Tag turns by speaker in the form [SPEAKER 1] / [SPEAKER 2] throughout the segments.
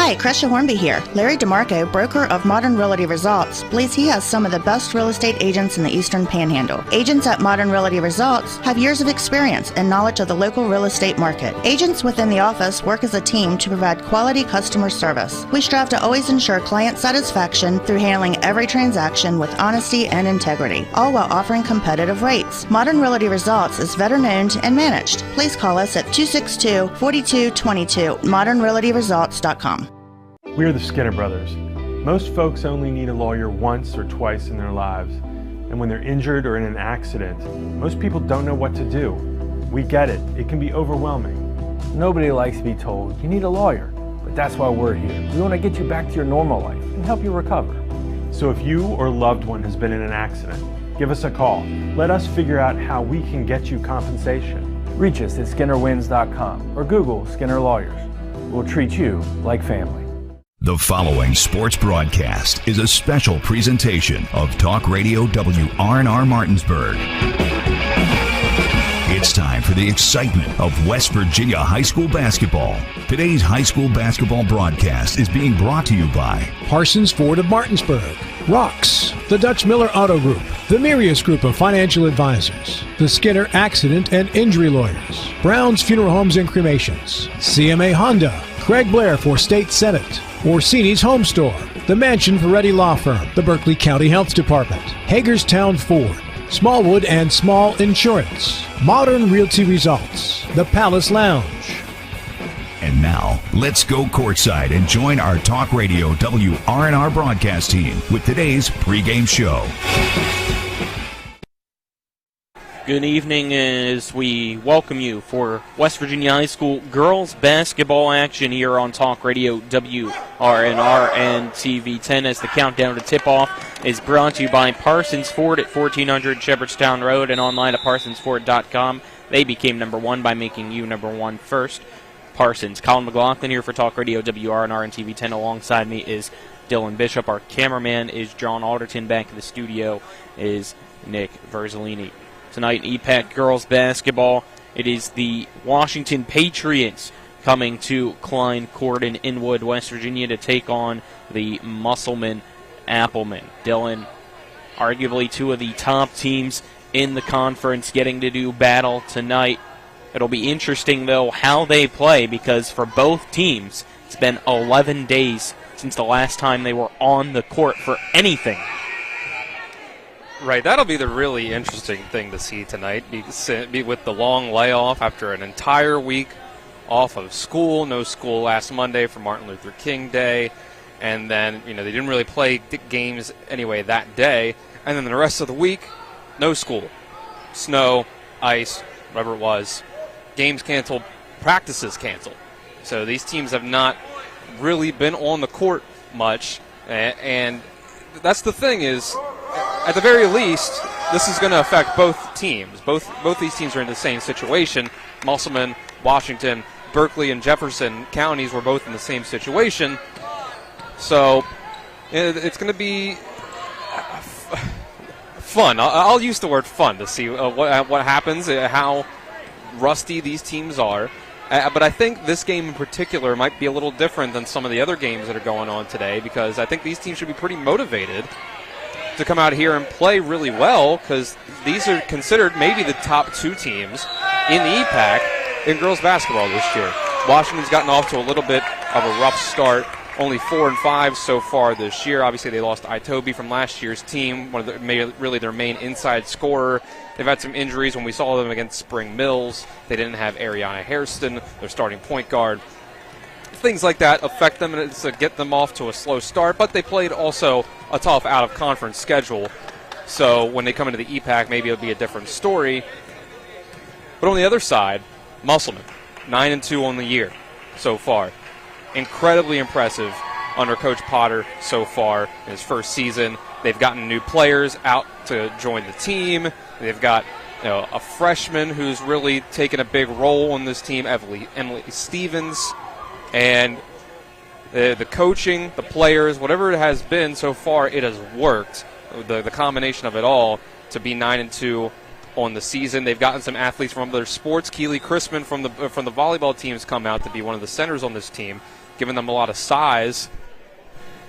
[SPEAKER 1] Hi, Crescia Hornby here. Larry DeMarco, broker of Modern Realty Results, believes he has some of the best real estate agents in the Eastern Panhandle. Agents at Modern Realty Results have years of experience and knowledge of the local real estate market. Agents within the office work as a team to provide quality customer service. We strive to always ensure client satisfaction through handling every transaction with honesty and integrity, all while offering competitive rates. Modern Realty Results is veteran-owned and managed. Please call us at 262-4222, modernrealtyresults.com.
[SPEAKER 2] We are the Skinner Brothers. Most folks only need a lawyer once or twice in their lives. And when they're injured or in an accident, most people don't know what to do. We get it. It can be overwhelming.
[SPEAKER 3] Nobody likes to be told, you need a lawyer. But that's why we're here. We want to get you back to your normal life and help you recover.
[SPEAKER 2] So if you or a loved one has been in an accident, give us a call. Let us figure out how we can get you compensation.
[SPEAKER 3] Reach us at SkinnerWins.com or Google Skinner Lawyers. We'll treat you like family.
[SPEAKER 4] The following sports broadcast is a special presentation of Talk Radio WRNR Martinsburg. It's time for the excitement of West Virginia high school basketball. Today's high school basketball broadcast is being brought to you by
[SPEAKER 5] Parsons Ford of Martinsburg, Rocks, the Dutch Miller Auto Group, the Mirius Group of Financial Advisors, the Skinner Accident and Injury Lawyers, Brown's Funeral Homes and Cremations, CMA Honda, Craig Blair for State Senate, Orsini's Home Store, the Mansion Ferretti Law Firm, the Berkeley County Health Department, Hagerstown Ford, Smallwood and Small Insurance, Modern Realty Results, the Palace Lounge.
[SPEAKER 4] And now, let's go courtside and join our Talk Radio WRNR broadcast team with today's pregame show.
[SPEAKER 6] Good evening as we welcome you for West Virginia High School girls basketball action here on Talk Radio WRNR and TV 10 as the countdown to tip-off is brought to you by Parsons Ford at 1400 Shepherdstown Road and online at parsonsford.com. They became number one by making you number one first. Parsons. Colin McLaughlin here for Talk Radio WRNR and TV 10. Alongside me is Dylan Bishop. Our cameraman is John Alderton. Back in the studio is Nick Verzolini. Tonight in EPAC girls basketball, it is the Washington Patriots coming to Klein Court in Inwood, West Virginia to take on the Musselman Applemen. Dylan, arguably two of the top teams in the conference getting to do battle tonight. It'll be interesting, though, how they play because for both teams, it's been 11 days since the last time they were on the court for anything.
[SPEAKER 7] Right, that'll be the really interesting thing to see tonight, be with the long layoff after an entire week off of school. No school last Monday for Martin Luther King Day, and then, they didn't really play games anyway that day, and then the rest of the week, no school. Snow, ice, whatever it was, games canceled, practices canceled. So these teams have not really been on the court much, and that's the thing is, at the very least, this is going to affect both teams. Both these teams are in the same situation. Musselman, Washington, Berkeley, and Jefferson counties were both in the same situation. So it's going to be fun. I'll use the word fun to see what happens, how rusty these teams are. But I think this game in particular might be a little different than some of the other games that are going on today because I think these teams should be pretty motivated to come out here and play really well because these are considered maybe the top two teams in the EPAC in girls basketball this year. Washington's gotten off to a little bit of a rough start, only 4-5 so far this year. Obviously, they lost Itobi from last year's team, one of really their main inside scorer. They've had some injuries when we saw them against Spring Mills. They didn't have Ariana Hairston, their starting point guard. Things like that affect them and it's get them off to a slow start, but they played also a tough out-of-conference schedule. So when they come into the EPAC, maybe it'll be a different story. But on the other side, Musselman, 9-2 on the year so far. Incredibly impressive under Coach Potter so far in his first season. They've gotten new players out to join the team. They've got a freshman who's really taken a big role on this team, Emily Stevens. And the coaching, the players, whatever it has been so far, it has worked. The combination of it all to be 9-2 on the season. They've gotten some athletes from other sports. Keely Chrisman from the volleyball team has come out to be one of the centers on this team. giving them a lot of size.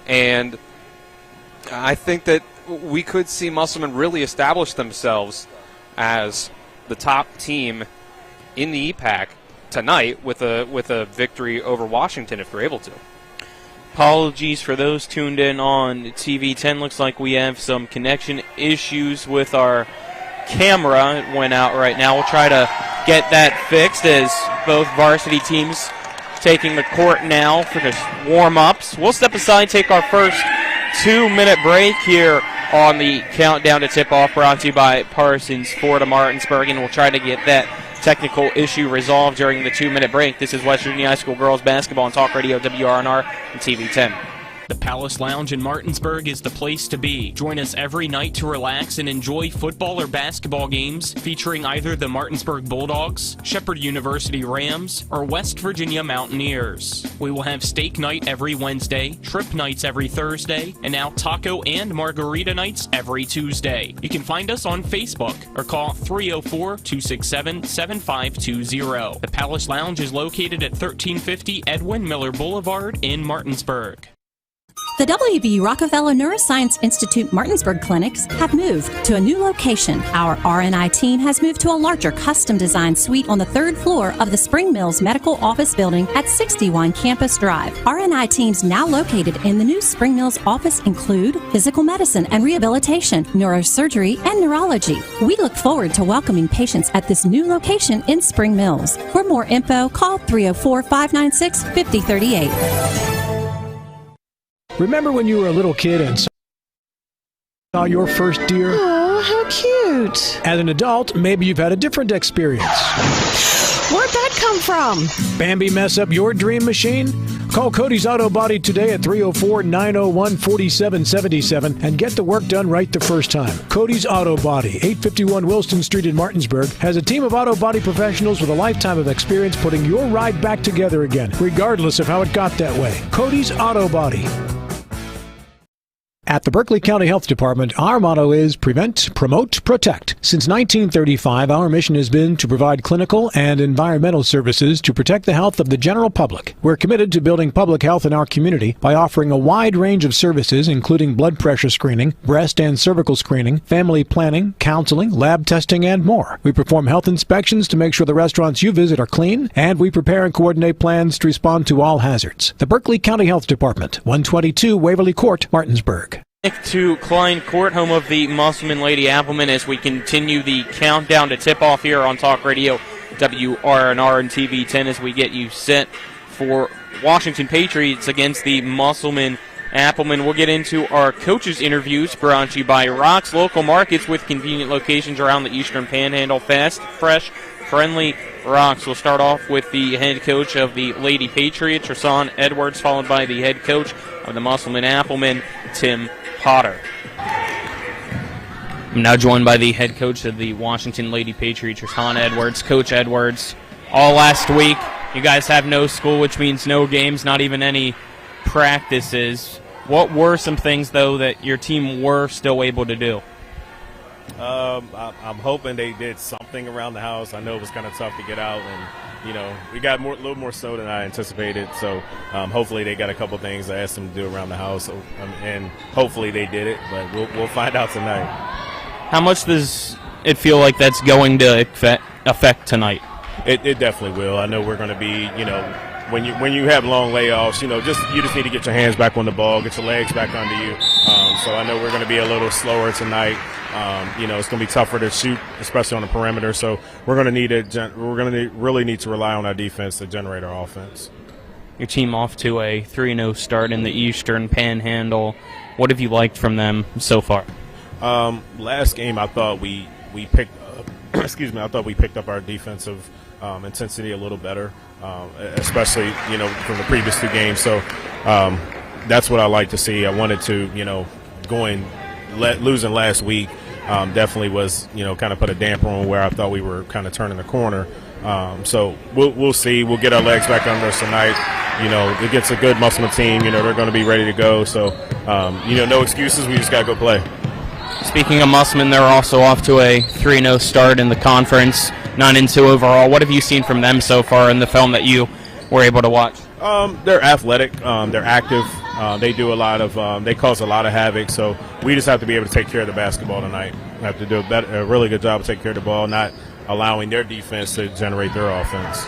[SPEAKER 7] And I think that we could see Musselman really establish themselves as the top team in the EPAC tonight with a victory over Washington if they're able to.
[SPEAKER 6] Apologies for those tuned in on TV 10. Looks like we have some connection issues with our camera. It went out right now. We'll try to get that fixed as both varsity teams taking the court now for just warm-ups. We'll step aside, take our first 2-minute break here on the countdown to tip-off, brought to you by Parsons Ford of Martinsburg, and we'll try to get that technical issue resolved during the 2-minute break. This is West Virginia High School girls basketball on Talk Radio WRNR and TV 10.
[SPEAKER 8] The Palace Lounge in Martinsburg is the place to be. Join us every night to relax and enjoy football or basketball games featuring either the Martinsburg Bulldogs, Shepherd University Rams, or West Virginia Mountaineers. We will have steak night every Wednesday, trip nights every Thursday, and now taco and margarita nights every Tuesday. You can find us on Facebook or call 304-267-7520. The Palace Lounge is located at 1350 Edwin Miller Boulevard in Martinsburg.
[SPEAKER 9] The WVU Rockefeller Neuroscience Institute Martinsburg clinics have moved to a new location. Our RNI team has moved to a larger custom-designed suite on the 3rd floor of the Spring Mills Medical Office Building at 61 Campus Drive. RNI teams now located in the new Spring Mills office include physical medicine and rehabilitation, neurosurgery, and neurology. We look forward to welcoming patients at this new location in Spring Mills. For more info, call 304-596-5038.
[SPEAKER 5] Remember when you were a little kid and saw your first deer?
[SPEAKER 10] Oh, how cute.
[SPEAKER 5] As an adult, maybe you've had a different experience.
[SPEAKER 10] Where'd that come from?
[SPEAKER 5] Bambi mess up your dream machine? Call Cody's Auto Body today at 304-901-4777 and get the work done right the first time. Cody's Auto Body, 851 Wilson Street in Martinsburg, has a team of auto body professionals with a lifetime of experience putting your ride back together again, regardless of how it got that way. Cody's Auto Body. At the Berkeley County Health Department, our motto is Prevent, Promote, Protect. Since 1935, our mission has been to provide clinical and environmental services to protect the health of the general public. We're committed to building public health in our community by offering a wide range of services, including blood pressure screening, breast and cervical screening, family planning, counseling, lab testing, and more. We perform health inspections to make sure the restaurants you visit are clean, and we prepare and coordinate plans to respond to all hazards. The Berkeley County Health Department, 122 Waverly Court, Martinsburg.
[SPEAKER 6] To Klein Court, home of the Musselman Lady Applemen, as we continue the countdown to tip-off here on Talk Radio WRNR and TV 10 as we get you set for Washington Patriots against the Musselman Applemen. We'll get into our coaches' interviews brought to you by Rocks Local Markets with convenient locations around the Eastern Panhandle. Fast, fresh, friendly Rocks. We'll start off with the head coach of the Lady Patriots, Rasan Edwards, followed by the head coach of the Musselman Applemen, Tim Potter. I'm now joined by the head coach of the Washington Lady Patriots, Rasan Edwards. Coach Edwards, all last week, you guys have no school, which means no games, not even any practices. What were some things, though, that your team were still able to do?
[SPEAKER 11] I'm hoping they did something around the house. I know it was kind of tough to get out, and we got a little more snow than I anticipated. So hopefully they got a couple things I asked them to do around the house, and hopefully they did it. But we'll find out tonight.
[SPEAKER 6] How much does it feel like that's going to affect tonight?
[SPEAKER 11] It definitely will. I know we're going to be, when you have long layoffs, you just need to get your hands back on the ball, get your legs back under you. So I know we're going to be a little slower tonight. It's going to be tougher to shoot, especially on the perimeter. So we're going to really need to rely on our defense to generate our offense.
[SPEAKER 6] Your team off to a 3-0 start in the Eastern Panhandle. What have you liked from them so far?
[SPEAKER 11] Last game, I thought we picked up. I thought we picked up our defensive intensity a little better, especially from the previous two games. So that's what I like to see. I wanted to losing last week definitely was kind of put a damper on where I thought we were kind of turning the corner. So we'll see. We'll get our legs back under us tonight. Against a good Musselman team, they're going to be ready to go. So no excuses. We just got to go play.
[SPEAKER 6] Speaking of Musselman, they're also off to a 3-0 start in the conference, 9-2 overall. What have you seen from them so far in the film that you were able to watch?
[SPEAKER 11] They're athletic. They're active. They do a lot of. They cause a lot of havoc. So we just have to be able to take care of the basketball tonight. We have to do a really good job of taking care of the ball, not allowing their defense to generate their offense.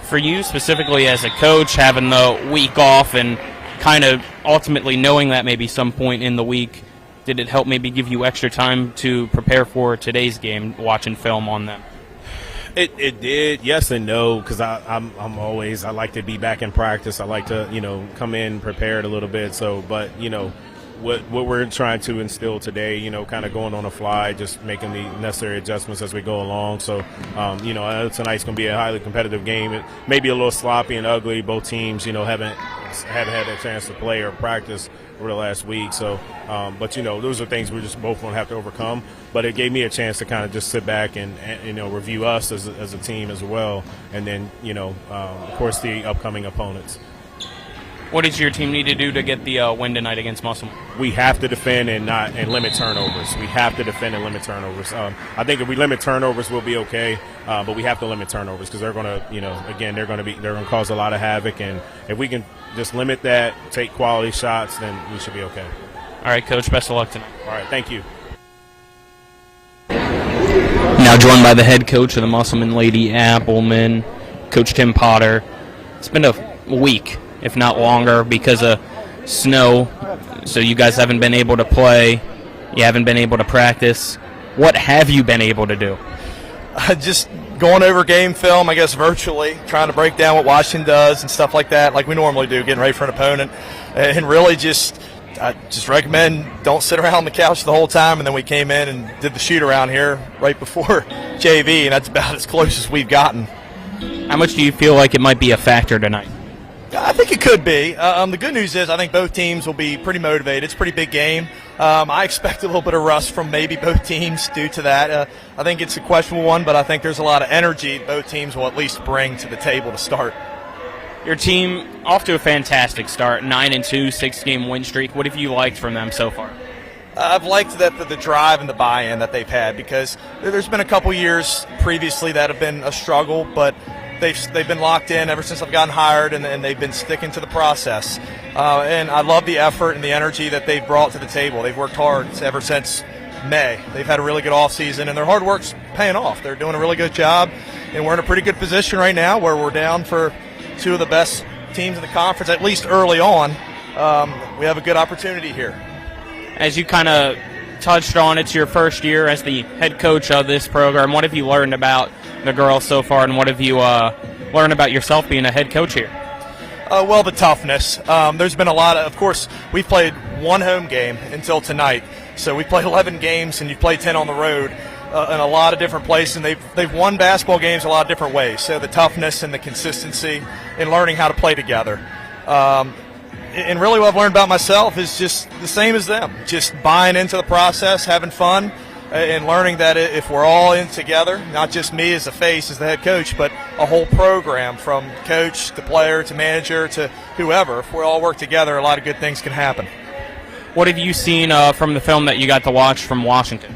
[SPEAKER 8] For you specifically as a coach, having the week off and kind of ultimately knowing that maybe some point in the week, did it help maybe give you extra time to prepare for today's game, watching film on them?
[SPEAKER 11] It did, yes and no, because I'm always, I like to be back in practice. I like to, come in prepared a little bit. So, but, what we're trying to instill today, kind of going on the fly, just making the necessary adjustments as we go along. So, I know tonight's going to be a highly competitive game. It may be a little sloppy and ugly. Both teams, haven't had a chance to play or practice over the last week. So, but, those are things we're just both going to have to overcome. But it gave me a chance to kind of just sit back and review us as a team as well. And then, of course, the upcoming opponents.
[SPEAKER 8] What does your team need to do to get the win tonight against Musselman?
[SPEAKER 11] We have to defend and limit turnovers. We have to defend and limit turnovers. I think if we limit turnovers, we'll be okay. But we have to limit turnovers because they're going to, they're going to cause a lot of havoc. And if we can just limit that, take quality shots, then we should be okay.
[SPEAKER 8] All right, Coach. Best of luck tonight.
[SPEAKER 11] All right. Thank you.
[SPEAKER 8] Now joined by the head coach of the Musselman Lady Applemen, Coach Tim Potter. It's been a week, if not longer, because of snow. So you guys haven't been able to play. You haven't been able to practice. What have you been able to do?
[SPEAKER 12] Just going over game film, I guess, virtually, trying to break down what Washington does and stuff like that, like we normally do, getting ready for an opponent. And really I just recommend don't sit around on the couch the whole time. And then we came in and did the shoot around here right before JV, and that's about as close as we've gotten.
[SPEAKER 8] How much do you feel like it might be a factor tonight?
[SPEAKER 12] I think it could be. The good news is I think both teams will be pretty motivated. It's a pretty big game. I expect a little bit of rust from maybe both teams due to that. I think it's a questionable one, but I think there's a lot of energy both teams will at least bring to the table to start.
[SPEAKER 8] Your team off to a fantastic start, 9-2, 6-game win streak. What have you liked from them so far?
[SPEAKER 12] I've liked the drive and the buy-in that they've had, because there's been a couple years previously that have been a struggle, but they've been locked in ever since I've gotten hired, and they've been sticking to the process. And I love the effort and the energy that they've brought to the table. They've worked hard ever since May. They've had a really good offseason, and their hard work's paying off. They're doing a really good job, and we're in a pretty good position right now where we're down for two of the best teams in the conference, at least early on. We have a good opportunity here.
[SPEAKER 8] As you kind of touched on, it's your first year as the head coach of this program. What have you learned about the girls so far, and what have you learned about yourself being a head coach here?
[SPEAKER 12] Well, the toughness. There's been a lot of course, we've played one home game until tonight. So we played 11 games, and you play 10 on the road in a lot of different places. And they've won basketball games a lot of different ways. So the toughness and the consistency and learning how to play together. And really what I've learned about myself is just the same as them. Just buying into the process, having fun, and learning that if we're all in together, not just me as the face, as the head coach, but a whole program from coach to player to manager to whoever, if we all work together, a lot of good things can happen.
[SPEAKER 8] What have you seen from the film that you got to watch from Washington?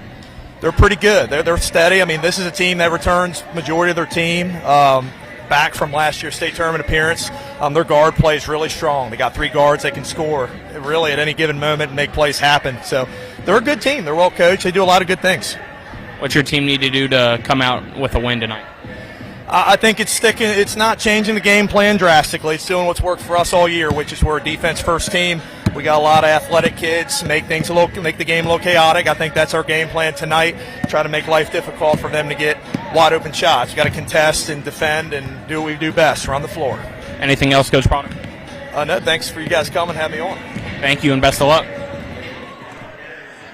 [SPEAKER 12] They're pretty good. They're steady. I mean, this is a team that returns majority of their team back from last year's state tournament appearance. Their guard play is really strong. They got 3 guards that can score really at any given moment and make plays happen. So they're a good team. They're well coached. They do a lot of good things.
[SPEAKER 8] What's your team need to do to come out with a win tonight?
[SPEAKER 12] I think it's sticking. It's not changing the game plan drastically. It's doing what's worked for us all year, which is we're a defense-first team. We got a lot of athletic kids, make the game a little chaotic. I think that's our game plan tonight. Try to make life difficult for them to get wide-open shots. We got to contest and defend and do what we do best, run the floor.
[SPEAKER 8] Anything else, Coach Potter?
[SPEAKER 12] No, thanks for you guys coming and having me on.
[SPEAKER 8] Thank you, and best of luck.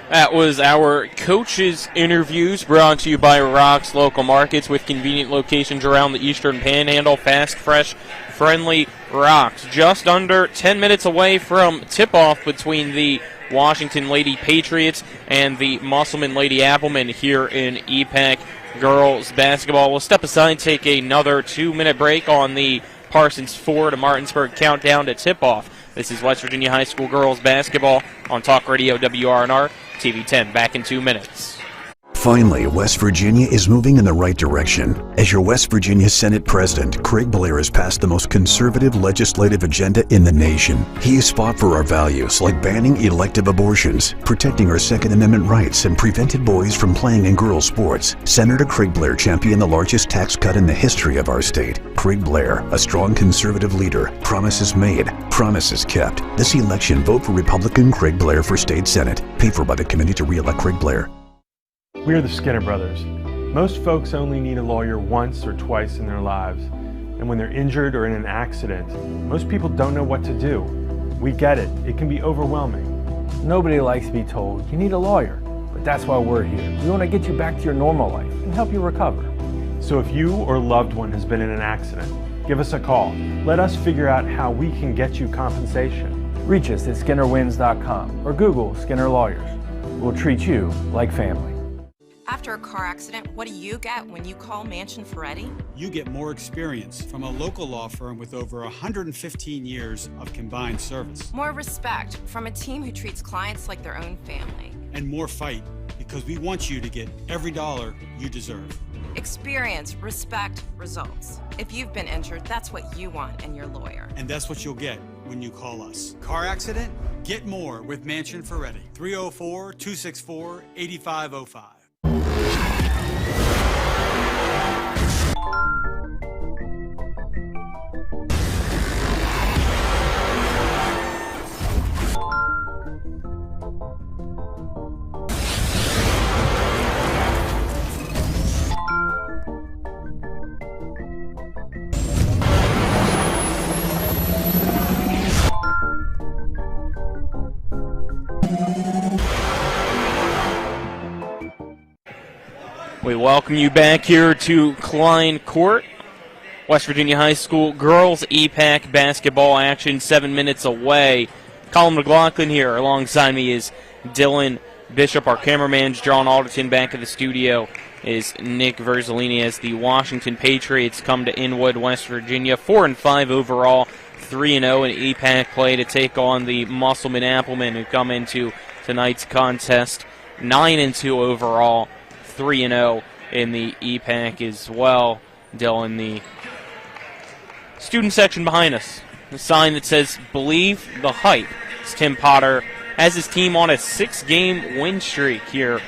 [SPEAKER 8] That was our coaches' interviews brought to you by Rock's Local Markets with convenient locations around the Eastern Panhandle. Fast, fresh, friendly Rocks. Just under 10 minutes away from tip-off between the Washington Lady Patriots and the Musselman Lady Applemen here in EPAC girls basketball. We'll step aside and take another 2-minute break on the Parsons 4 to Martinsburg countdown to tip-off. This is West Virginia High School girls basketball on Talk Radio WRNR TV 10. Back in 2 minutes.
[SPEAKER 13] Finally, West Virginia is moving in the right direction. As your West Virginia Senate President, Craig Blair has passed the most conservative legislative agenda in the nation. He has fought for our values like banning elective abortions, protecting our Second Amendment rights, and prevented boys from playing in girls' sports. Senator Craig Blair championed the largest tax cut in the history of our state. Craig Blair, a strong conservative leader. Promises made, promises kept. This election, vote for Republican Craig Blair for State Senate. Paid for by the committee to re-elect Craig Blair.
[SPEAKER 2] We are the Skinner brothers. Most folks only need a lawyer once or twice in their lives. And when they're injured or in an accident, most people don't know what to do. We get it. It can be overwhelming.
[SPEAKER 3] Nobody likes to be told you need a lawyer, but that's why we're here. We want to get you back to your normal life and help you recover.
[SPEAKER 2] So if you or a loved one has been in an accident, give us a call. Let us figure out how we can get you compensation.
[SPEAKER 3] Reach us at SkinnerWins.com or Google Skinner Lawyers. We'll treat you like family.
[SPEAKER 14] After a car accident, what do you get when you call Mansion Ferretti?
[SPEAKER 15] You get more experience from a local law firm with over 115 years of combined service.
[SPEAKER 14] More respect from a team who treats clients like their own family.
[SPEAKER 15] And more fight, because we want you to get every dollar you deserve.
[SPEAKER 14] Experience, respect, results. If you've been injured, that's what you want in your lawyer.
[SPEAKER 15] And that's what you'll get when you call us. Car accident? Get more with Mansion Ferretti. 304-264-8505.
[SPEAKER 6] We welcome you back here to Klein Court. West Virginia High School girls EPAC basketball action 7 minutes away. Colin McLaughlin here. Alongside me is Dylan Bishop. Our cameraman, John Alderton. Back at the studio is Nick Verzolini as the Washington Patriots come to Inwood, West Virginia. 4-5 overall, 3-0 in EPAC play to take on the Musselman Applemen, who come into tonight's contest. 9-2 overall, 3-0 in the EPAC as well. Dylan, the student section behind us, the sign that says "Believe the Hype." It's Tim Potter has his team on a 6-game win streak here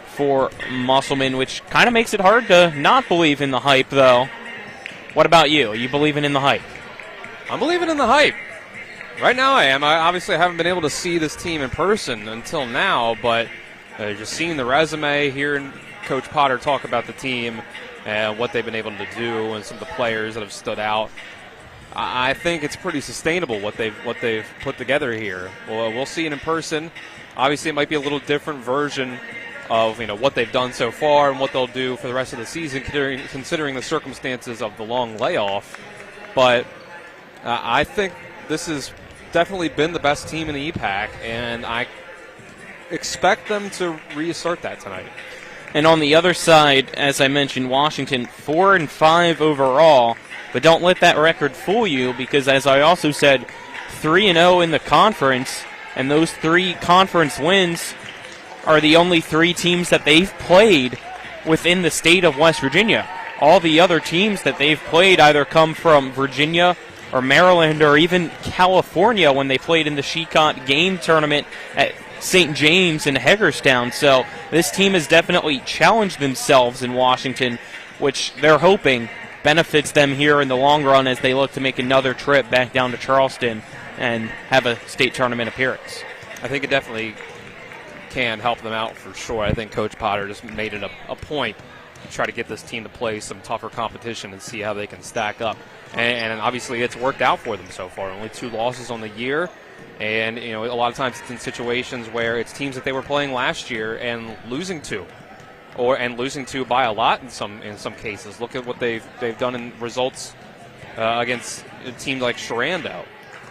[SPEAKER 6] for Musselman, which kind of makes it hard to not believe in the hype, though. What about you? Are you believing in the hype?
[SPEAKER 7] I'm believing in the hype. Right now I am. I obviously haven't been able to see this team in person until now, but just seeing the resume, hearing Coach Potter talk about the team and what they've been able to do and some of the players that have stood out, I think it's pretty sustainable what they've put together here. Well, we'll see it in person. Obviously, it might be a little different version of what they've done so far and what they'll do for the rest of the season, considering the circumstances of the long layoff. But I think this has definitely been the best team in the EPAC, and I expect them to reassert that tonight.
[SPEAKER 6] And on the other side, as I mentioned, Washington 4-5 overall. But don't let that record fool you, because as I also said, 3-0 in the conference, and those 3 conference wins are the only 3 teams that they've played within the state of West Virginia. All the other teams that they've played either come from Virginia or Maryland or even California when they played in the Shecont game tournament at St. James in Hagerstown. So this team has definitely challenged themselves in Washington, which they're hoping benefits them here in the long run as they look to make another trip back down to Charleston and have a state tournament appearance.
[SPEAKER 7] I think it definitely can help them out for sure. I think Coach Potter just made it a point to try to get this team to play some tougher competition and see how they can stack up. And obviously it's worked out for them so far. Only 2 losses on the year. And, a lot of times it's in situations where it's teams that they were playing last year and losing to. And losing to by a lot in some cases. Look at what they've done in results against a team like Sharando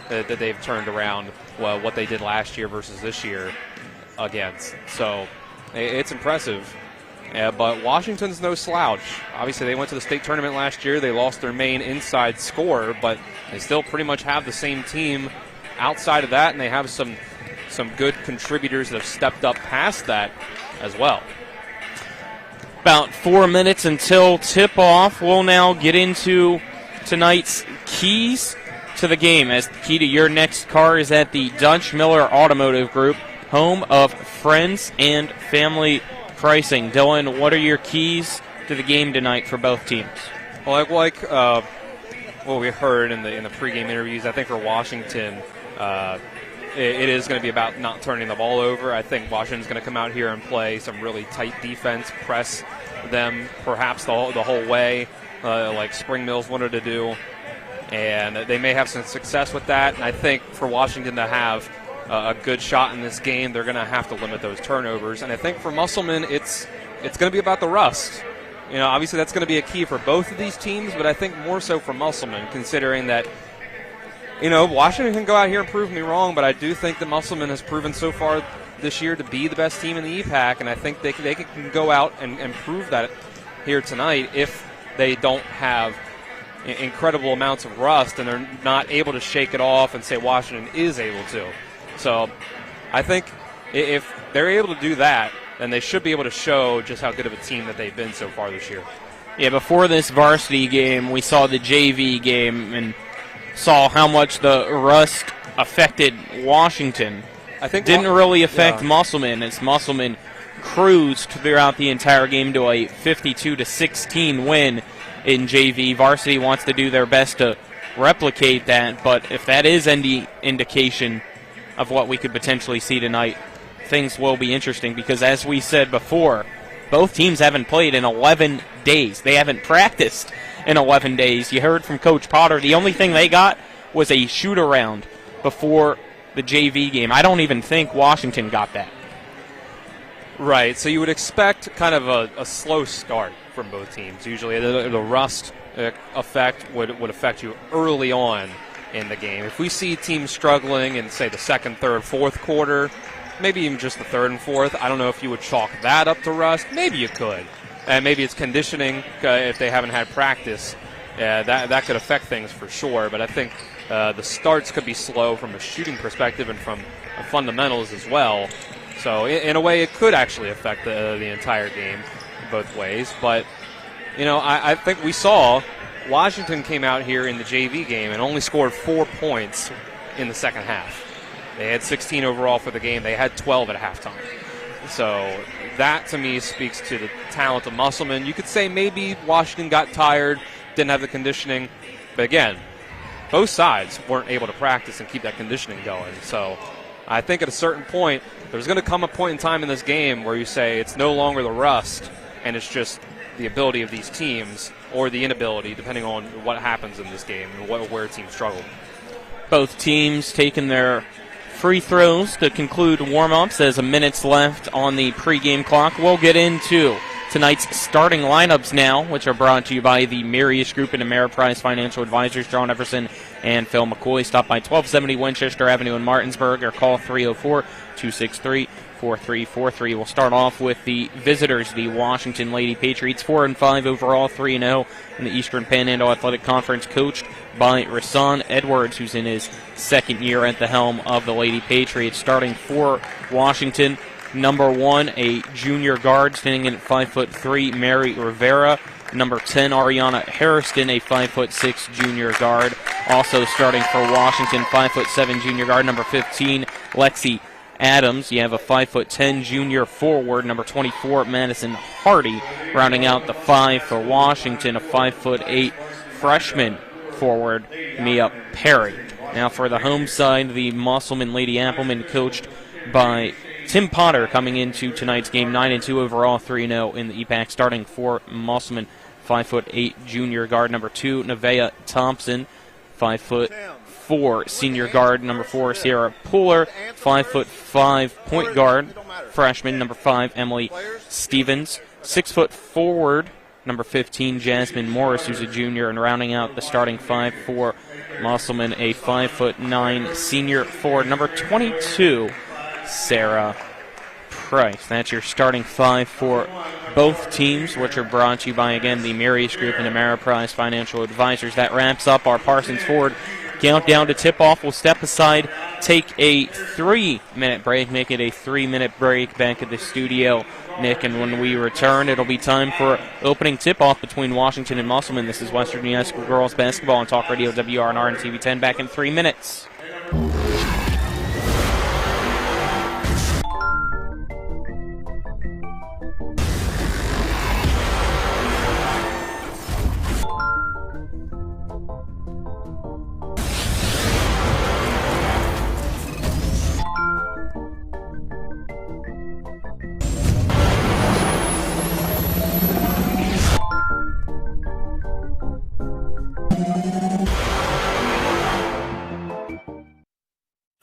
[SPEAKER 7] that they've turned around. Well, what they did last year versus this year against. So it's impressive. But Washington's no slouch. Obviously, they went to the state tournament last year. They lost their main inside scorer, but they still pretty much have the same team outside of that, and they have some good contributors that have stepped up past that as well.
[SPEAKER 6] About 4 minutes until tip-off. We'll now get into tonight's keys to the game, as the key to your next car is at the Dutch Miller Automotive Group, home of friends and family pricing. Dylan, what are your keys to the game tonight for both teams?
[SPEAKER 7] Well, like what we heard in the pregame interviews, I think for Washington, it is going to be about not turning the ball over. I think Washington's going to come out here and play some really tight defense, press them perhaps the whole way, like Spring Mills wanted to do. And they may have some success with that. And I think for Washington to have a good shot in this game, they're going to have to limit those turnovers. And I think for Musselman, it's going to be about the rust. Obviously that's going to be a key for both of these teams, but I think more so for Musselman, considering that, Washington can go out here and prove me wrong, but I do think that Musselman has proven so far this year to be the best team in the EPAC, and I think they can go out and prove that here tonight if they don't have incredible amounts of rust and they're not able to shake it off and say Washington is able to. So I think if they're able to do that, then they should be able to show just how good of a team that they've been so far this year.
[SPEAKER 6] Yeah, before this varsity game, we saw the JV game and saw how much the rust affected Washington. I think didn't really affect Musselman, as Musselman cruised throughout the entire game to a 52-16 win in JV. Varsity wants to do their best to replicate that, but if that is any indication of what we could potentially see tonight, things will be interesting, because as we said before, both teams haven't played in 11 days. They haven't practiced in 11 days. You heard from Coach Potter, the only thing they got was a shoot-around before the JV game. I don't even think Washington got that.
[SPEAKER 7] Right, so you would expect kind of a slow start from both teams. Usually the rust effect would affect you early on in the game. If we see teams struggling in, say, the second, third, fourth quarter, maybe even just the third and fourth, I don't know if you would chalk that up to rust. Maybe you could. And maybe it's conditioning if they haven't had practice. That could affect things for sure. But I think the starts could be slow from a shooting perspective and from fundamentals as well. So in a way, it could actually affect the entire game both ways. But, I think we saw Washington came out here in the JV game and only scored 4 points in the second half. They had 16 overall for the game. They had 12 at halftime. So that, to me, speaks to the talent of Musselman. You could say maybe Washington got tired, didn't have the conditioning. But again, both sides weren't able to practice and keep that conditioning going. So I think at a certain point, there's going to come a point in time in this game where you say it's no longer the rust and it's just the ability of these teams, or the inability, depending on what happens in this game and where teams struggle.
[SPEAKER 6] Both teams taking their free throws to conclude warm-ups as a minute's left on the pregame clock. We'll get into tonight's starting lineups now, which are brought to you by the Marius Group and Ameriprise Financial Advisors, John Everson and Phil McCoy. Stop by 1270 Winchester Avenue in Martinsburg or call 304-263-4343. We'll start off with the visitors, the Washington Lady Patriots, 4-5 overall, 3-0 in the Eastern Panhandle Athletic Conference, coached by Rasan Edwards, who's in his second year at the helm of the Lady Patriots. Starting for Washington, number 1, a junior guard standing in at 5'3", Mary Rivera. Number 10, Ariana Harrison, a 5'6" junior guard. Also starting for Washington, 5'7" junior guard. Number 15, Lexi Adams. You have a 5'10" junior forward. Number 24, Madison Hardy. Rounding out the 5 for Washington, a 5'8" freshman forward, Mia Perry. Now for the home side, the Musselman Lady Applemen, coached by Tim Potter, coming into tonight's game, 9-2 overall, 3-0 in the EPAC. Starting for Musselman, 5'8" junior guard. Number 2, Nevaeh Thompson, 5'4" senior guard. Number 4, Sierra Pooler, 5'5" point guard, freshman. Number 5, Emily Stevens, 6 foot forward. Number 15, Jasmine Morris, who's a junior, and rounding out the starting 5 for Musselman, a 5'9" senior forward. Number 22, Sarah Price. That's your starting 5 for both teams, which are brought to you by, again, the Marius Group and Ameriprise Financial Advisors. That wraps up our Parsons Ford countdown to tip-off. We'll step aside take a 3-minute break, make it a 3-minute break back at the studio, Nick, and when we return, it'll be time for opening tip-off between Washington and Musselman. This is West Virginia High School Girls Basketball on Talk Radio WRNR and TV10 back in 3 minutes.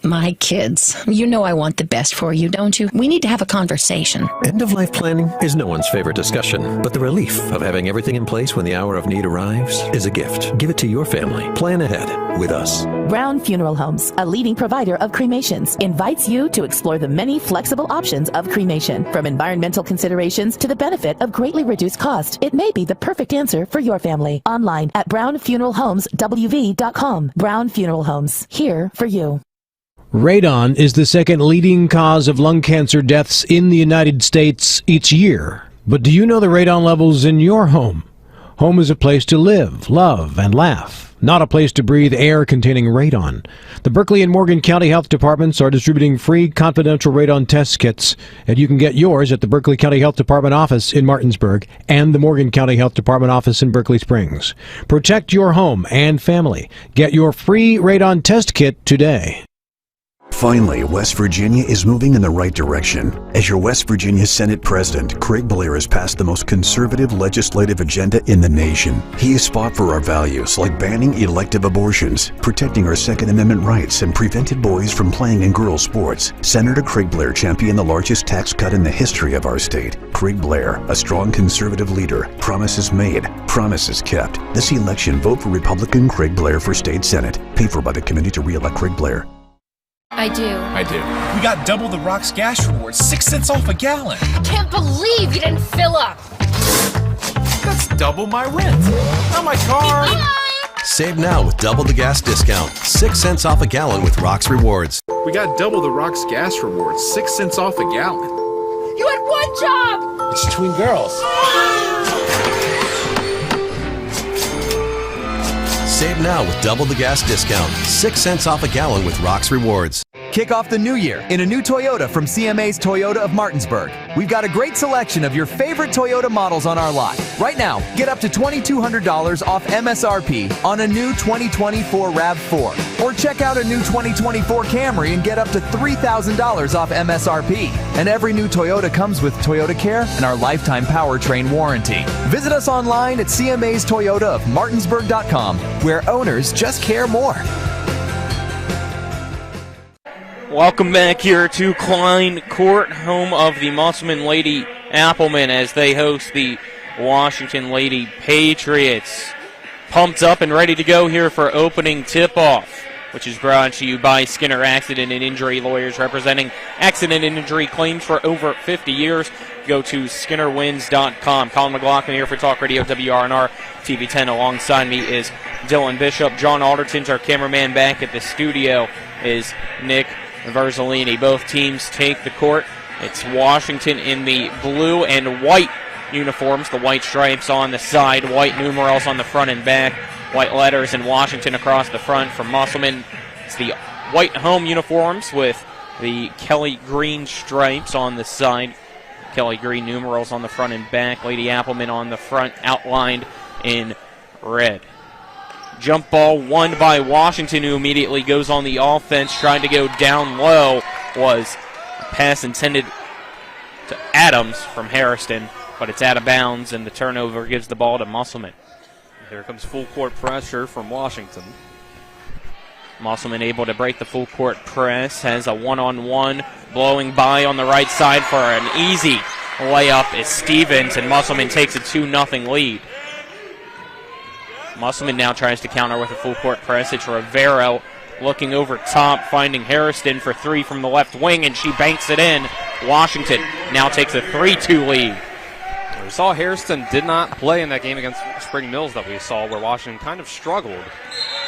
[SPEAKER 10] My kids, you know I want the best for you, don't you? We need to have a conversation.
[SPEAKER 16] End-of-life planning is no one's favorite discussion, but the relief of having everything in place when the hour of need arrives is a gift. Give it to your family. Plan ahead with us.
[SPEAKER 17] Brown Funeral Homes, a leading provider of cremations, invites you to explore the many flexible options of cremation. From environmental considerations to the benefit of greatly reduced cost, it may be the perfect answer for your family. Online at brownfuneralhomeswv.com. Brown Funeral Homes, here for you.
[SPEAKER 5] Radon is the second leading cause of lung cancer deaths in the United States each year. But do you know the radon levels in your home? Home is a place to live, love, and laugh, not a place to breathe air containing radon. The Berkeley and Morgan County Health Departments are distributing free confidential radon test kits, and you can get yours at the Berkeley County Health Department office in Martinsburg and the Morgan County Health Department office in Berkeley Springs. Protect your home and family. Get your free radon test kit today.
[SPEAKER 13] Finally, West Virginia is moving in the right direction. As your West Virginia Senate President, Craig Blair has passed the most conservative legislative agenda in the nation. He has fought for our values like banning elective abortions, protecting our Second Amendment rights, and prevented boys from playing in girls' sports. Senator Craig Blair championed the largest tax cut in the history of our state. Craig Blair, a strong conservative leader. Promises made, promises kept. This election, vote for Republican Craig Blair for State Senate. Paid for by the committee to re-elect Craig Blair.
[SPEAKER 18] I do.
[SPEAKER 19] We got double the Rock's gas rewards, 6 cents off a gallon.
[SPEAKER 18] I can't believe you didn't fill up.
[SPEAKER 19] That's double my rent. Not my car.
[SPEAKER 20] Save now with double the gas discount. 6 cents off a gallon with Rock's Rewards.
[SPEAKER 21] We got double the Rock's gas rewards, 6 cents off a gallon.
[SPEAKER 18] You had one job.
[SPEAKER 19] It's between girls.
[SPEAKER 20] Save now with double the gas discount. 6 cents off a gallon with Rock's Rewards.
[SPEAKER 22] Kick off the new year in a new Toyota from CMA's Toyota of Martinsburg. We've got a great selection of your favorite Toyota models on our lot. Right now, get up to $2,200 off MSRP on a new 2024 RAV4. Or check out a new 2024 Camry and get up to $3,000 off MSRP. And every new Toyota comes with Toyota Care and our lifetime powertrain warranty. Visit us online at CMA's Toyota of Martinsburg.com, where owners just care more.
[SPEAKER 6] Welcome back here to Klein Court, home of the Musselman Lady Applemen as they host the Washington Lady Patriots. Pumped up and ready to go here for opening tip-off, which is brought to you by Skinner Accident and Injury Lawyers, representing accident and injury claims for over 50 years. Go to SkinnerWins.com. Colin McLaughlin here for Talk Radio WRNR TV10. Alongside me is Dylan Bishop. John Alderton's our cameraman. Back at the studio is Nick Verzolini. Both teams take the court. It's Washington in the blue and white uniforms, the white stripes on the side, white numerals on the front and back, white letters and Washington across the front. For Musselman, it's the white home uniforms with the Kelly green stripes on the side, Kelly green numerals on the front and back, Lady Applemen on the front, outlined in red. Jump ball won by Washington, who immediately goes on the offense, trying to go down low. Was a pass intended to Adams from Harrison, but it's out of bounds, and the turnover gives the ball to Musselman.
[SPEAKER 7] Here comes full court pressure from Washington.
[SPEAKER 6] Musselman able to break the full court press, has a one-on-one, blowing by on the right side for an easy layup is Stevens, and Musselman takes a 2-0 lead. Musselman now tries to counter with a full court press. It's Rivero looking over top, finding Harrison for three from the left wing, and she banks it in. Washington now takes a 3-2 lead.
[SPEAKER 7] We saw Harrison did not play in that game against Spring Mills that we saw, where Washington kind of struggled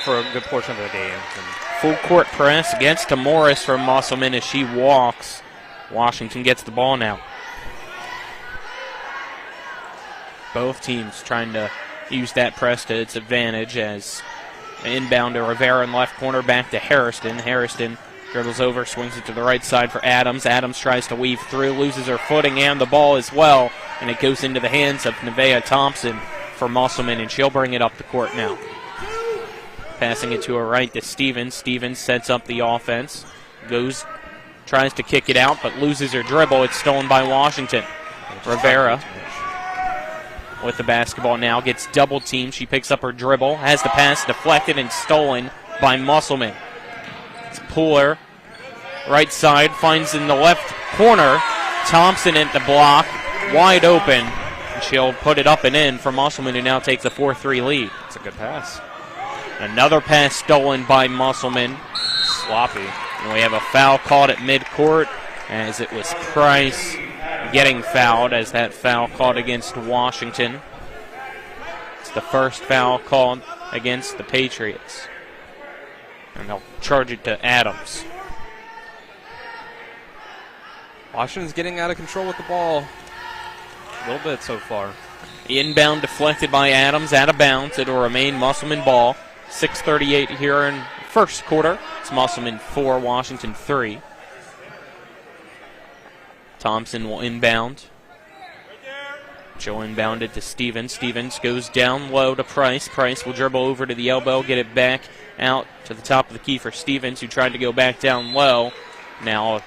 [SPEAKER 7] for a good portion of the game. And
[SPEAKER 6] full court press against Morris from Musselman as she walks. Washington gets the ball now. Both teams trying to use that press to its advantage as inbound to Rivera in left corner, back to Harrison. Harrison dribbles over, swings it to the right side for Adams. Adams tries to weave through, loses her footing and the ball as well, and it goes into the hands of Nevaeh Thompson for Musselman, and she'll bring it up the court now. Passing it to her right to Stevens. Stevens sets up the offense. Tries to kick it out, but loses her dribble. It's stolen by Washington. Rivera with the basketball now, gets double teamed. She picks up her dribble, has the pass deflected and stolen by Musselman. It's Pooler, right side, finds in the left corner. Thompson at the block, wide open. And she'll put it up and in for Musselman, who now takes a 4-3 lead.
[SPEAKER 7] It's a good pass.
[SPEAKER 6] Another pass stolen by Musselman.
[SPEAKER 7] Sloppy.
[SPEAKER 6] And we have a foul called at midcourt, as it was Price getting fouled, as that foul called against Washington. It's the first foul called against the Patriots. And they'll charge it to Adams.
[SPEAKER 7] Washington's getting out of control with the ball a little bit so far.
[SPEAKER 6] Inbound deflected by Adams, out of bounds. It'll remain Musselman ball. 6:38 here in first quarter. It's Musselman 4, Washington 3. Thompson will inbound. She'll inbound it to Stevens. Stevens goes down low to Price. Price will dribble over to the elbow, get it back out to the top of the key for Stevens, who tried to go back down low. Now,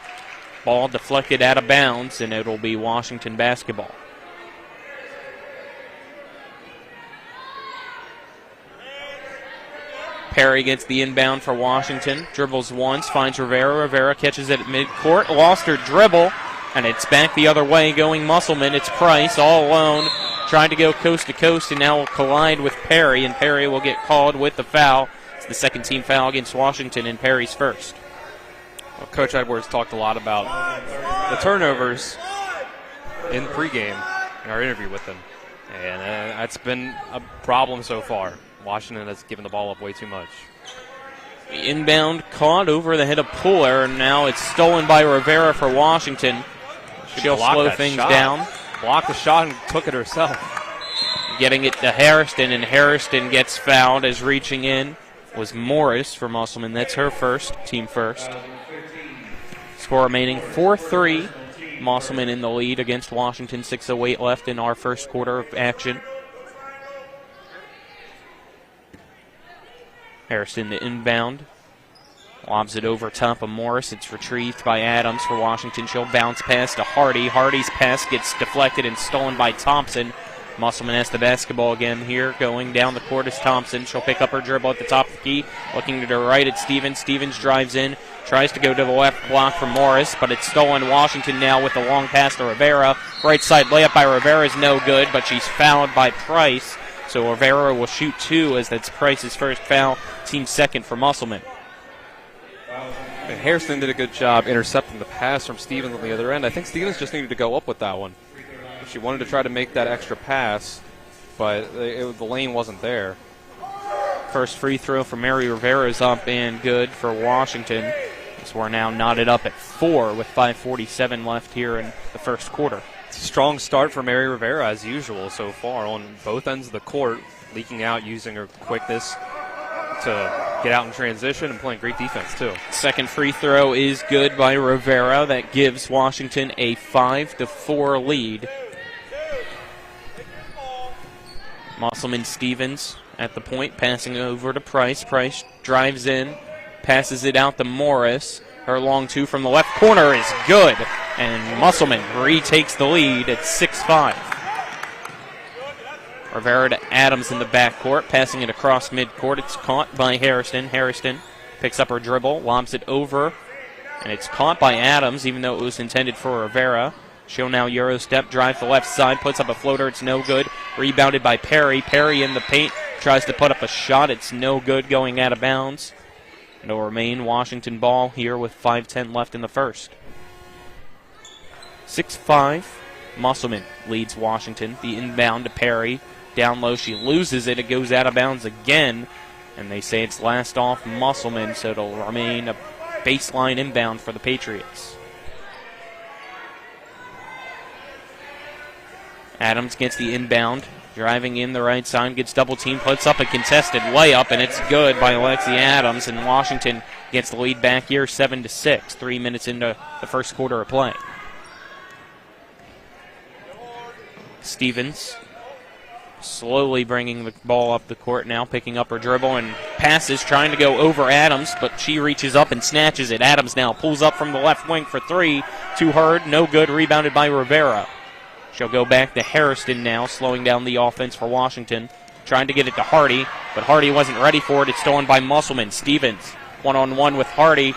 [SPEAKER 6] ball deflected out of bounds, and it'll be Washington basketball. Perry gets the inbound for Washington. Dribbles once, finds Rivera. Rivera catches it at midcourt. Lost her dribble, and it's back the other way going Musselman. It's Price all alone, trying to go coast to coast, and now will collide with Perry, and Perry will get called with the foul. It's the second team foul against Washington, and Perry's first.
[SPEAKER 7] Well, Coach Edwards talked a lot about the turnovers in pregame in our interview with him, and that's been a problem so far. Washington has given the ball up way too much.
[SPEAKER 6] The inbound caught over the head of Pooler, and now it's stolen by Rivera for Washington. She'll slow things down.
[SPEAKER 7] Blocked the shot and took it herself.
[SPEAKER 6] Getting it to Harrison, and Harrison gets fouled as reaching in was Morris for Musselman. That's her first, team first. Score remaining 4-3. Musselman in the lead against Washington. 6:08 left in our first quarter of action. Harrison the inbound. Lobs it over top of Morris. It's retrieved by Adams for Washington. She'll bounce pass to Hardy. Hardy's pass gets deflected and stolen by Thompson. Musselman has the basketball again here. Going down the court is Thompson. She'll pick up her dribble at the top of the key. Looking to the right at Stevens. Stevens drives in. Tries to go to the left block for Morris, but it's stolen. Washington now with the long pass to Rivera. Right side layup by Rivera is no good, but she's fouled by Price. So Rivera will shoot two, as that's Price's first foul, team second for Musselman.
[SPEAKER 7] And Harrison did a good job intercepting the pass from Stevens on the other end. I think Stevens just needed to go up with that one. She wanted to try to make that extra pass, but the lane wasn't there.
[SPEAKER 6] First free throw for Mary Rivera is up and good for Washington. So we're now knotted up at 4 with 5:47 left here in the first quarter.
[SPEAKER 7] Strong start for Mary Rivera as usual so far on both ends of the court, leaking out, using her quickness to get out in transition and playing great defense too.
[SPEAKER 6] Second free throw is good by Rivera. That gives Washington a 5-4 lead. Musselman Stevens at the point, passing over to Price. Price drives in, passes it out to Morris. Her long two from the left corner is good, and Musselman retakes the lead at 6-5. Rivera to Adams in the backcourt, passing it across midcourt. It's caught by Harrison. Harrison picks up her dribble, lobs it over, and it's caught by Adams, even though it was intended for Rivera. She'll now Euro step, drive to the left side, puts up a floater. It's no good. Rebounded by Perry. Perry in the paint, tries to put up a shot. It's no good, going out of bounds. It'll remain Washington ball here with 5:10 left in the first. 6-5. Musselman leads Washington. The inbound to Perry. Down low, she loses it. It goes out of bounds again. And they say it's last off Musselman, so it'll remain a baseline inbound for the Patriots. Adams gets the inbound, driving in the right side, gets double teamed, puts up a contested layup, and it's good by Alexi Adams, and Washington gets the lead back here 7-6, 3 minutes into the first quarter of play. Stevens slowly bringing the ball up the court now, picking up her dribble and passes, trying to go over Adams, but she reaches up and snatches it. Adams now pulls up from the left wing for three. To her, no good, rebounded by Rivera. She'll go back to Harrison now, slowing down the offense for Washington. Trying to get it to Hardy, but Hardy wasn't ready for it. It's stolen by Musselman. Stevens, one-on-one with Hardy.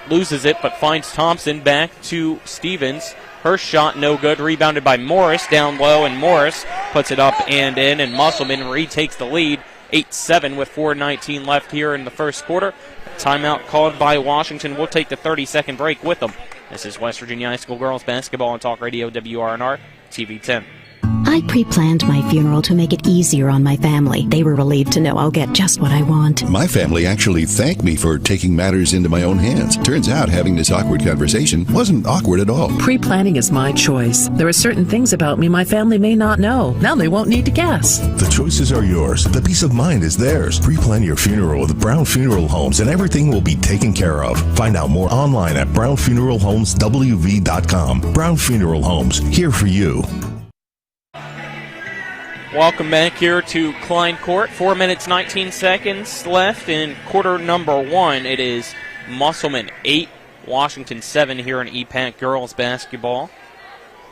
[SPEAKER 6] Loses it, but finds Thompson. Back to Stevens. Her shot no good, rebounded by Morris down low, and Morris puts it up and in, and Musselman retakes the lead, 8-7 with 4:19 left here in the first quarter. Timeout called by Washington. We'll take the 30-second break with them. This is West Virginia High School Girls Basketball on Talk Radio WRNR TV 10.
[SPEAKER 1] I pre-planned my funeral to make it easier on my family. They were relieved to know I'll get just what I want.
[SPEAKER 4] My family actually thanked me for taking matters into my own hands. Turns out having this awkward conversation wasn't awkward at all.
[SPEAKER 23] Pre-planning is my choice. There are certain things about me my family may not know. Now they won't need to guess.
[SPEAKER 24] The choices are yours. The peace of mind is theirs. Pre-plan your funeral with Brown Funeral Homes and everything will be taken care of. Find out more online at brownfuneralhomeswv.com. Brown Funeral Homes, here for you.
[SPEAKER 6] Welcome back here to Klein Court. 4 minutes, 19 seconds left in quarter number one. It is Musselman 8, Washington 7 here in EPAC girls basketball.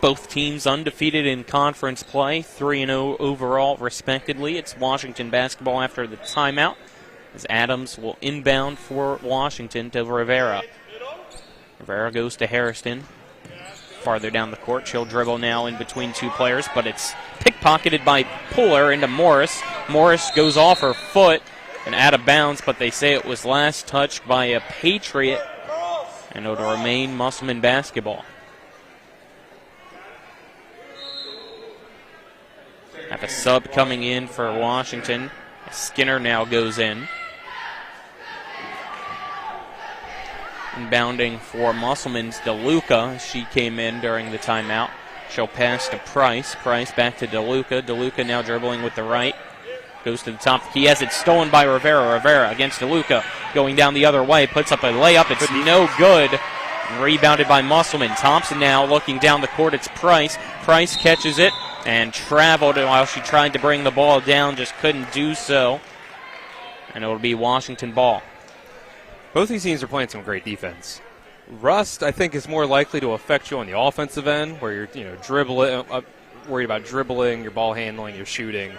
[SPEAKER 6] Both teams undefeated in conference play, 3-0 overall respectively. It's Washington basketball after the timeout, as Adams will inbound for Washington to Rivera. Rivera goes to Harrison. Farther down the court, she'll dribble now in between two players, but it's pickpocketed by Puller into Morris. Morris goes off her foot and out of bounds, but they say it was last touched by a Patriot, and it'll remain Musselman basketball. Have a sub coming in for Washington. Skinner now goes in. Inbounding for Musselman's DeLuca. She came in during the timeout. She'll pass to Price. Price back to DeLuca. DeLuca now dribbling with the right. Goes to the top. He has it stolen by Rivera. Rivera against DeLuca. Going down the other way. Puts up a layup. It's no good. Rebounded by Musselman. Thompson now looking down the court. It's Price. Price catches it and traveled while she tried to bring the ball down. Just couldn't do so. And it'll be Washington ball.
[SPEAKER 7] Both these teams are playing some great defense. Rust, I think, is more likely to affect you on the offensive end, where you're dribbling, worried about dribbling, your ball handling, your shooting.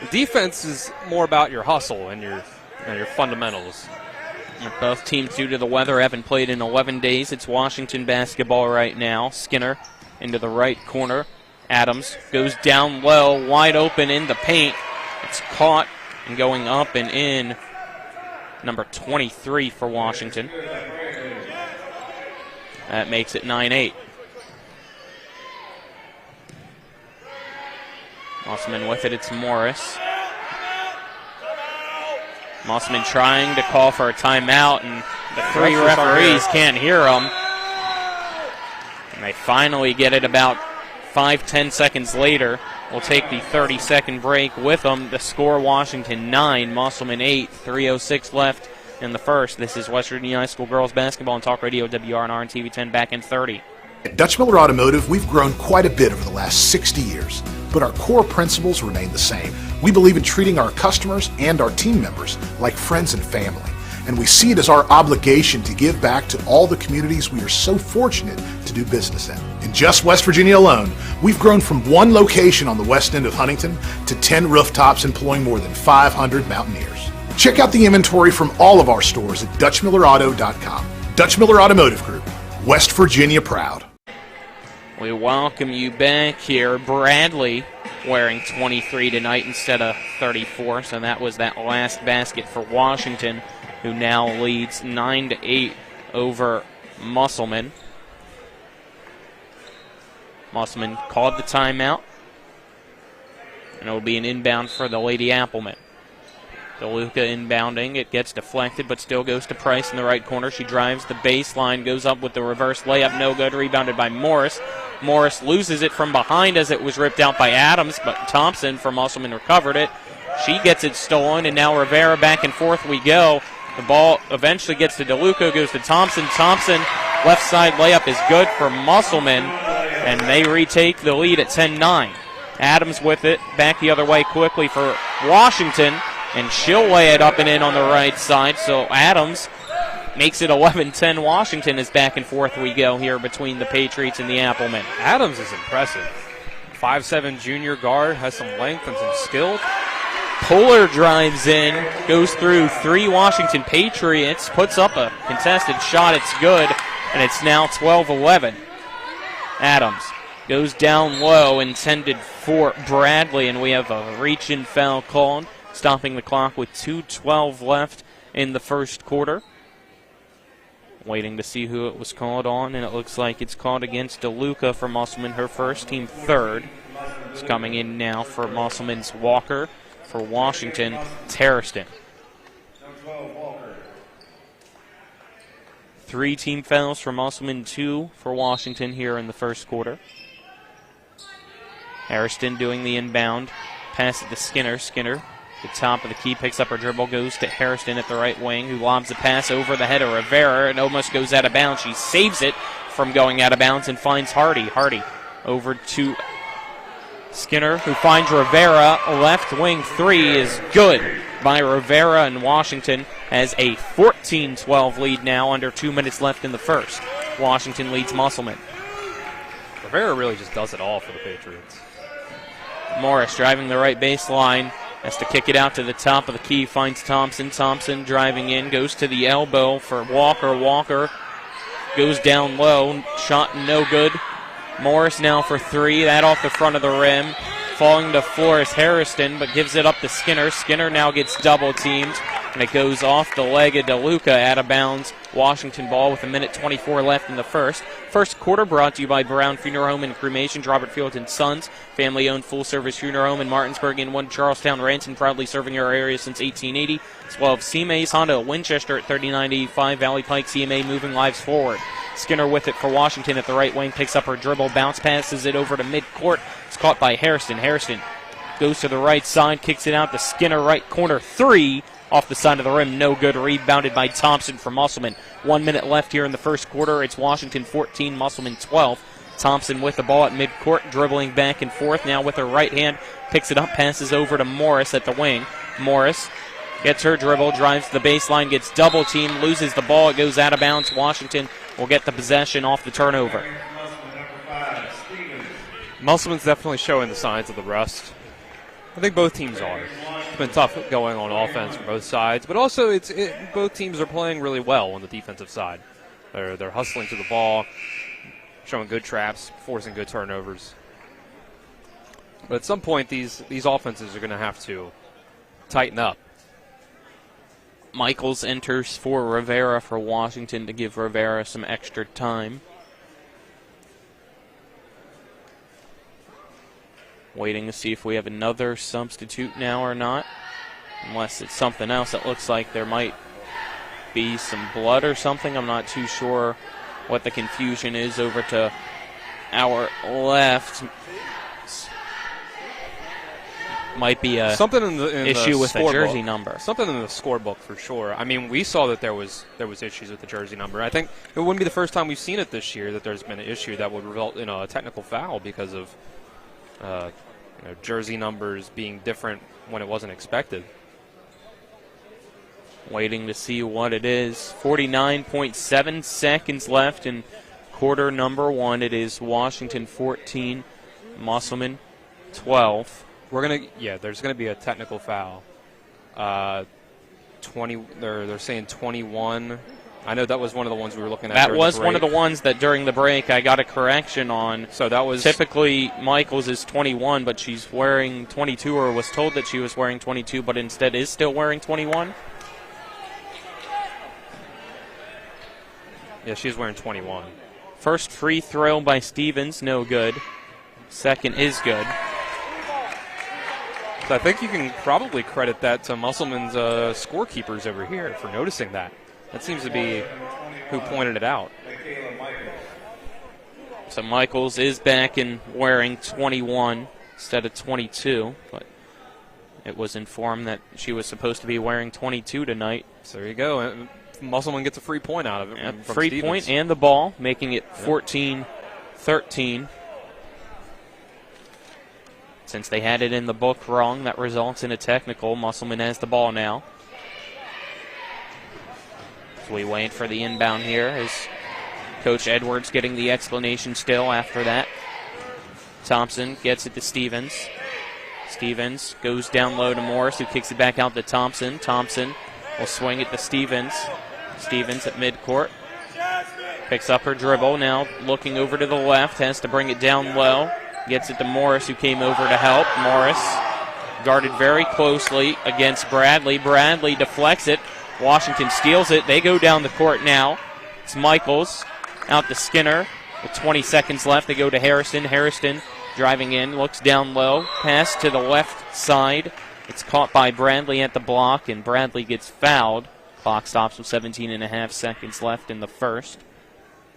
[SPEAKER 7] The defense is more about your hustle and your fundamentals.
[SPEAKER 6] Both teams, due to the weather, haven't played in 11 days. It's Washington basketball right now. Skinner into the right corner. Adams goes down low, wide open in the paint. It's caught and going up and in. Number 23 for Washington. That makes it 9-8. Musselman with it, it's Morris. Musselman trying to call for a timeout, and the three referees can't hear him. And they finally get it about 5-10 seconds later. We'll take the 30-second break with them. The score, Washington 9, Musselman 8, 3:06 left in the first. This is West Virginia High School Girls Basketball on Talk Radio WRNR and TV 10 back in 30.
[SPEAKER 25] At Dutch Miller Automotive, we've grown quite a bit over the last 60 years, but our core principles remain the same. We believe in treating our customers and our team members like friends and family, and we see it as our obligation to give back to all the communities we are so fortunate to do business in. In just West Virginia alone, we've grown from one location on the west end of Huntington to 10 rooftops employing more than 500 Mountaineers. Check out the inventory from all of our stores at DutchMillerAuto.com. Dutch Miller Automotive Group, West Virginia proud.
[SPEAKER 6] We welcome you back here. Bradley wearing 23 tonight instead of 34, so that was that last basket for Washington, who now leads 9-8 over Musselman. Musselman called the timeout, and it will be an inbound for the Lady Applemen. DeLuca inbounding. It gets deflected, but still goes to Price in the right corner. She drives the baseline, goes up with the reverse layup. No good. Rebounded by Morris. Morris loses it from behind as it was ripped out by Adams, but Thompson from Musselman recovered it. She gets it stolen, and now Rivera back and forth we go. The ball eventually gets to DeLuca, goes to Thompson. Thompson, left side layup is good for Musselman, and they retake the lead at 10-9. Adams with it, back the other way quickly for Washington, and she'll lay it up and in on the right side. So Adams makes it 11-10. Washington is back and forth we go here between the Patriots and the Applemen.
[SPEAKER 7] Adams is impressive. 5'7" junior guard, has some length and some skill.
[SPEAKER 6] Puller drives in, goes through 3 Washington Patriots, puts up a contested shot. It's good, and it's now 12-11. Adams goes down low, intended for Bradley, and we have a reach-in foul called, stopping the clock with 2:12 left in the first quarter. Waiting to see who it was called on, and it looks like it's called against DeLuca for Musselman, her first, team third. It's coming in now for Musselman's Walker. For Washington, Terreston. 3 team fouls for Musselman, 2 for Washington here in the first quarter. Harrison doing the inbound. Pass it to Skinner. Skinner, the top of the key, picks up her dribble, goes to Harrison at the right wing, who lobs a pass over the head of Rivera and almost goes out of bounds. She saves it from going out of bounds and finds Hardy. Hardy over to Skinner, who finds Rivera. Left wing 3 is good by Rivera, and Washington has a 14-12 lead now, under 2 minutes left in the first. Washington leads Musselman.
[SPEAKER 7] Rivera really just does it all for the Patriots.
[SPEAKER 6] Morris driving the right baseline, has to kick it out to the top of the key, finds Thompson. Thompson driving in, goes to the elbow for Walker. Walker goes down low, shot no good. Morris now for 3, that off the front of the rim. Falling to floor is Harrison, but gives it up to Skinner. Skinner now gets double-teamed, and it goes off the leg of DeLuca, out of bounds. Washington ball with 1:24 left in the first. First quarter brought to you by Brown Funeral Home and Cremations, Robert Field & Sons, family-owned full-service funeral home in Martinsburg and one Charlestown, Ranson, proudly serving our area since 1880. As well as CMA's Honda of Winchester at 3985 Valley Pike. CMA moving lives forward. Skinner with it for Washington at the right wing, picks up her dribble, bounce passes it over to midcourt. It's caught by Harrison. Harrison goes to the right side, kicks it out to Skinner, right corner 3. Off the side of the rim, no good. Rebounded by Thompson for Musselman. 1 minute left here in the first quarter. It's Washington 14, Musselman 12. Thompson with the ball at midcourt, dribbling back and forth. Now with her right hand, picks it up, passes over to Morris at the wing. Morris gets her dribble, drives to the baseline, gets double-teamed, loses the ball. It goes out of bounds. Washington will get the possession off the turnover.
[SPEAKER 7] Musselman's definitely showing the signs of the rust. I think both teams are. It's been tough going on offense for both sides, but also both teams are playing really well on the defensive side. They're hustling to the ball, showing good traps, forcing good turnovers. But at some point, these offenses are going to have to tighten up.
[SPEAKER 6] Michaels enters for Rivera for Washington to give Rivera some extra time. Waiting to see if we have another substitute now or not. Unless it's something else. It looks like there might be some blood or something. I'm not too sure what the confusion is over to our left. Might be a
[SPEAKER 7] something in the
[SPEAKER 6] issue with the jersey number.
[SPEAKER 7] Something in the scorebook for sure. I mean, we saw that there was issues with the jersey number. I think it wouldn't be the first time we've seen it this year that there's been an issue that would result in a technical foul because of jersey numbers being different when it wasn't expected.
[SPEAKER 6] Waiting to see what it is. 49.7 seconds left in quarter number 1. It is Washington 14, Musselman 12.
[SPEAKER 7] There's gonna be a technical foul. 20. They're saying 21. I know that was one of the ones we were looking at.
[SPEAKER 6] That was one of the ones that during the break I got a correction on.
[SPEAKER 7] So that was
[SPEAKER 6] typically Michaels is 21, but she's wearing 22, or was told that she was wearing 22, but instead is still wearing 21.
[SPEAKER 7] Yeah, she's wearing 21.
[SPEAKER 6] First free throw by Stevens, no good. Second is good.
[SPEAKER 7] So I think you can probably credit that to Musselman's scorekeepers over here for noticing that. That seems to be who pointed it out.
[SPEAKER 6] So Michaels is back in wearing 21 instead of 22, but it was informed that she was supposed to be wearing 22 tonight.
[SPEAKER 7] So there you go. Musselman gets a free point out of it.
[SPEAKER 6] From free Stevens. Point and the ball, making it 14-13. Since they had it in the book wrong, that results in a technical. Musselman has the ball now. So we wait for the inbound here as Coach Edwards getting the explanation still after that. Thompson gets it to Stevens. Stevens goes down low to Morris, who kicks it back out to Thompson. Thompson will swing it to Stevens. Stevens at midcourt. Picks up her dribble, now looking over to the left, has to bring it down low. Gets it to Morris, who came over to help. Morris guarded very closely against Bradley. Bradley deflects it. Washington steals it. They go down the court now. It's Michaels out to Skinner. With 20 seconds left, they go to Harrison. Harrison driving in, looks down low. Pass to the left side. It's caught by Bradley at the block, and Bradley gets fouled. Clock stops with 17.5 seconds left in the first.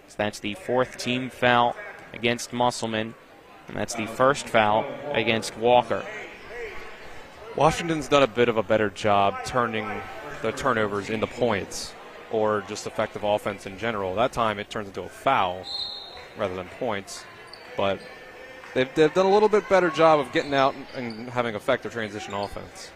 [SPEAKER 6] So that's the fourth team foul against Musselman, and that's the first foul against Walker.
[SPEAKER 7] Washington's done a bit of a better job turning the turnovers into points or just effective offense in general. That time it turns into a foul rather than points. But they've done a little bit better job of getting out and having effective transition offense.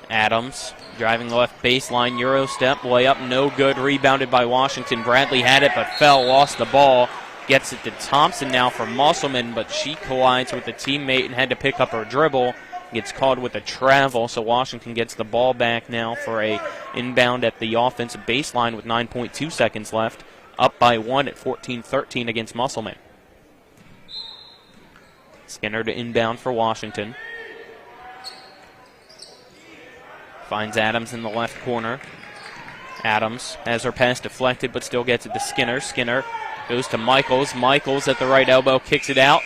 [SPEAKER 6] Adams driving the left baseline, Euro step, layup, no good, rebounded by Washington. Bradley had it but fell, lost the ball. Gets it to Thompson now for Musselman, but she collides with a teammate and had to pick up her dribble. Gets caught with a travel, so Washington gets the ball back now for a inbound at the offensive baseline with 9.2 seconds left. Up by 1 at 14-13 against Musselman. Skinner to inbound for Washington. Finds Adams in the left corner. Adams has her pass deflected but still gets it to Skinner. Skinner goes to Michaels. Michaels at the right elbow kicks it out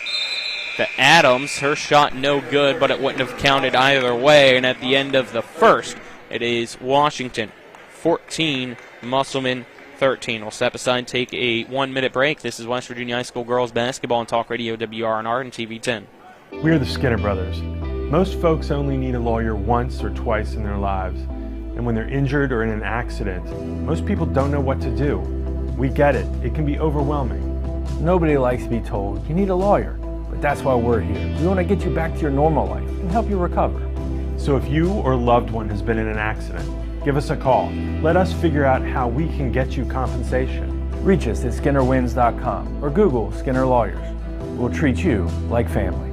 [SPEAKER 6] to Adams. Her shot no good, but it wouldn't have counted either way. And at the end of the first, it is Washington 14, Musselman 13. We'll step aside and take a 1-minute break. This is West Virginia High School girls basketball on Talk Radio WRNR and TV 10.
[SPEAKER 3] We are the Skinner brothers. Most folks only need a lawyer once or twice in their lives. And when they're injured or in an accident, most people don't know what to do. We get it. It can be overwhelming. Nobody likes to be told, you need a lawyer. But that's why we're here. We want to get you back to your normal life and help you recover. So if you or a loved one has been in an accident, give us a call. Let us figure out how we can get you compensation. Reach us at SkinnerWins.com or Google Skinner Lawyers. We'll treat you like family.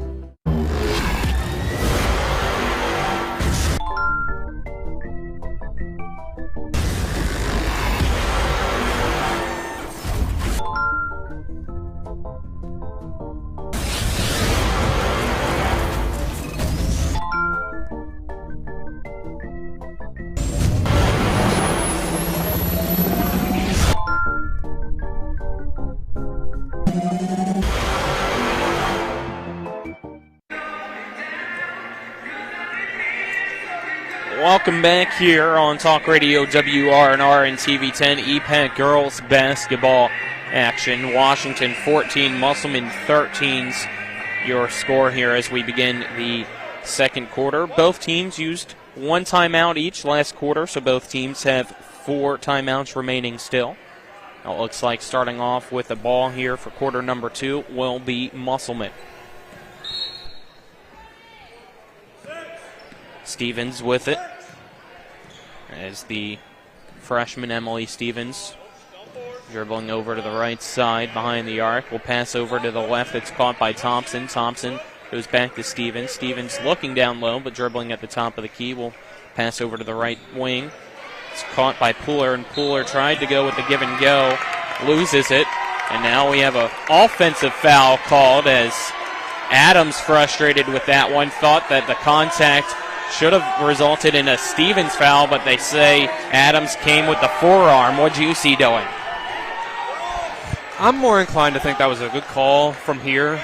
[SPEAKER 6] Welcome back here on Talk Radio WRNR and TV 10 EPAC girls basketball action. Washington 14, Musselman 13's your score here as we begin the second quarter. Both teams used one timeout each last quarter, so both teams have 4 timeouts remaining still. Now it looks like starting off with the ball here for quarter number 2 will be Musselman. Stevens with it as the freshman Emily Stevens dribbling over to the right side behind the arc. Will pass over to the left. It's caught by Thompson. Thompson goes back to Stevens. Stevens looking down low but dribbling at the top of the key. Will pass over to the right wing. It's caught by Pooler, and Pooler tried to go with the give and go. Loses it. And now we have an offensive foul called as Adams, frustrated with that one, thought that the contact should have resulted in a Stevens foul, but they say Adams came with the forearm. What do you see doing?
[SPEAKER 7] I'm more inclined to think that was a good call from here.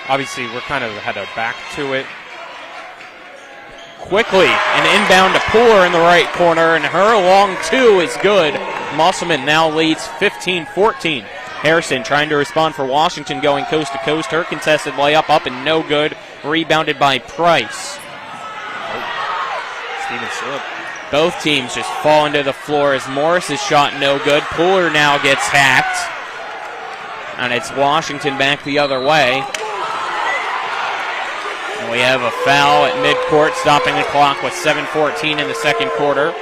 [SPEAKER 7] Obviously, we're kind of had our back to it.
[SPEAKER 6] quickly. An inbound to Pooler in the right corner, and her long two is good. Musselman now leads 15-14. Harrison trying to respond for Washington, going coast to coast. Her contested layup up and no good. Rebounded by Price.
[SPEAKER 7] Stevens slipped.
[SPEAKER 6] Both teams just fall into the floor as Morris's shot no good. Pooler now gets hacked. And it's Washington back the other way. And we have a foul at midcourt, stopping the clock with 7:14 in the second quarter.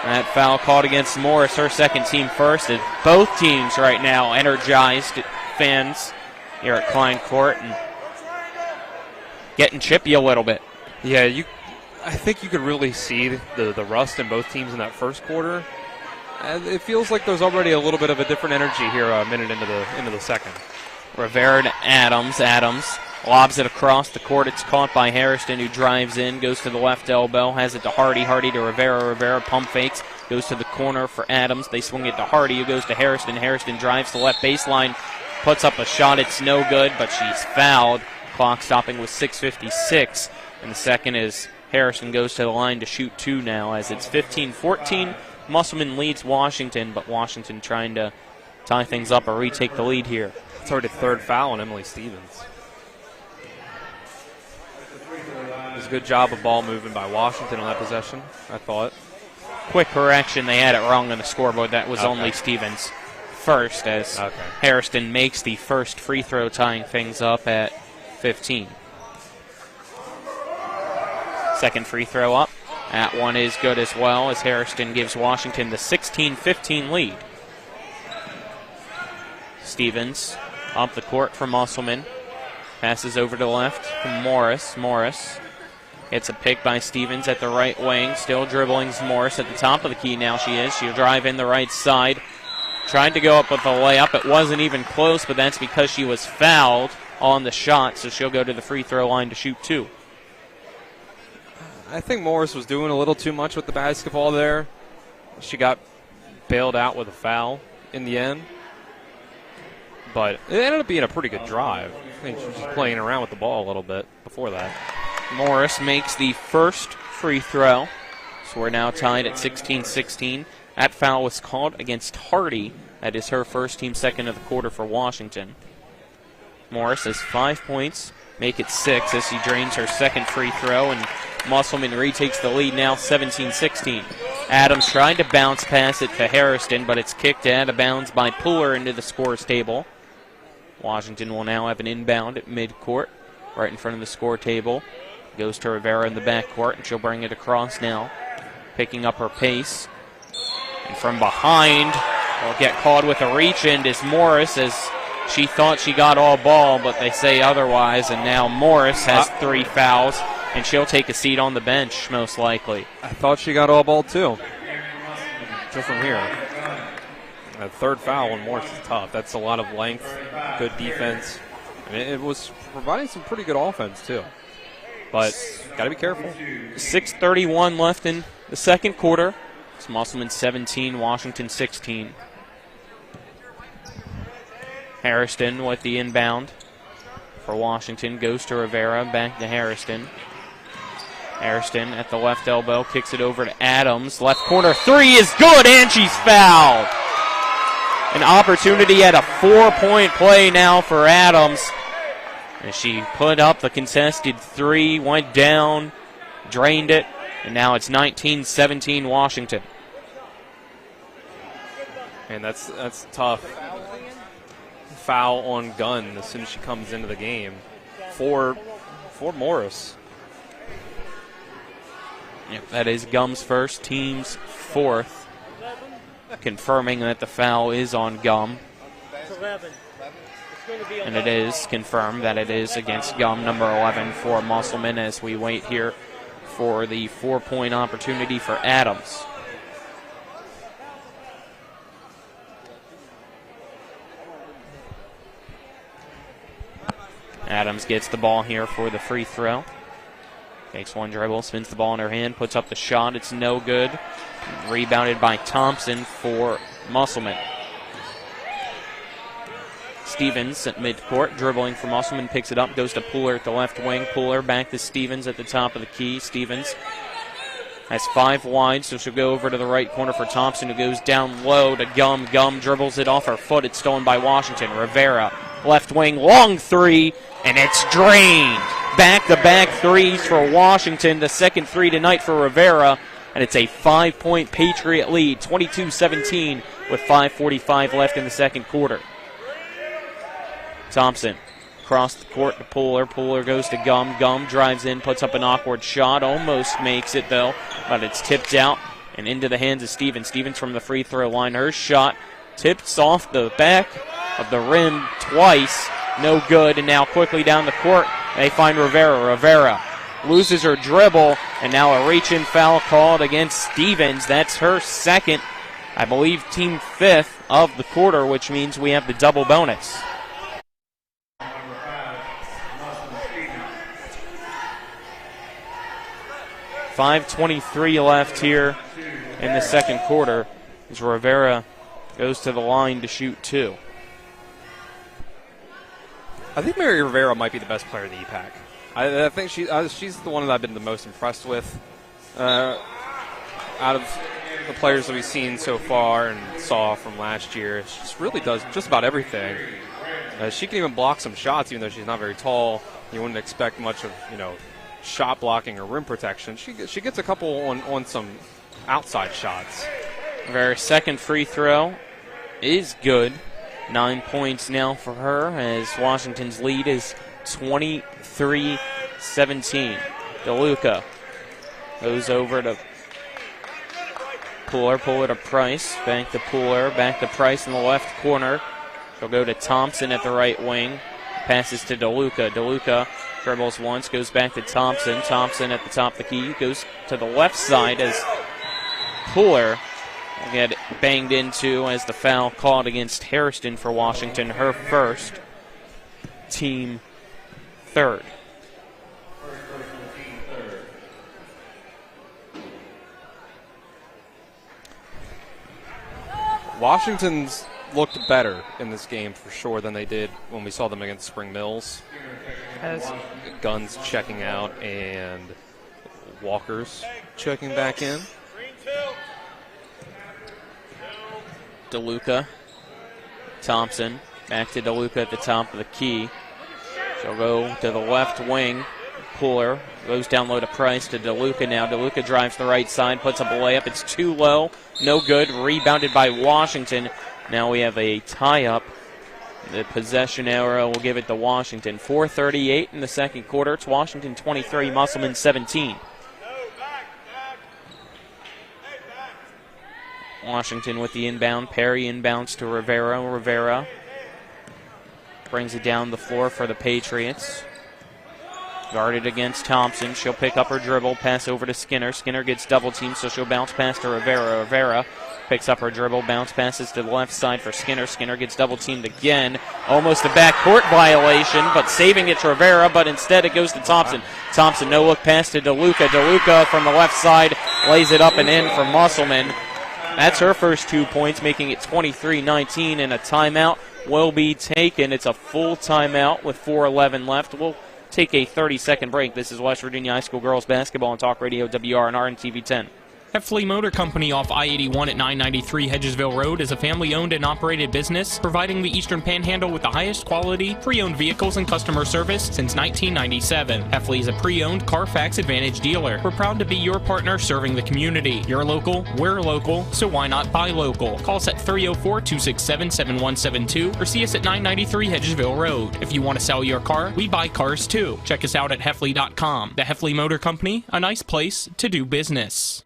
[SPEAKER 6] That foul called against Morris, her second team first. And both teams right now energized fans here at Klein Court and getting chippy a little bit.
[SPEAKER 7] Yeah, I think you could really see the rust in both teams in that first quarter. And it feels like there's already a little bit of a different energy here a minute into the second.
[SPEAKER 6] Rivera to Adams. Adams lobs it across the court. It's caught by Harrison, who drives in, goes to the left elbow, has it to Hardy. Hardy to Rivera. Rivera pump fakes, goes to the corner for Adams. They swing it to Hardy, who goes to Harrison. Harrison drives to the left baseline, puts up a shot. It's no good, but she's fouled. Clock stopping with 6:56. And the second is Harrison goes to the line to shoot two now, as it's 15-14. Musselman leads Washington, but Washington trying to tie things up or retake the lead here.
[SPEAKER 7] It's already third foul on Emily Stevens. It was a good job of ball movement by Washington on that possession, I thought.
[SPEAKER 6] Quick correction, they had it wrong on the scoreboard. That was only Stevens first, as Harrison makes the first free throw, tying things up at 15. Second free throw up. That one is good as well, as Harrison gives Washington the 16-15 lead. Stevens up the court for Musselman. Passes over to the left for Morris. Morris gets a pick by Stevens at the right wing. Still dribbling Morris at the top of the key now she is. She'll drive in the right side. Tried to go up with a layup. It wasn't even close, but that's because she was fouled on the shot, so she'll go to the free throw line to shoot two.
[SPEAKER 7] I think Morris was doing a little too much with the basketball there. She got bailed out with a foul in the end. But it ended up being a pretty good drive. I think she was just playing around with the ball a little bit before that.
[SPEAKER 6] Morris makes the first free throw. So we're now tied at 16-16. That foul was called against Hardy. That is her first, team second of the quarter for Washington. Morris has 5 points, make it 6 as she drains her second free throw, and Musselman retakes the lead now 17-16. Adams tried to bounce pass it to Harrison, but it's kicked out of bounds by Pooler into the scores table. Washington will now have an inbound at midcourt, right in front of the score table. Goes to Rivera in the backcourt, and she'll bring it across now, picking up her pace. And from behind, will get caught with a reach-in is Morris, as she thought she got all ball, but they say otherwise, and now Morris has 3 fouls, and she'll take a seat on the bench, most likely.
[SPEAKER 7] I thought she got all ball, too. Just from here. That third foul on Morris is tough. That's a lot of length, good defense. I mean, it was providing some pretty good offense, too. But got to be careful.
[SPEAKER 6] 6:31 left in the second quarter. It's Musselman 17, Washington 16. Harrison with the inbound for Washington. Goes to Rivera, back to Harrison. Harrison at the left elbow, kicks it over to Adams. Left corner three is good, and she's fouled. An opportunity at a 4-point play now for Adams. As she put up the contested three, went down, drained it, and now it's 19-17 Washington.
[SPEAKER 7] And that's tough. Foul on Gunn as soon as she comes into the game for Morris.
[SPEAKER 6] Yep, that is Gum's first, team's fourth. Confirming that the foul is on Gum. And it is confirmed that it is against Gum, number 11 for Musselman, as we wait here for the 4-point opportunity for Adams. Adams gets the ball here for the free throw. Takes one dribble, spins the ball in her hand, puts up the shot. It's no good. Rebounded by Thompson for Musselman. Stevens at midcourt, dribbling from Musselman, picks it up, goes to Pooler at the left wing. Pooler back to Stevens at the top of the key. Stevens has 5 wide, so she'll go over to the right corner for Thompson, who goes down low to Gum. Gum dribbles it off her foot. It's stolen by Washington. Rivera, left wing, long 3, and it's drained. Back-to-back threes for Washington. The second 3 tonight for Rivera, and it's a 5-point Patriot lead, 22-17, with 5:45 left in the second quarter. Thompson across the court to Pooler. Pooler goes to Gum. Gum drives in, puts up an awkward shot. Almost makes it, though, but it's tipped out and into the hands of Stevens. Stevens from the free throw line. Her shot tips off the back of the rim twice. No good, and now quickly down the court, they find Rivera. Rivera loses her dribble, and now a reach-in foul called against Stevens. That's her second, I believe team 5th of the quarter, which means we have the double bonus. .5:23 left here in the second quarter as Rivera goes to the line to shoot 2.
[SPEAKER 7] I think Mary Rivera might be the best player in the EPAC. I think she's the one that I've been the most impressed with out of the players that we've seen so far and saw from last year. She just really does just about everything. She can even block some shots, even though she's not very tall. You wouldn't expect much of, shot blocking or rim protection. She gets a couple on some outside shots.
[SPEAKER 6] Her second free throw is good. 9 points now for her as Washington's lead is 23-17. DeLuca goes over to Pooler. Pooler to Price. Back to Pooler. Back to Price in the left corner. She'll go to Thompson at the right wing. Passes to DeLuca. DeLuca dribbles once, goes back to Thompson. Thompson at the top of the key. Goes to the left side as Pooler get banged into as the foul called against Hairston for Washington. Her first, team 3rd.
[SPEAKER 7] Washington's looked better in this game for sure than they did when we saw them against Spring Mills. As Guns checking out and Walker's checking back in.
[SPEAKER 6] DeLuca, Thompson, back to DeLuca at the top of the key. She'll go to the left wing. Pooler goes down low to Price to DeLuca now. DeLuca drives the right side, puts up a layup. It's too low, no good. Rebounded by Washington. Now we have a tie-up. The possession arrow will give it to Washington. 4:38 in the second quarter. It's Washington 23, Musselman 17. Washington with the inbound. Perry inbounds to Rivera. Rivera brings it down the floor for the Patriots. Guarded against Thompson. She'll pick up her dribble, pass over to Skinner. Skinner gets double teamed, so she'll bounce past to Rivera. Rivera picks up her dribble, bounce passes to the left side for Skinner. Skinner gets double teamed again. Almost a backcourt violation, but saving it to Rivera, but instead it goes to Thompson. Thompson, no look pass to DeLuca. DeLuca from the left side lays it up and in for Musselman. That's her first 2 points, making it 23-19, and a timeout will be taken. It's a full timeout with 4:11 left. We'll take a 30-second break. This is West Virginia High School Girls Basketball on Talk Radio WRNR and TV 10.
[SPEAKER 2] Heffley Motor Company off I-81 at 993 Hedgesville Road is a family-owned and operated business providing the Eastern Panhandle with the highest quality pre-owned vehicles and customer service since 1997. Heffley is a pre-owned Carfax Advantage dealer. We're proud to be your partner serving the community. You're local, we're local, so why not buy local? Call us at 304-267-7172 or see us at 993 Hedgesville Road. If you want to sell your car, we buy cars too. Check us out at Heffley.com. The Heffley Motor Company, a nice place to do business.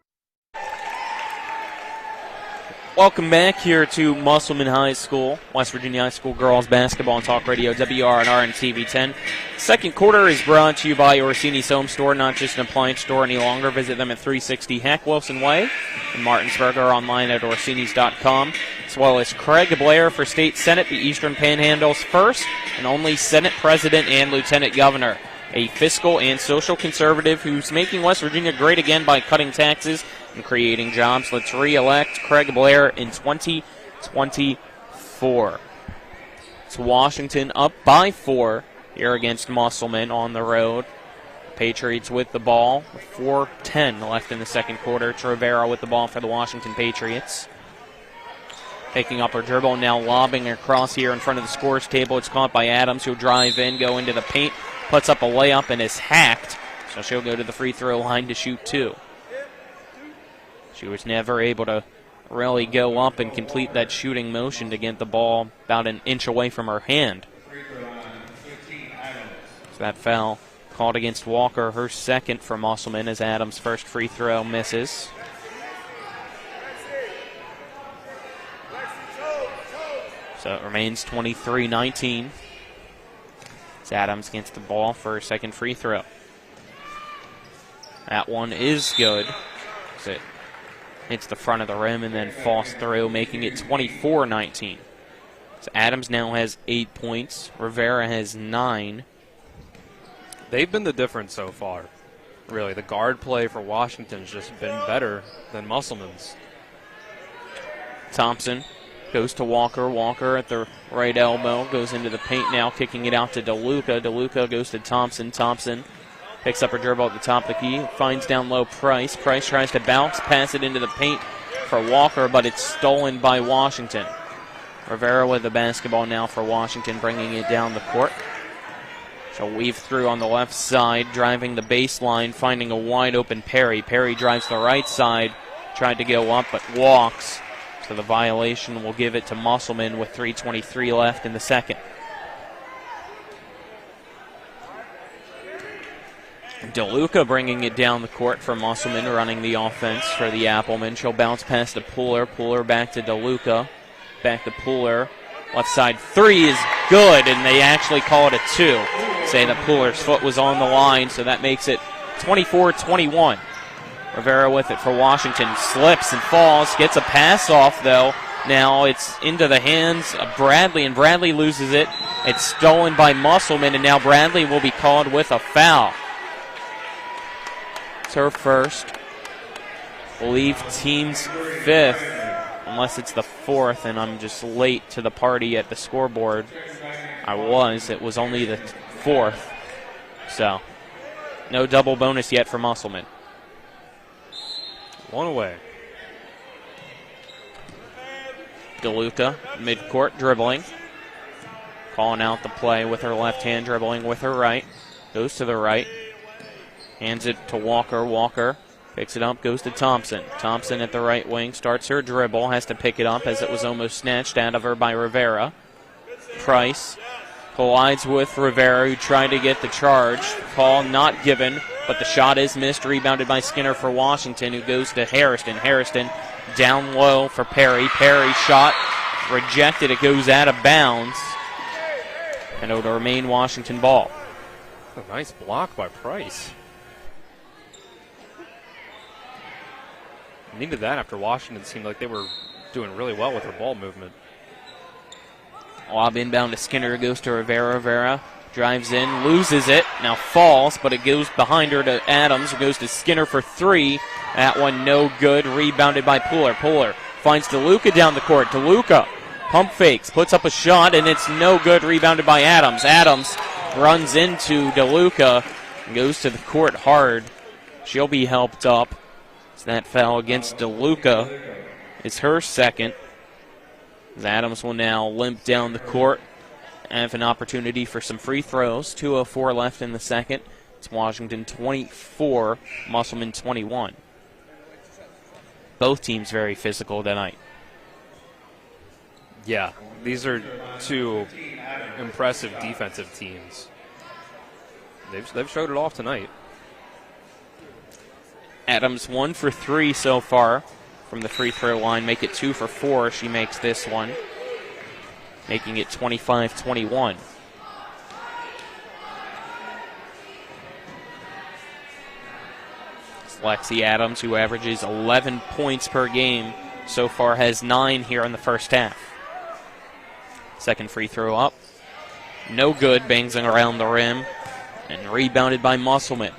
[SPEAKER 6] Welcome back here to Musselman High School, West Virginia High School Girls Basketball on Talk Radio WRNR and TV 10. Second quarter is brought to you by Orsini's Home Store, not just an appliance store any longer. Visit them at 360 Hack Wilson Way in Martinsburg or online at Orsinis.com, as well as Craig Blair for State Senate, the Eastern Panhandle's first and only Senate President and Lieutenant Governor. A fiscal and social conservative who's making West Virginia great again by cutting taxes and creating jobs. Let's re-elect Craig Blair in 2024. It's Washington up by 4 here against Musselman on the road. Patriots with the ball. 4:10 left in the second quarter. It's Rivera with the ball for the Washington Patriots. Taking up her dribble, now lobbing across here in front of the scores table. It's caught by Adams, who'll drive in, go into the paint, puts up a layup, and is hacked. So she'll go to the free throw line to shoot 2. She was never able to really go up and complete that shooting motion to get the ball about an inch away from her hand. So that foul called against Walker, her second for Musselman, as Adams' first free throw misses. So it remains 23-19. As Adams gets the ball for her second free throw. That one is good. So it hits the front of the rim and then falls through, making it 24-19. So Adams now has 8 points. Rivera has 9.
[SPEAKER 7] They've been the difference so far. Really, the guard play for Washington's just been better than Musselman's.
[SPEAKER 6] Thompson goes to Walker. Walker at the right elbow. Goes into the paint now, kicking it out to DeLuca. DeLuca goes to Thompson. Thompson picks up her dribble at the top of the key. Finds down low Price. Price tries to bounce, pass it into the paint for Walker, but it's stolen by Washington. Rivera with the basketball now for Washington, bringing it down the court. She'll weave through on the left side, driving the baseline, finding a wide open Perry. Perry drives the right side, tried to go up, but walks. So the violation will give it to Musselman with 3:23 left in the second. DeLuca bringing it down the court for Musselman, running the offense for the Applemen. She'll bounce past to Pooler. Pooler back to DeLuca. Back to Pooler. Left side 3 is good, and they actually call it a 2. Say that Pooler's foot was on the line, so that makes it 24-21. Rivera with it for Washington. Slips and falls. Gets a pass off, though. Now it's into the hands of Bradley, and Bradley loses it. It's stolen by Musselman, and now Bradley will be called with a foul. It's her first. I believe team's 5th, unless it's the 4th, and I'm just late to the party at the scoreboard. It was only the 4th. So, no double bonus yet for Musselman.
[SPEAKER 7] One away.
[SPEAKER 6] DeLuca, midcourt, dribbling. Calling out the play with her left hand, dribbling with her right. Goes to the right. Hands it to Walker. Walker picks it up, goes to Thompson. Thompson at the right wing, starts her dribble, has to pick it up as it was almost snatched out of her by Rivera. Price collides with Rivera, who tried to get the charge. Call not given, but the shot is missed, rebounded by Skinner for Washington, who goes to Harrison. Harrison down low for Perry. Perry shot rejected. It goes out of bounds, and it'll remain Washington ball.
[SPEAKER 7] A nice block by Price. Needed that after Washington seemed like they were doing really well with their ball movement.
[SPEAKER 6] Lob inbound to Skinner, goes to Rivera. Rivera drives in, loses it, now falls, but it goes behind her to Adams, who goes to Skinner for 3. That one no good, rebounded by Pooler. Pooler finds DeLuca down the court. DeLuca pump fakes, puts up a shot, and it's no good, rebounded by Adams. Adams runs into DeLuca and goes to the court hard. She'll be helped up. That foul against DeLuca is her second. Adams will now limp down the court, have an opportunity for some free throws. 2:04 left in the second. It's Washington 24, Musselman 21. Both teams very physical tonight.
[SPEAKER 7] Yeah, these are two impressive defensive teams. They've showed it off tonight.
[SPEAKER 6] Adams 1 for 3 so far from the free throw line. Make it 2 for 4. She makes this one, making it 25-21. Lexi Adams, who averages 11 points per game so far, has 9 here in the first half. Second free throw up. No good, banging around the rim, and rebounded by Musselman.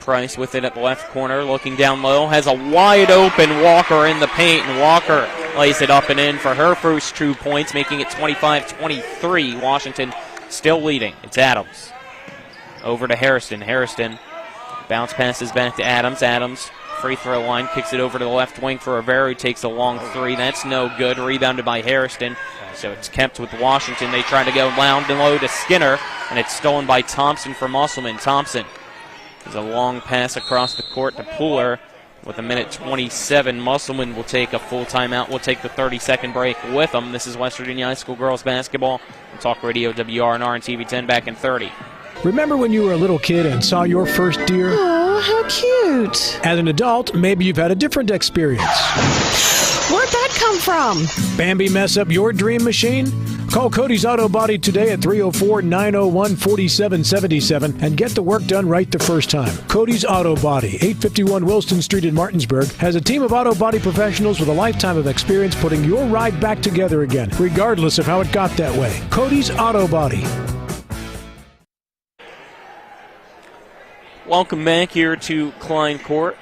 [SPEAKER 6] Price with it at the left corner, looking down low, has a wide open Walker in the paint, and Walker lays it up and in for her first true points, making it 25-23. Washington still leading. It's Adams. Over to Hairston. Hairston bounce passes back to Adams. Adams, free throw line, kicks it over to the left wing for Rivera, who takes a long three. That's no good. Rebounded by Hairston. So it's kept with Washington. They try to go down low to Skinner, and it's stolen by Thompson for Musselman. Thompson is a long pass across the court to Pooler. With 1:27, Musselman will take a full timeout. We'll take the 30-second break with them. This is West Virginia High School girls basketball on Talk Radio WRNR and TV 10 back in 30.
[SPEAKER 5] Remember when you were a little kid and saw your first deer?
[SPEAKER 8] Oh, how cute.
[SPEAKER 5] As an adult, maybe you've had a different experience.
[SPEAKER 8] Where'd that come from?
[SPEAKER 5] Bambi mess up your dream machine? Call Cody's Auto Body today at 304-901-4777 and get the work done right the first time. Cody's Auto Body, 851 Wilston Street in Martinsburg, has a team of auto body professionals with a lifetime of experience putting your ride back together again, regardless of how it got that way. Cody's Auto Body.
[SPEAKER 6] Welcome back here to Klein Court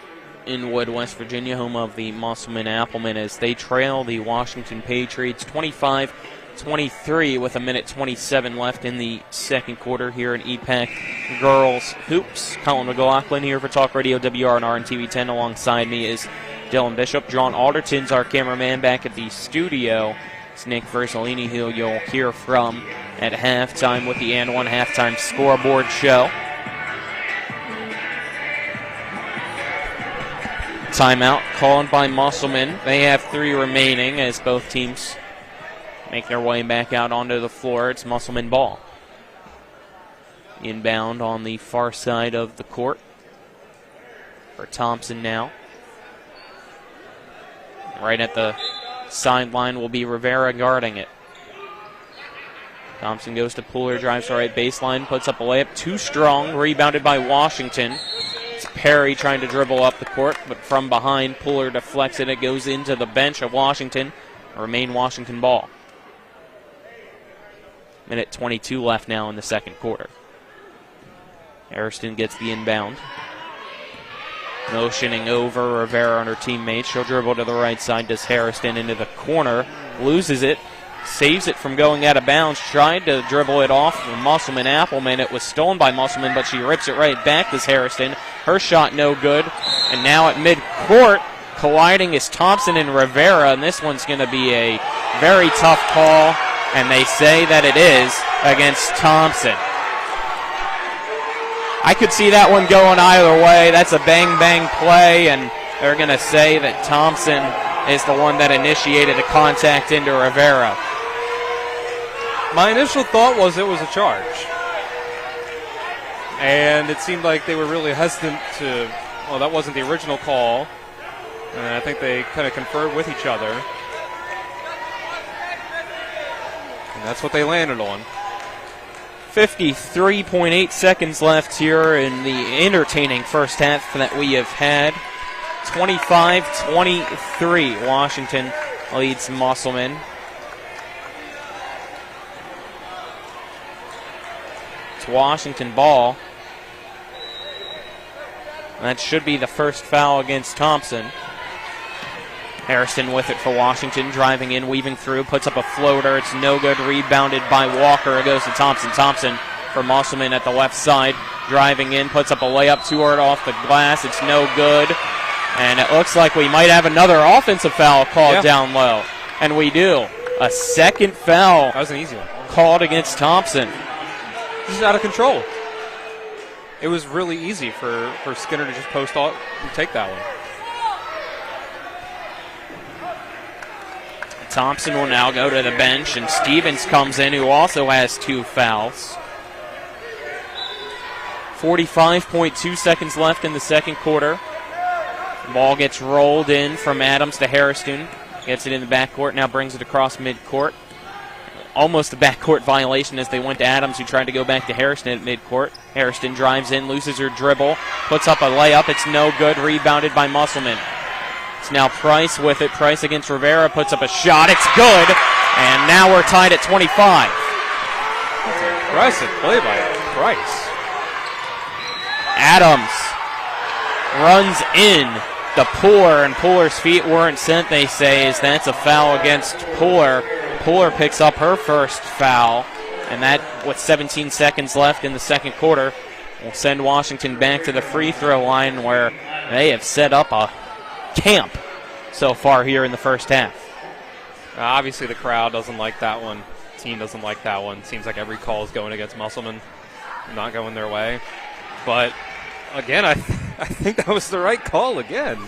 [SPEAKER 6] in Wood, West Virginia, home of the Musselman Applemen, as they trail the Washington Patriots 25-23 with 1:27 left in the second quarter here in EPAC Girls Hoops. Colin McLaughlin here for Talk Radio WRNR and TV 10. Alongside me is Dylan Bishop. John Alderton's our cameraman back at the studio. It's Nick Versalini, who you'll hear from at halftime with the And One halftime scoreboard show. Timeout called by Musselman. They have 3 remaining as both teams make their way back out onto the floor. It's Musselman ball. Inbound on the far side of the court for Thompson now. Right at the sideline will be Rivera guarding it. Thompson goes to Pooler, drives the right baseline, puts up a layup. Too strong, rebounded by Washington. It's Perry trying to dribble up the court, but from behind, Pooler deflects it. It goes into the bench of Washington. Remain Washington ball. 1:22 left now in the second quarter. Hairston gets the inbound. Motioning over Rivera and her teammates. She'll dribble to the right side, does Hairston into the corner. Loses it. Saves it from going out of bounds. Tried to dribble it off from Musselman Applemen. It was stolen by Musselman, but she rips it right back to Hairston. Her shot no good. And now at mid-court, colliding is Thompson and Rivera, and this one's going to be a very tough call, and they say that it is against Thompson. I could see that one going either way. That's a bang-bang play, and they're going to say that Thompson is the one that initiated the contact into Rivera.
[SPEAKER 7] My initial thought was it was a charge. And it seemed like they were really hesitant to, well, that wasn't the original call. And I think they kind of conferred with each other. And that's what they landed on.
[SPEAKER 6] 53.8 seconds left here in the entertaining first half that we have had. 25-23, Washington leads Musselman. It's Washington ball. That should be the first foul against Thompson. Hairston with it for Washington, driving in, weaving through, puts up a floater. It's no good, rebounded by Walker. It goes to Thompson. Thompson for Musselman at the left side, driving in, puts up a layup, too hard off the glass. It's no good. And it looks like we might have another offensive foul called down low. And we do. A second foul.
[SPEAKER 7] That was an easy one.
[SPEAKER 6] Called against Thompson.
[SPEAKER 7] This is out of control. It was really easy for Skinner to just post out and take that one.
[SPEAKER 6] Thompson will now go to the bench, and Stevens comes in, who also has 2 fouls. 45.2 seconds left in the second quarter. Ball gets rolled in from Adams to Hairston. Gets it in the backcourt, now brings it across midcourt. Almost a backcourt violation as they went to Adams, who tried to go back to Hairston at midcourt. Hairston drives in, loses her dribble, puts up a layup. It's no good, rebounded by Musselman. It's now Price with it. Price against Rivera, puts up a shot. It's good, and now we're tied at 25.
[SPEAKER 7] That's an impressive play by Price.
[SPEAKER 6] Adams runs in to Puller, and Puller's feet weren't sent, they say, as that's a foul against Puller. Puller picks up her first foul, and that, with 17 seconds left in the second quarter, will send Washington back to the free throw line, where they have set up a camp so far here in the first half.
[SPEAKER 7] Obviously the crowd doesn't like that one. Team doesn't like that one. Seems like every call is going against Musselman, not going their way. But again, I think that was the right call again.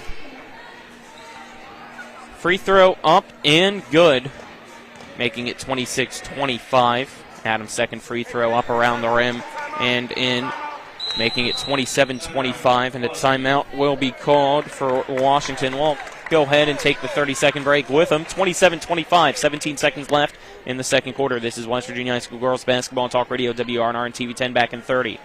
[SPEAKER 6] Free throw up and good, making it 26-25. Adams' second free throw up around the rim and in, making it 27-25, and a timeout will be called for Washington. We'll go ahead and take the 30-second break with them. 27-25, 17 seconds left in the second quarter. This is West Virginia High School Girls Basketball on Talk Radio, WRNR and TV 10, back in 30.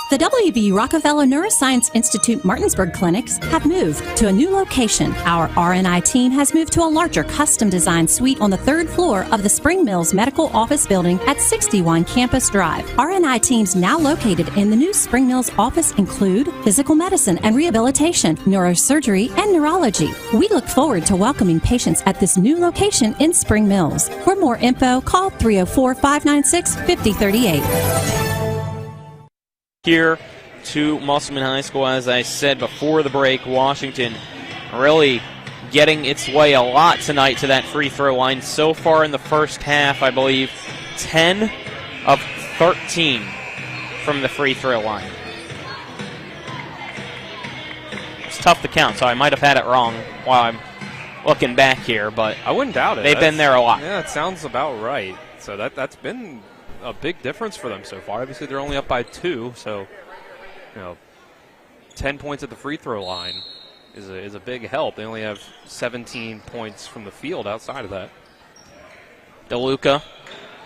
[SPEAKER 9] The W.B. Rockefeller Neuroscience Institute Martinsburg clinics have moved to a new location. Our RNI team has moved to a larger custom-designed suite on the third floor of the Spring Mills Medical Office Building at 61 Campus Drive. RNI teams now located in the new Spring Mills office include physical medicine and rehabilitation, neurosurgery, and neurology. We look forward to welcoming patients at this new location in Spring Mills. For more info, call 304-596-5038.
[SPEAKER 6] Here to Musselman High School, as I said before the break, Washington really getting its way a lot tonight to that free throw line. So far in the first half, I believe 10 of 13 from the free throw line. It's tough to count, so I might have had it wrong while I'm looking back here, but
[SPEAKER 7] I wouldn't doubt it.
[SPEAKER 6] They've been there a lot.
[SPEAKER 7] Yeah, it sounds about right. So that's been a big difference for them so far. Obviously, they're only up by 2, so 10 points at the free throw line is a big help. They only have 17 points from the field outside of that.
[SPEAKER 6] DeLuca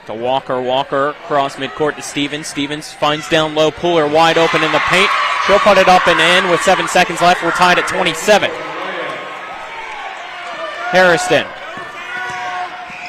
[SPEAKER 6] to Walker. Walker across midcourt to Stevens. Stevens finds down low. Puller wide open in the paint. She'll put it up and in with 7 seconds left. We're tied at 27. Harrison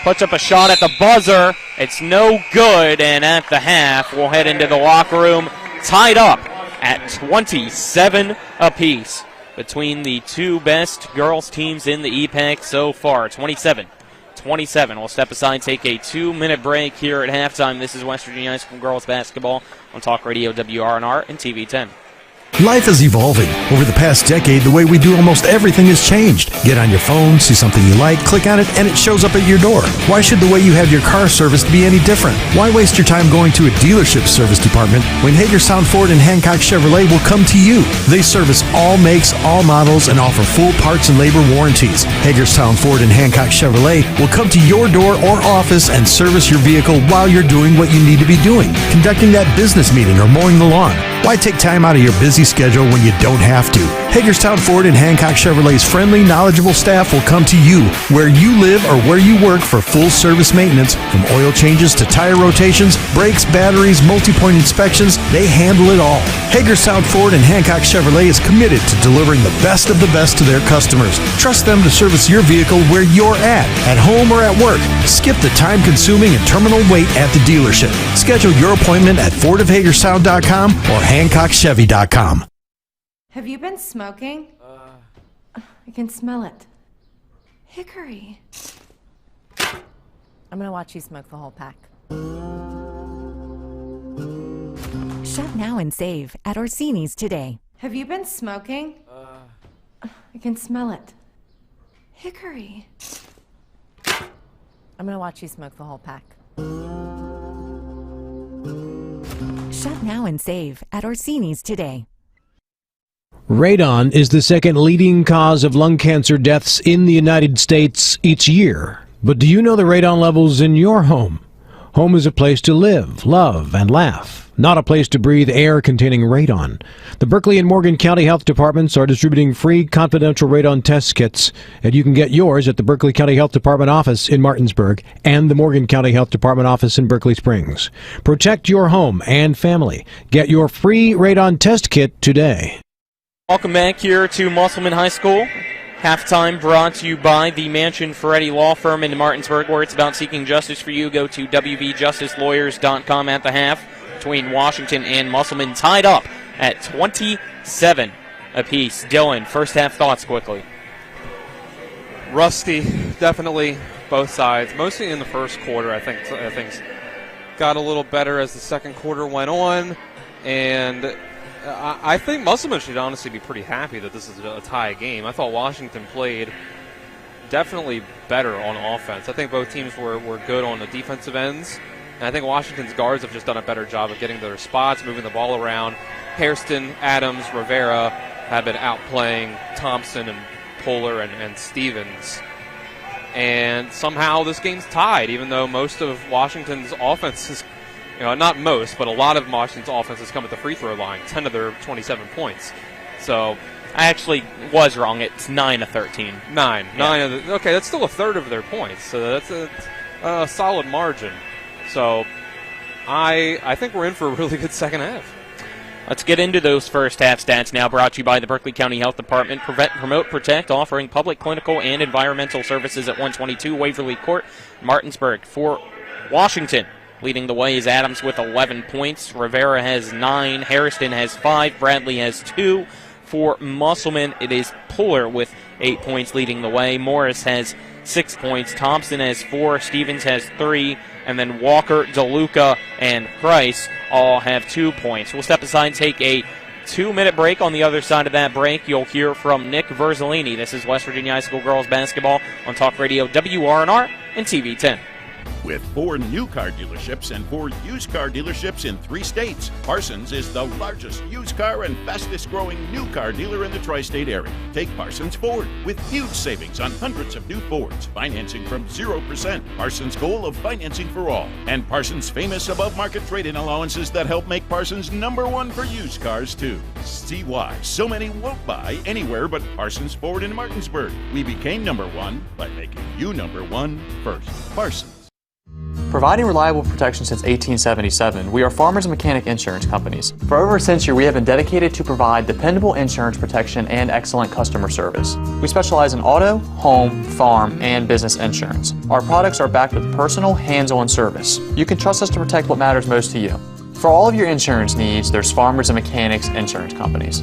[SPEAKER 6] puts up a shot at the buzzer. It's no good, and at the half, we'll head into the locker room tied up at 27 apiece between the two best girls teams in the EPAC so far. 27-27. We'll step aside, take a 2-minute break here at halftime. This is West Virginia High School Girls Basketball on Talk Radio, WRNR and TV 10.
[SPEAKER 24] Life is evolving. Over the past decade, the way we do almost everything has changed. Get on your phone, see something you like, click on it, and it shows up at your door. Why should the way you have your car serviced be any different? Why waste your time going to a dealership service department when Hagerstown Ford and Hancock Chevrolet will come to you? They service all makes, all models, and offer full parts and labor warranties. Hagerstown Ford and Hancock Chevrolet will come to your door or office and service your vehicle while you're doing what you need to be doing, conducting that business meeting or mowing the lawn. Why take time out of your busy schedule when you don't have to? Hagerstown Ford and Hancock Chevrolet's friendly, knowledgeable staff will come to you where you live or where you work for full service maintenance, from oil changes to tire rotations, brakes, batteries, multi-point inspections. They handle it all. Hagerstown Ford and Hancock Chevrolet is committed to delivering the best of the best to their customers. Trust them to service your vehicle where you're at home or at work. Skip the time-consuming and terminal wait at the dealership. Schedule your appointment at fordofhagerstown.com or hancockchevy.com.
[SPEAKER 11] Have you been smoking? I can smell it. Hickory.
[SPEAKER 12] I'm gonna watch you smoke the whole pack. Shop now and save at Orsini's today.
[SPEAKER 11] Have you been smoking? I can smell it. Hickory.
[SPEAKER 12] I'm gonna watch you smoke the whole pack. Shop now and save at Orsini's today.
[SPEAKER 5] Radon is the second leading cause of lung cancer deaths in the United States each year. But do you know the radon levels in your home? Home is a place to live, love, and laugh, not a place to breathe air containing radon. The Berkeley and Morgan County Health Departments are distributing free confidential radon test kits, and you can get yours at the Berkeley County Health Department office in Martinsburg and the Morgan County Health Department office in Berkeley Springs. Protect your home and family. Get your free radon test kit today.
[SPEAKER 6] Welcome back here to Musselman High School. Halftime brought to you by the Mansion Ferretti Law Firm in Martinsburg, where it's about seeking justice for you. Go to wvjusticelawyers.com at the half between Washington and Musselman, tied up at 27 apiece. Dylan, first half thoughts quickly.
[SPEAKER 7] Rusty, definitely both sides. Mostly in the first quarter, I think things got a little better as the second quarter went on. And I think Musselman should honestly be pretty happy that this is a tie game. I thought Washington played definitely better on offense. I think both teams were good on the defensive ends. And I think Washington's guards have just done a better job of getting to their spots, moving the ball around. Hairston, Adams, Rivera have been outplaying Thompson and Poehler and Stevens. And somehow this game's tied, even though most of Washington's offense is, not most, but a lot of Washington's offense has come at the free throw line, 10 of their 27 points. So
[SPEAKER 6] I actually was wrong. It's 9 of 13.
[SPEAKER 7] 9.
[SPEAKER 6] Yeah.
[SPEAKER 7] 9 of the, okay, that's still a third of their points. So that's a solid margin. So I think we're in for a really good second half.
[SPEAKER 6] Let's get into those first half stats now, brought to you by the Berkeley County Health Department. Prevent, Promote, Protect, offering public, clinical, and environmental services at 122 Waverly Court, Martinsburg. For Washington, leading the way is Adams with 11 points. Rivera has 9. Hairston has 5. Bradley has 2. For Musselman, it is Poehler with 8 points leading the way. Morris has 6 points. Thompson has 4. Stevens has 3. And then Walker, DeLuca, and Price all have 2 points. We'll step aside and take a 2-minute break. On the other side of that break, you'll hear from Nick Verzolini. This is West Virginia High School Girls Basketball on Talk Radio WRNR and TV 10.
[SPEAKER 10] With 4 new car dealerships and 4 used car dealerships in 3 states, Parsons is the largest used car and fastest growing new car dealer in the tri-state area. Take Parsons Ford with huge savings on hundreds of new Fords, financing from 0%. Parsons' goal of financing for all. And Parsons' famous above-market trade-in allowances that help make Parsons #1 for used cars, too. See why so many won't buy anywhere but Parsons Ford in Martinsburg. We became #1 by making you #1 first. Parsons.
[SPEAKER 14] Providing reliable protection since 1877, we are Farmers Mechanic Insurance Companies. For over a century, we have been dedicated to provide dependable insurance protection and excellent customer service. We specialize in auto, home, farm, and business insurance. Our products are backed with personal, hands-on service. You can trust us to protect what matters most to you. For all of your insurance needs, there's Farmers and Mechanics Insurance Companies.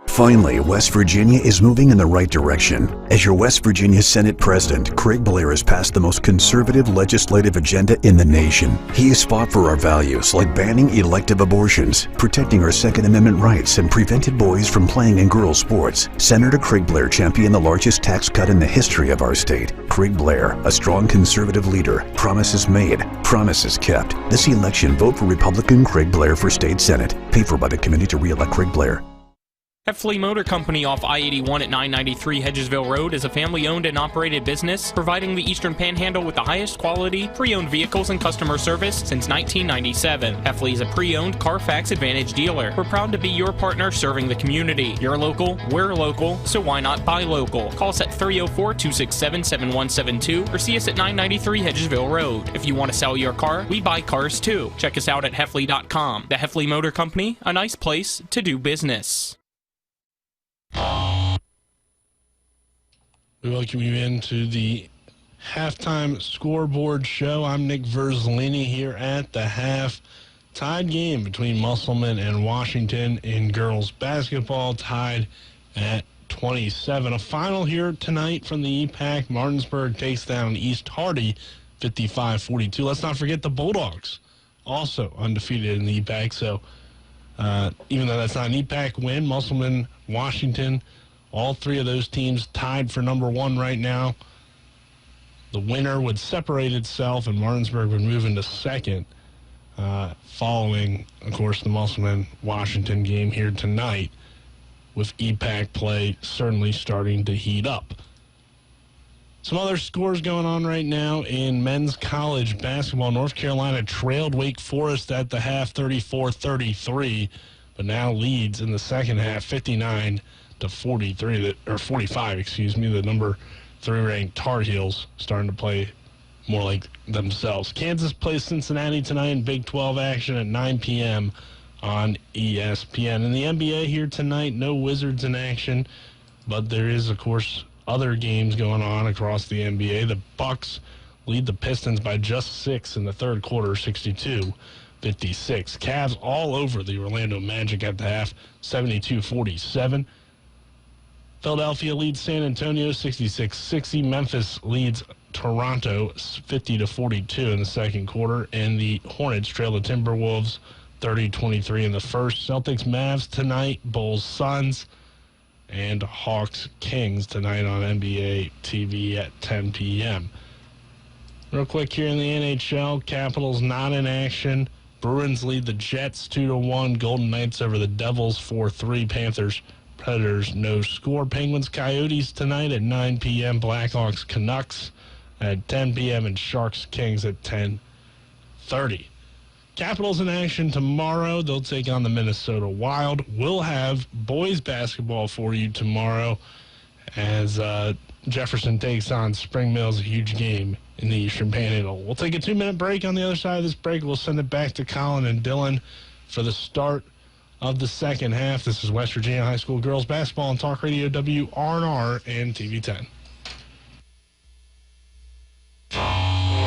[SPEAKER 13] Finally, West Virginia is moving in the right direction. As your West Virginia Senate President, Craig Blair has passed the most conservative legislative agenda in the nation. He has fought for our values like banning elective abortions, protecting our Second Amendment rights, and prevented boys from playing in girls' sports. Senator Craig Blair championed the largest tax cut in the history of our state. Craig Blair, a strong conservative leader. Promises made, promises kept. This election, vote for Republican Craig Blair for State Senate. Paid for by the committee to re-elect Craig Blair.
[SPEAKER 2] Heffley Motor Company off I-81 at 993 Hedgesville Road is a family-owned and operated business providing the Eastern Panhandle with the highest quality pre-owned vehicles and customer service since 1997. Heffley is a pre-owned Carfax Advantage dealer. We're proud to be your partner serving the community. You're local, we're local, so why not buy local? Call us at 304-267-7172 or see us at 993 Hedgesville Road. If you want to sell your car, we buy cars too. Check us out at Heffley.com. The Heffley Motor Company, a nice place to do business.
[SPEAKER 15] We welcome you into the halftime scoreboard show. I'm Nick Verzolini here at the half. Tied game between Musselman and Washington in girls basketball, tied at 27. A final here tonight from the EPAC. Martinsburg takes down East Hardy 55-42. Let's not forget the Bulldogs, also undefeated in the EPAC. So even though that's not an EPAC win, Musselman, Washington, all 3 of those teams tied for #1 right now. The winner would separate itself, and Martinsburg would move into second, following, of course, the Musselman-Washington game here tonight, with EPAC play certainly starting to heat up. Some other scores going on right now in men's college basketball. North Carolina trailed Wake Forest at the half 34-33, but now leads in the second half 59-43, or 45, excuse me. The number 3 ranked Tar Heels starting to play more like themselves. Kansas plays Cincinnati tonight in Big 12 action at 9 p.m. on ESPN. In the NBA here tonight, no Wizards in action, but there is, of course, other games going on across the NBA. The Bucks lead the Pistons by just 6 in the third quarter, 62-56. Cavs all over the Orlando Magic at the half, 72-47. Philadelphia leads San Antonio 66-60. Memphis leads Toronto 50-42 in the second quarter. And the Hornets trail the Timberwolves 30-23 in the first. Celtics Mavs tonight. Bulls Suns. And Hawks Kings tonight on NBA TV at 10 p.m. Real quick here in the NHL. Capitals not in action. Bruins lead the Jets 2-1. Golden Knights over the Devils 4-3. Panthers Predators no score. Penguins Coyotes tonight at 9 p.m. Blackhawks Canucks at 10 p.m. and Sharks Kings at 10:30. Capitals in action tomorrow. They'll take on the Minnesota Wild. We'll have boys basketball for you tomorrow as Jefferson takes on Spring Mills, a huge game in the Eastern Panhandle. We'll take a 2-minute break. On the other side of this break, we'll send it back to Colin and Dylan for the start of the second half. This is West Virginia High School girls basketball on Talk Radio WRNR and TV 10.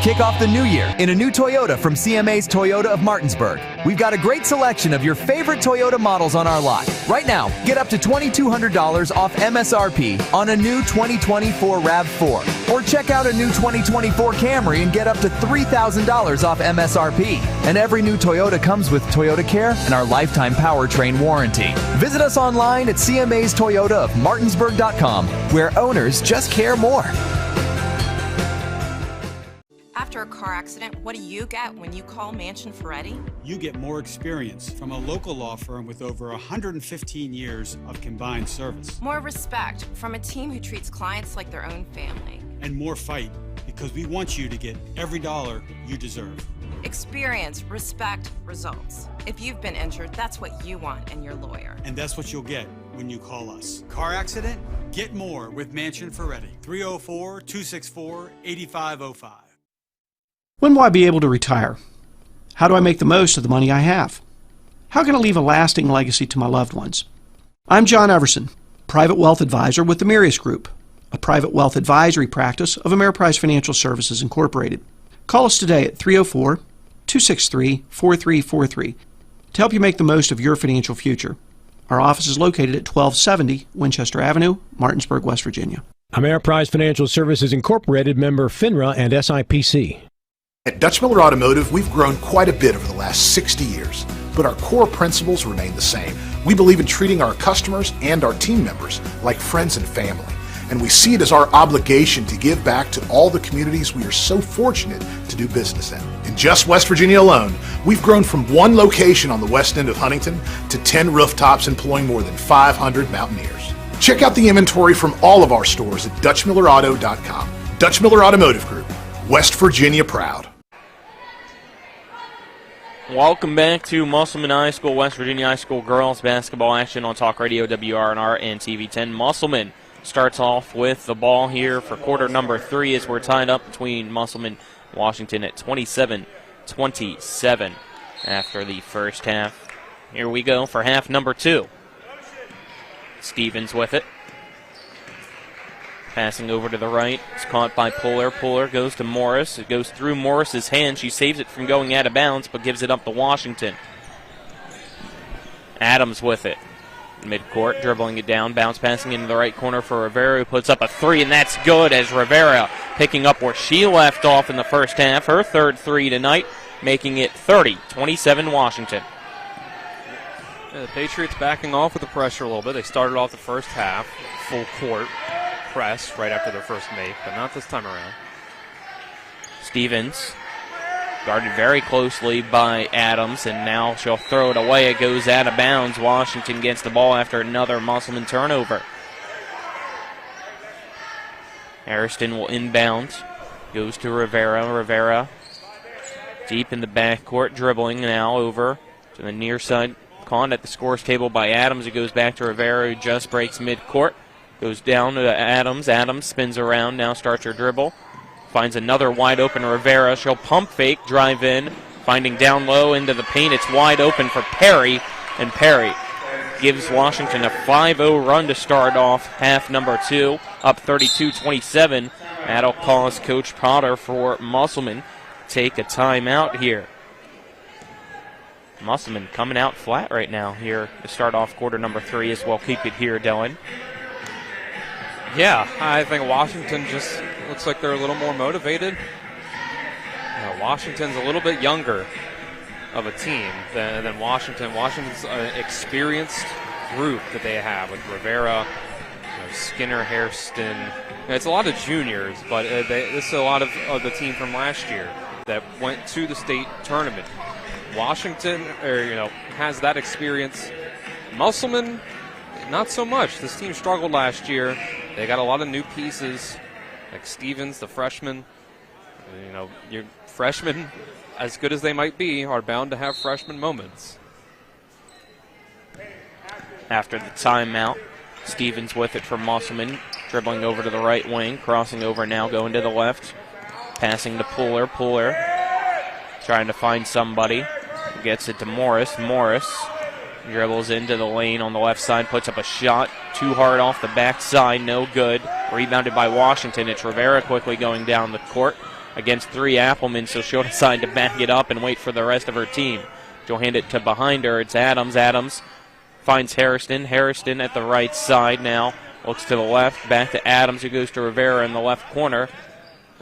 [SPEAKER 22] Kick off the new year in a new Toyota from CMA's Toyota of Martinsburg. We've got a great selection of your favorite Toyota models on our lot. Right now, get up to $2,200 off MSRP on a new 2024 RAV4. Or check out a new 2024 Camry and get up to $3,000 off MSRP. And every new Toyota comes with Toyota Care and our lifetime powertrain warranty. Visit us online at CMA's Toyota of Martinsburg.com, where owners just care more.
[SPEAKER 16] After a car accident, what do you get when you call Mansion Ferretti?
[SPEAKER 17] You get more experience from a local law firm with over 115 years of combined service.
[SPEAKER 16] More respect from a team who treats clients like their own family.
[SPEAKER 17] And more fight, because we want you to get every dollar you deserve.
[SPEAKER 16] Experience, respect, results. If you've been injured, that's what you want in your lawyer.
[SPEAKER 17] And that's what you'll get when you call us. Car accident? Get more with Mansion Ferretti. 304-264-8505.
[SPEAKER 18] When will I be able to retire? How do I make the most of the money I have? How can I leave a lasting legacy to my loved ones? I'm John Everson, Private Wealth Advisor with the Mirius Group, a private wealth advisory practice of Ameriprise Financial Services Incorporated. Call us today at 304-263-4343 to help you make the most of your financial future. Our office is located at 1270 Winchester Avenue, Martinsburg, West Virginia.
[SPEAKER 5] Ameriprise Financial Services Incorporated, member FINRA and SIPC.
[SPEAKER 25] At Dutch Miller Automotive, we've grown quite a bit over the last 60 years, but our core principles remain the same. We believe in treating our customers and our team members like friends and family, and we see it as our obligation to give back to all the communities we are so fortunate to do business in. In just West Virginia alone, we've grown from one location on the west end of Huntington to 10 rooftops employing more than 500 Mountaineers. Check out the inventory from all of our stores at DutchMillerAuto.com. Dutch Miller Automotive Group, West Virginia proud.
[SPEAKER 6] Welcome back to Musselman High School, West Virginia High School girls basketball action on Talk Radio WRNR and TV 10. Musselman starts off with the ball here for quarter number 3 as we're tied up between Musselman and Washington at 27-27 after the first half. Here we go for half number 2. Stevens with it. Passing over to the right. It's caught by Puller. Puller goes to Morris. It goes through Morris's hand. She saves it from going out of bounds, but gives it up to Washington. Adams with it. Midcourt, dribbling it down. Bounce passing into the right corner for Rivera, who puts up a 3, and that's good as Rivera picking up where she left off in the first half. Her third 3 tonight, making it 30-27 Washington.
[SPEAKER 7] Yeah, the Patriots backing off with the pressure a little bit. They started off the first half, full court press right after their first make, but not this time around.
[SPEAKER 6] Stevens guarded very closely by Adams, and now she'll throw it away. It goes out of bounds. Washington gets the ball after another Musselman turnover. Harrison will inbound. Goes to Rivera. Rivera deep in the backcourt, dribbling now over to the near side. Caught at the scores table by Adams. It goes back to Rivera, who just breaks midcourt. Goes down to Adams. Adams spins around, now starts her dribble. Finds another wide open Rivera. She'll pump fake, drive in. Finding down low into the paint. It's wide open for Perry. And Perry gives Washington a 5-0 run to start off half number 2, up 32-27. That'll cause Coach Potter for Musselman take a timeout here. Musselman coming out flat right now here to start off quarter number 3 as well. Keep it here, Dylan.
[SPEAKER 7] Yeah, I think Washington just looks like they're a little more motivated. Washington's a little bit younger of a team than Washington. Washington's an experienced group that they have with Rivera, Skinner, Hairston. It's a lot of juniors, but this is a lot of the team from last year that went to the state tournament. Washington, has that experience. Musselman, not so much. This team struggled last year. They got a lot of new pieces, like Stevens, the freshman. Your freshmen, as good as they might be, are bound to have freshman moments.
[SPEAKER 6] After the timeout, Stevens with it for Musselman, dribbling over to the right wing, crossing over now, going to the left, passing to Puller. Puller trying to find somebody. Gets it to Morris. Morris dribbles into the lane on the left side, puts up a shot. Too hard off the backside, no good. Rebounded by Washington. It's Rivera quickly going down the court against 3 Applemen, so she'll decide to back it up and wait for the rest of her team. She'll hand it to behind her. It's Adams. Adams finds Hairston. Hairston at the right side now. Looks to the left. Back to Adams, who goes to Rivera in the left corner.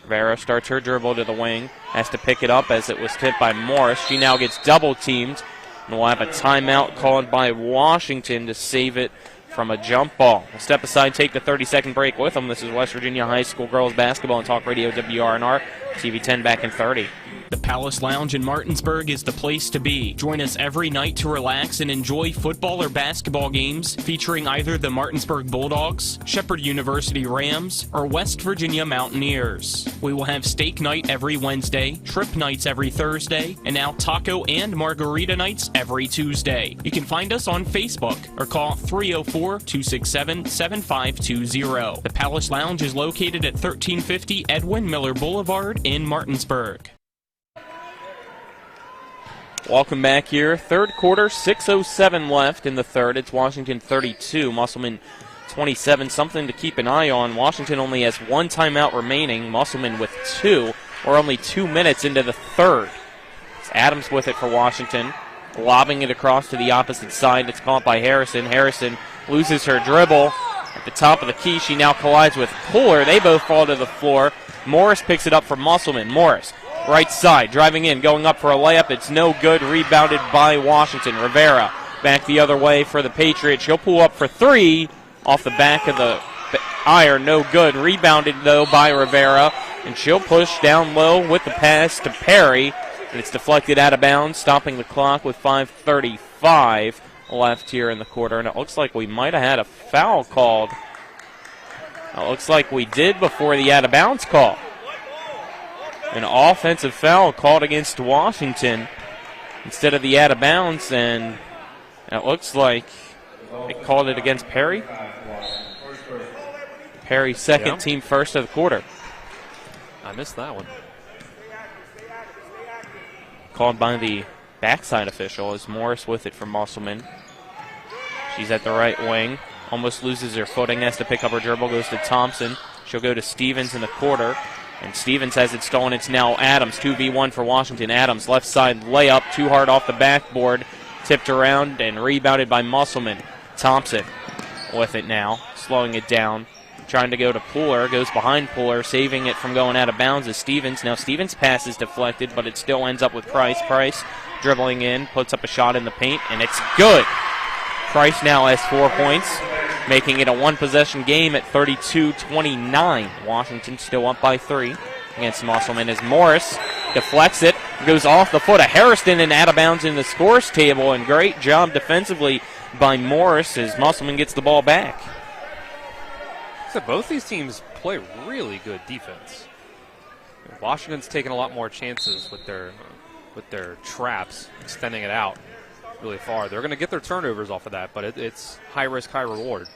[SPEAKER 6] Rivera starts her dribble to the wing. Has to pick it up as it was tipped by Morris. She now gets double teamed. And we'll have a timeout called by Washington to save it from a jump ball. We'll step aside, take the 30-second break with them. This is West Virginia High School girls basketball on Talk Radio WRNR. TV 10 back in 30.
[SPEAKER 2] The Palace Lounge in Martinsburg is the place to be. Join us every night to relax and enjoy football or basketball games featuring either the Martinsburg Bulldogs, Shepherd University Rams, or West Virginia Mountaineers. We will have steak night every Wednesday, trip nights every Thursday, and now taco and margarita nights every Tuesday. You can find us on Facebook or call 304-267-7520. The Palace Lounge is located at 1350 Edwin Miller Boulevard in Martinsburg.
[SPEAKER 6] Welcome back here. Third quarter, 6:07 left in the third. It's Washington 32, Musselman 27. Something to keep an eye on. Washington only has 1 timeout remaining. Musselman with 2. We're only 2 minutes into the third. It's Adams with it for Washington, lobbing it across to the opposite side. It's caught by Harrison. Harrison loses her dribble. At the top of the key, she now collides with Puller. They both fall to the floor. Morris picks it up for Musselman. Morris, right side, driving in, going up for a layup. It's no good, rebounded by Washington. Rivera back the other way for the Patriots. She'll pull up for 3 off the back of the iron. No good. Rebounded, though, by Rivera. And she'll push down low with the pass to Perry. And it's deflected out of bounds, stopping the clock with 5:35 left here in the quarter. And it looks like we might have had a foul called. It looks like we did before the out-of-bounds call. An offensive foul called against Washington instead of the out-of-bounds, and it looks like they called it against Perry. Perry's second, team first of the quarter.
[SPEAKER 7] I missed that one.
[SPEAKER 6] Called by the backside official as Morris with it from Musselman. She's at the right wing. Almost loses her footing, has to pick up her dribble, goes to Thompson. She'll go to Stevens in the quarter. And Stevens has it stolen. It's now Adams, 2v1 for Washington. Adams, left side layup, too hard off the backboard. Tipped around and rebounded by Musselman. Thompson with it now, slowing it down. Trying to go to Puller, goes behind Puller, saving it from going out of bounds is Stevens. Now Stevens' pass is deflected, but it still ends up with Price. Price dribbling in, puts up a shot in the paint, and it's good. Price now has 4 points, making it a one-possession game at 32-29. Washington still up by 3 against Musselman as Morris deflects it, goes off the foot of Hairston and out of bounds in the scores table, and great job defensively by Morris as Musselman gets the ball back.
[SPEAKER 7] So both these teams play really good defense. Washington's taking a lot more chances with their traps, extending it out really far. They're going to get their turnovers off of that, but it's high risk, high reward.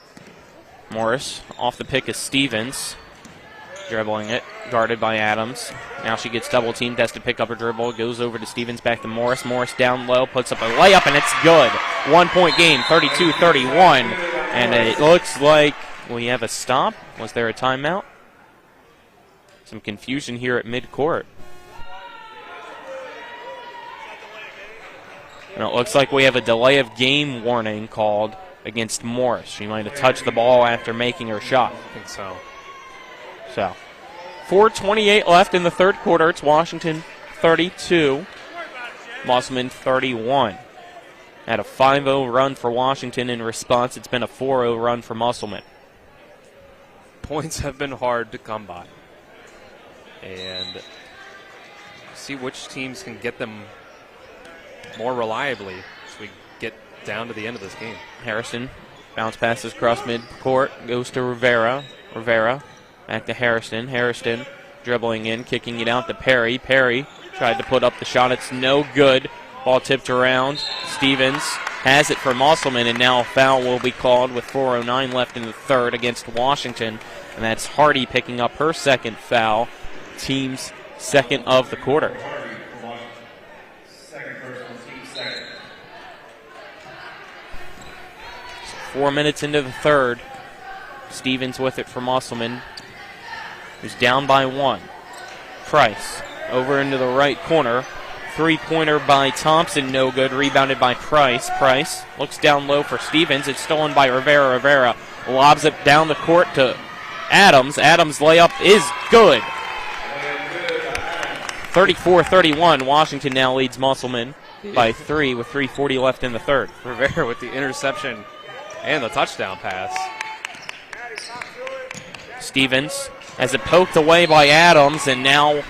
[SPEAKER 6] Morris off the pick is Stevens. Dribbling it, guarded by Adams. Now she gets double teamed, has to pick up her dribble, goes over to Stevens, back to Morris. Morris down low, puts up a layup, and it's good. 1 point game, 32-31. And it looks like we have a stop. Was there a timeout? Some confusion here at midcourt. And it looks like we have a delay of game warning called against Morris. She might have touched the ball after making her shot.
[SPEAKER 7] I think so.
[SPEAKER 6] So, 4:28 left in the third quarter. It's Washington 32, Musselman 31. Had a 5-0 run for Washington. In response, it's been a 4-0 run for Musselman.
[SPEAKER 7] Points have been hard to come by. And see which teams can get them more reliably as we get down to the end of this game.
[SPEAKER 6] Harrison bounce passes across midcourt, goes to Rivera. Rivera back to Harrison. Harrison dribbling in, kicking it out to Perry. Perry tried to put up the shot. It's no good. Ball tipped around. Stevens has it for Musselman, and now a foul will be called with 4:09 left in the third against Washington. And that's Hardy picking up her second foul, team's second of the quarter. 4 minutes into the third. Stevens with it for Musselman, who's down by 1. Price over into the right corner. Three-pointer by Thompson, no good. Rebounded by Price. Price looks down low for Stevens. It's stolen by Rivera. Rivera lobs it down the court to Adams. Adams' layup is good. 34-31. Washington now leads Musselman by 3 with 3:40 left in the third.
[SPEAKER 7] Rivera with the interception and the touchdown pass.
[SPEAKER 6] Stevens has it poked away by Adams, and now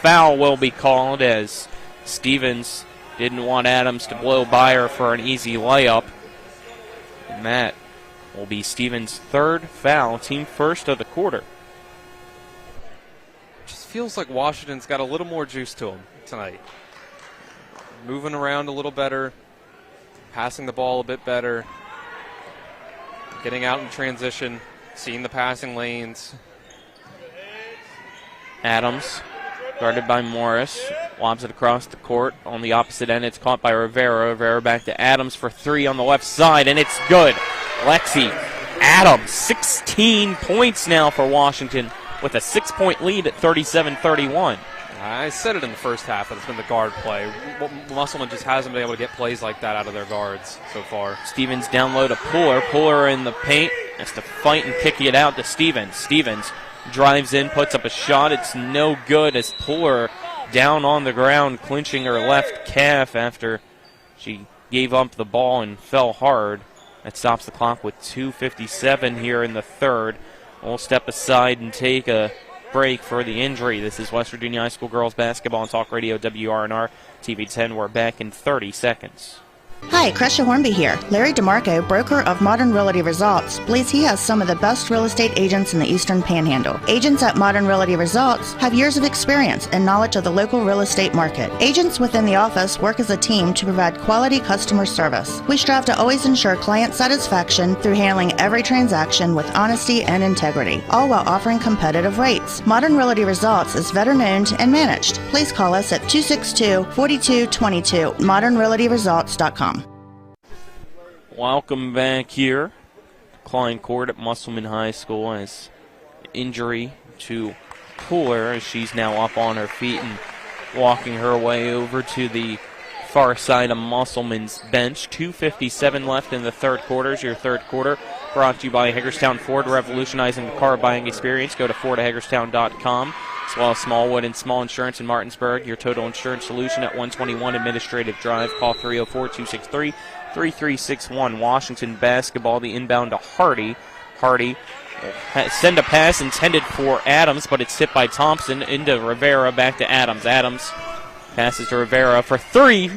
[SPEAKER 6] foul will be called as Stevens didn't want Adams to blow by her for an easy layup. And that will be Stevens' third foul, team first of the quarter.
[SPEAKER 7] Just feels like Washington's got a little more juice to them tonight. Moving around a little better, passing the ball a bit better, getting out in transition, seeing the passing lanes.
[SPEAKER 6] Adams, guarded by Morris, lobs it across the court. On the opposite end, it's caught by Rivera. Rivera back to Adams for 3 on the left side, and it's good. Lexi Adams, 16 points now for Washington with a 6-point lead at 37-31.
[SPEAKER 7] I said it in the first half that it's been the guard play. Musselman just hasn't been able to get plays like that out of their guards so far.
[SPEAKER 6] Stevens down low to Puller. Puller in the paint has to fight and kick it out to Stevens. Stevens drives in, puts up a shot. It's no good as Puller down on the ground, clinching her left calf after she gave up the ball and fell hard. That stops the clock with 2:57 here in the third. We'll step aside and take a break for the injury. This is West Virginia High School Girls Basketball on Talk Radio WRNR TV 10. We're back in 30 seconds.
[SPEAKER 1] Hi, Crescia Hornby here. Larry DeMarco, broker of Modern Realty Results, believes he has some of the best real estate agents in the Eastern Panhandle. Agents at Modern Realty Results have years of experience and knowledge of the local real estate market. Agents within the office work as a team to provide quality customer service. We strive to always ensure client satisfaction through handling every transaction with honesty and integrity, all while offering competitive rates. Modern Realty Results is veteran-owned and managed. Please call us at 262-4222, modernrealtyresults.com.
[SPEAKER 6] Welcome back here. Klein Court at Musselman High School as injury to Puller as she's now up on her feet and walking her way over to the far side of Musselman's bench. 2:57 left in the third quarter. Your third quarter brought to you by Hagerstown Ford, revolutionizing the car buying experience. Go to FordHagerstown.com, as well as Smallwood and Small Insurance in Martinsburg, your total insurance solution at 121 Administrative Drive. Call 304-263-3361. Washington basketball, the inbound to Hardy. Hardy send a pass intended for Adams, but it's tipped by Thompson into Rivera, back to Adams. Adams passes to Rivera for 3.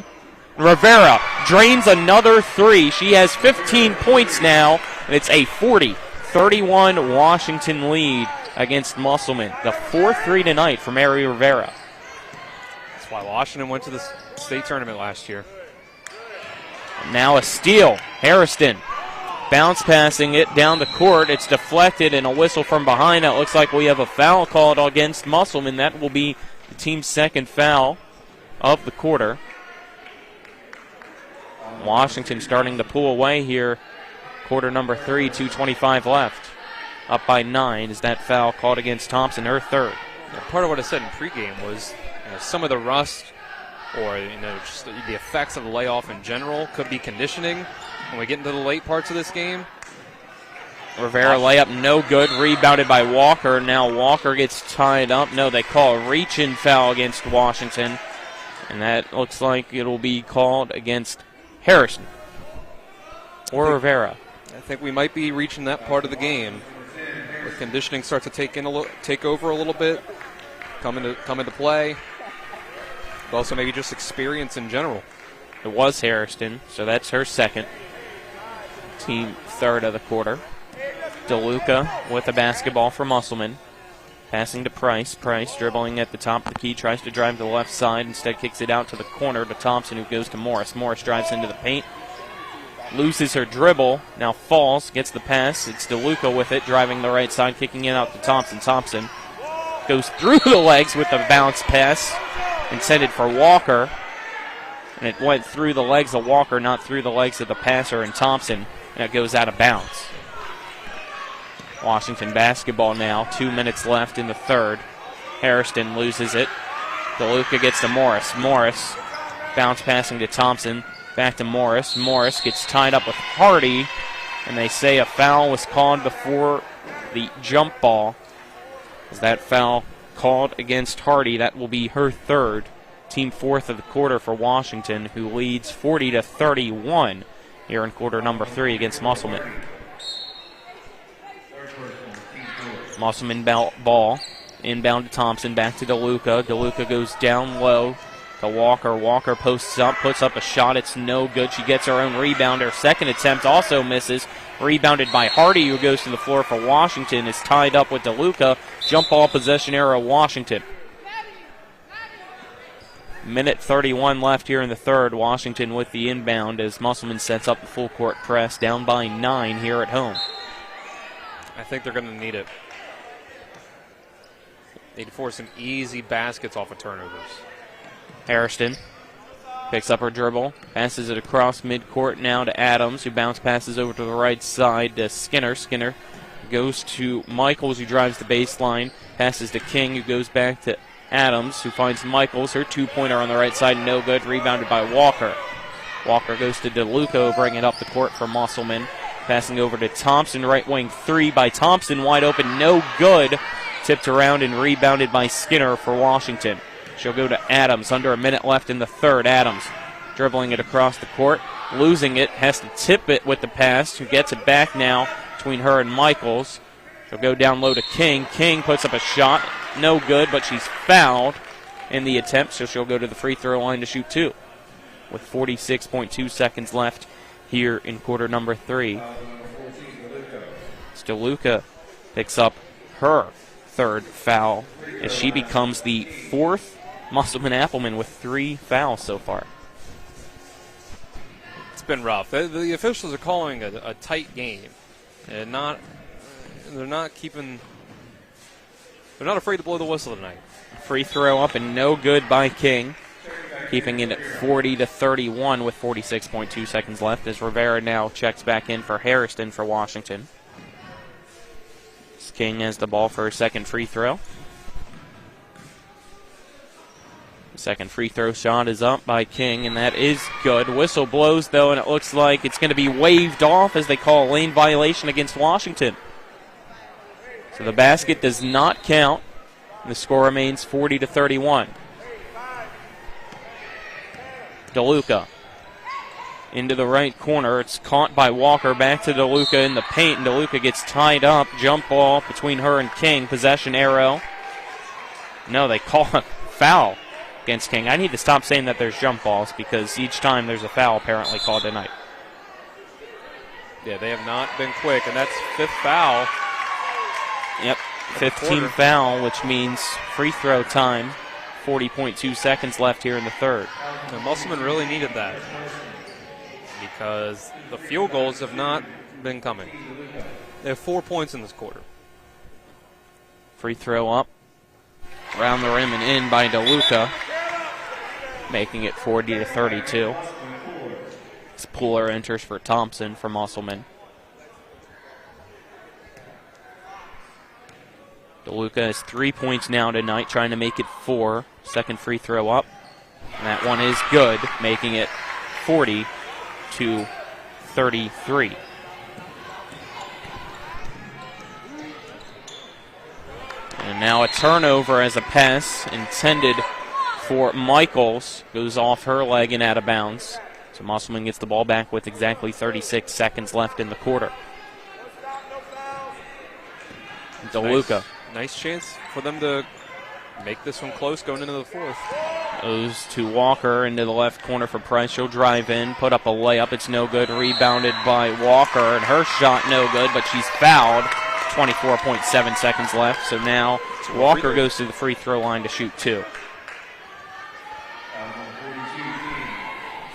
[SPEAKER 6] Rivera drains another 3. She has 15 points now, and it's a 40-31 Washington lead against Musselman. The 4th 3 tonight for Mary Rivera.
[SPEAKER 7] That's why Washington went to the state tournament last year.
[SPEAKER 6] Now a steal. Harrison Bounce passing it down the court. It's deflected and a whistle from behind. It looks like we have a foul called against Musselman. That will be the team's second foul of the quarter. Washington starting to pull away here. Quarter number 3, 2:25 left. Up by 9 is that foul called against Thompson, her third.
[SPEAKER 7] Yeah, part of what I said in pregame was some of the rust or just the effects of the layoff in general could be conditioning when we get into the late parts of this game.
[SPEAKER 6] Rivera layup no good, rebounded by Walker. Now Walker gets tied up. No, they call a reach-in foul against Washington, and that looks like it'll be called against Harrison or Rivera.
[SPEAKER 7] I think we might be reaching that part of the game where conditioning starts to take over a little bit, come into play, but also maybe just experience in general.
[SPEAKER 6] It was Harrison, so that's her second. Team third of the quarter. DeLuca with the basketball for Musselman. Passing to Price. Price dribbling at the top of the key, tries to drive to the left side. Instead kicks it out to the corner to Thompson, who goes to Morris. Morris drives into the paint. Loses her dribble. Now falls. Gets the pass. It's DeLuca with it, driving the right side, kicking it out to Thompson. Thompson goes through the legs with the bounce pass intended for Walker. And it went through the legs of Walker, not through the legs of the passer and Thompson. And it goes out of bounds. Washington basketball now. 2 minutes left in the third. Harrison loses it. DeLuca gets to Morris. Morris bounce passing to Thompson. Back to Morris. Morris gets tied up with Hardy. And they say a foul was called before the jump ball. Is that foul called against Hardy? That will be her third. Team fourth of the quarter for Washington, who leads 40-31 here in quarter number 3 against Musselman. Musselman ball. Inbound to Thompson. Back to DeLuca. DeLuca goes down low to Walker. Walker posts up, puts up a shot. It's no good. She gets her own rebound. Her second attempt also misses. Rebounded by Hardy, who goes to the floor for Washington. Is tied up with DeLuca. Jump ball possession error, Washington. Minute 31 left here in the third. Washington with the inbound as Musselman sets up the full court press. Down by 9 here at home.
[SPEAKER 7] I think they're going to need it. Need to force some easy baskets off of turnovers.
[SPEAKER 6] Harrison picks up her dribble, passes it across midcourt now to Adams, who bounce passes over to the right side to Skinner. Skinner goes to Michaels, who drives the baseline, passes to King, who goes back to Adams, who finds Michaels. Her two-pointer on the right side, no good, rebounded by Walker. Walker goes to DeLuca, bringing up the court for Musselman. Passing over to Thompson, right wing three by Thompson, wide open, no good. Tipped around and rebounded by Skinner for Washington. She'll go to Adams, under a minute left in the third. Adams dribbling it across the court, losing it, has to tip it with the pass, who gets it back now between her and Michaels. She'll go down low to King. King puts up a shot, no good, but she's fouled in the attempt, so she'll go to the free throw line to shoot 2 with 46.2 seconds left here in quarter number 3. DeLuca picks up her third foul as she becomes the fourth Musselman Applemen with 3 fouls so far.
[SPEAKER 7] It's been rough. The officials are calling a tight game, and they're not afraid to blow the whistle tonight.
[SPEAKER 6] Free throw up and no good by King, keeping it at 40-31 with 46.2 seconds left as Rivera now checks back in for Harrison for Washington. King has the ball for her second free throw. Second free throw shot is up by King, and that is good. Whistle blows, though, and it looks like it's going to be waved off as they call a lane violation against Washington. So the basket does not count. The score remains 40-31. DeLuca into the right corner. It's caught by Walker. Back to DeLuca in the paint, and DeLuca gets tied up. Jump ball between her and King. Possession arrow. No, they call a foul against King. I need to stop saying that there's jump balls because each time there's a foul apparently called tonight.
[SPEAKER 7] Yeah, they have not been quick, and that's 5th foul.
[SPEAKER 6] Yep, 15th foul, which means free throw time. 40.2 seconds left here in the third.
[SPEAKER 7] And Musselman really needed that, because the field goals have not been coming. They have 4 points in this quarter.
[SPEAKER 6] Free throw up. Around the rim and in by DeLuca. Making it 40-32. As Pooler enters for Thompson for Musselman. DeLuca has 3 points now tonight, trying to make it 4. Second free throw up. And that one is good, making it 40-33. And now a turnover as a pass intended for Michaels. Goes off her leg and out of bounds. So Musselman gets the ball back with exactly 36 seconds left in the quarter. DeLuca.
[SPEAKER 7] Nice chance for them to make this one close going into the fourth.
[SPEAKER 6] Goes to Walker into the left corner for Price. She'll drive in, put up a layup. It's no good. Rebounded by Walker, and her shot no good, but she's fouled. 24.7 seconds left. So now Walker goes to the free throw line to shoot 2.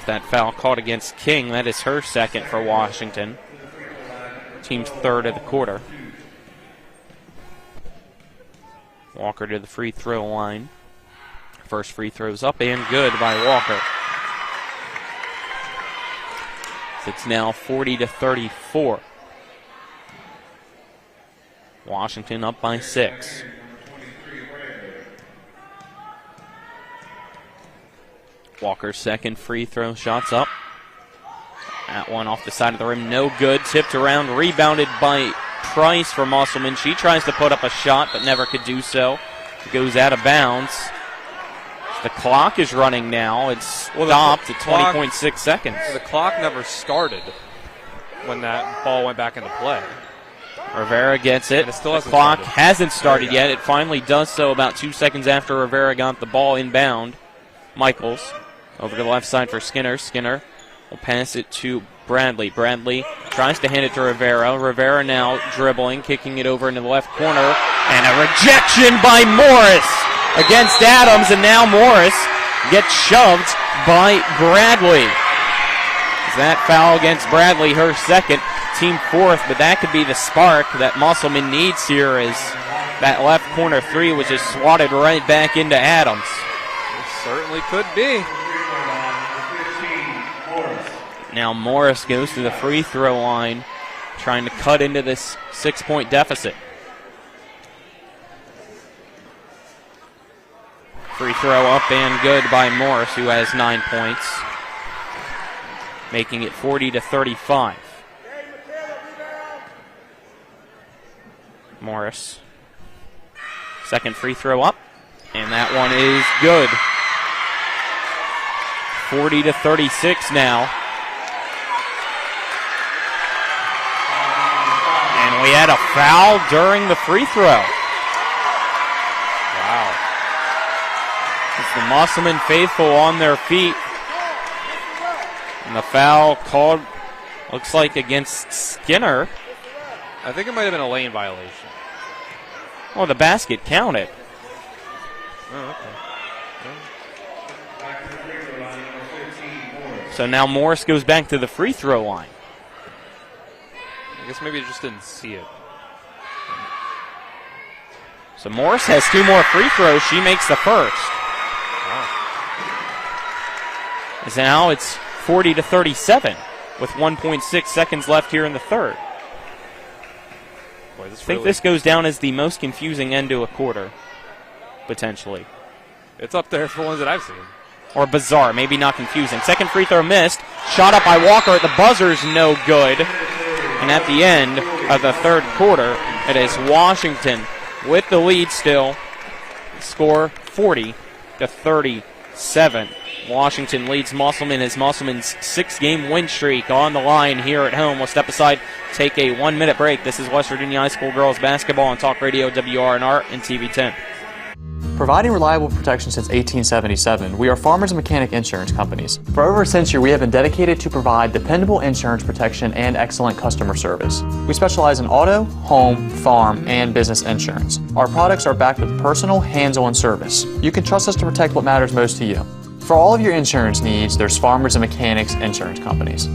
[SPEAKER 6] That foul caught against King. That is her second for Washington. Team's third of the quarter. Walker to the free throw line. First free throw's up and good by Walker. It's now 40-34. Washington up by 6. Walker's second free throw, shots up. That one off the side of the rim, no good. Tipped around, rebounded by Price for Musselman. She tries to put up a shot, but never could do so. It goes out of bounds. The clock is running now. It's stopped at 20.6 seconds.
[SPEAKER 7] The clock never started when that ball went back into play.
[SPEAKER 6] Rivera gets it. The clock hasn't started yet. It finally does so about 2 seconds after Rivera got the ball inbound. Michaels over to the left side for Skinner. Skinner will pass it to Bradley. Bradley tries to hand it to Rivera. Rivera now dribbling, kicking it over into the left corner. And a rejection by Morris against Adams. And now Morris gets shoved by Bradley. That foul against Bradley, her second, team fourth, but that could be the spark that Musselman needs here as that left corner three was just swatted right back into Adams.
[SPEAKER 7] It certainly could be.
[SPEAKER 6] Now Morris goes to the free throw line, trying to cut into this 6-point deficit. Free throw up and good by Morris, who has 9 points, making it 40-35. Morris. Second free throw up, and that one is good. 40-36 now. And we had a foul during the free throw. Wow. It's the Musselman faithful on their feet. And the foul called, looks like against Skinner.
[SPEAKER 7] I think it might have been a lane violation.
[SPEAKER 6] Oh, the basket counted.
[SPEAKER 7] Oh, okay.
[SPEAKER 6] So now Morris goes back to the free throw line.
[SPEAKER 7] I guess maybe he just didn't see it.
[SPEAKER 6] So Morris has 2 more free throws. She makes the first.
[SPEAKER 7] Wow.
[SPEAKER 6] As now it's 40-37 with 1.6 seconds left here in the third.
[SPEAKER 7] Boy,
[SPEAKER 6] I think this goes down as the most confusing end to a quarter, potentially.
[SPEAKER 7] It's up there for ones that I've seen.
[SPEAKER 6] Or bizarre, maybe not confusing. Second free throw missed. Shot up by Walker at the buzzer's no good. And at the end of the third quarter, it is Washington with the lead still. Score 40-37. Washington leads Musselman as Musselman's 6-game win streak on the line here at home. We'll step aside, take a 1-minute break. This is West Virginia High School girls basketball on Talk Radio WRNR and TV 10.
[SPEAKER 14] Providing reliable protection since 1877, we are Farmers and Mechanic Insurance Companies. For over a century, we have been dedicated to provide dependable insurance protection and excellent customer service. We specialize in auto, home, farm, and business insurance. Our products are backed with personal, hands-on service. You can trust us to protect what matters most to you. For all of your insurance needs, there's Farmers and Mechanics Insurance Companies.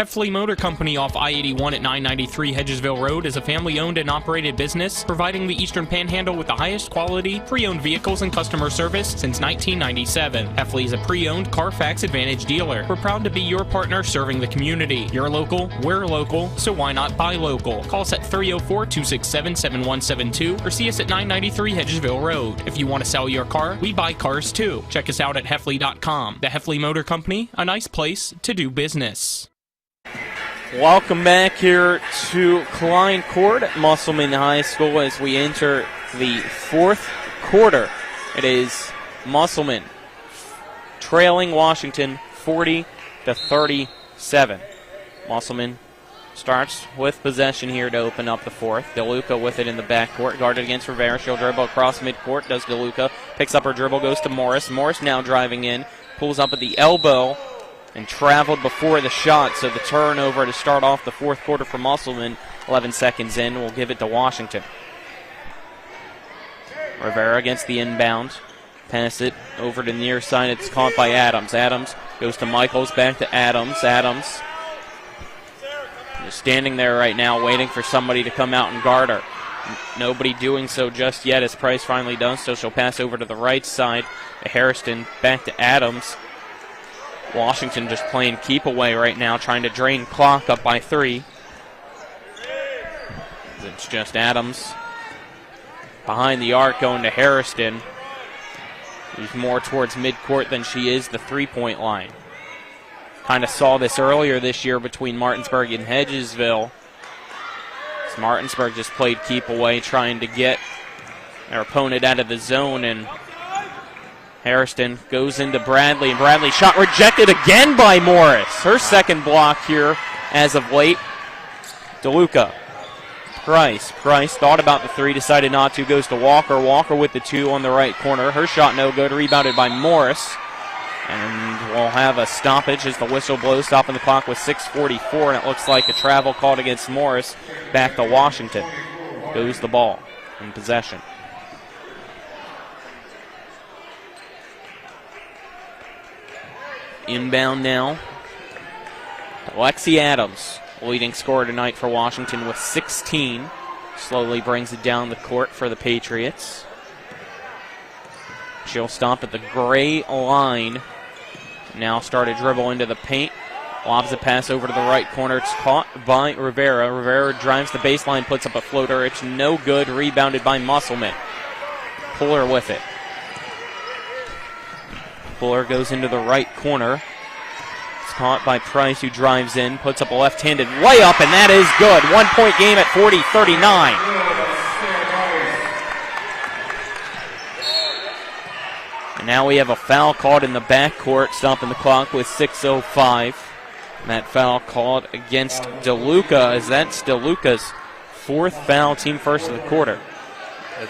[SPEAKER 2] Heffley Motor Company off I-81 at 993 Hedgesville Road is a family-owned and operated business providing the Eastern Panhandle with the highest quality pre-owned vehicles and customer service since 1997. Heffley is a pre-owned Carfax Advantage dealer. We're proud to be your partner serving the community. You're local, we're local, so why not buy local? Call us at 304-267-7172 or see us at 993 Hedgesville Road. If you want to sell your car, we buy cars too. Check us out at Heffley.com. The Heffley Motor Company, a nice place to do business.
[SPEAKER 6] Welcome back here to Klein Court at Musselman High School as we enter the fourth quarter. It is Musselman trailing Washington 40-37. Musselman starts with possession here to open up the fourth. DeLuca with it in the backcourt, guarded against Rivera. She'll dribble across midcourt, does DeLuca. Picks up her dribble, goes to Morris. Morris now driving in, pulls up at the elbow, and traveled before the shot, so the turnover to start off the fourth quarter for Musselman. 11 seconds in, we'll give it to Washington. Rivera against the inbound. Pass it over to the near side. It's caught by Adams. Adams goes to Michaels, back to Adams. Adams just standing there right now waiting for somebody to come out and guard her. Nobody doing so just yet as Price finally does, so she'll pass over to the right side to Hairston, back to Adams. Washington just playing keep away right now, trying to drain clock up by 3. It's just Adams behind the arc going to Hairston, who's more towards midcourt than she is the three-point line. Kind of saw this earlier this year between Martinsburg and Hedgesville. As Martinsburg just played keep away, trying to get their opponent out of the zone, and Hairston goes into Bradley, and Bradley shot rejected again by Morris. Her second block here as of late. DeLuca. Price thought about the three, decided not to, goes to Walker. Walker with the 2 on the right corner. Her shot no good, rebounded by Morris. And we'll have a stoppage as the whistle blows, stopping the clock with 6:44, and it looks like a travel called against Morris. Back to Washington. Goes the ball in possession. Inbound now. Lexi Adams, leading scorer tonight for Washington with 16. Slowly brings it down the court for the Patriots. She'll stop at the gray line. Now start a dribble into the paint. Lobs a pass over to the right corner. It's caught by Rivera. Rivera drives the baseline, puts up a floater. It's no good. Rebounded by Musselman. Puller with it. Puller goes into the right corner. It's caught by Price, who drives in, puts up a left-handed layup, and that is good. 1-point game at 40-39. And now we have a foul called in the backcourt, stopping the clock with 6:05. And that foul called against DeLuca, as that's DeLuca's fourth foul, team first of the quarter.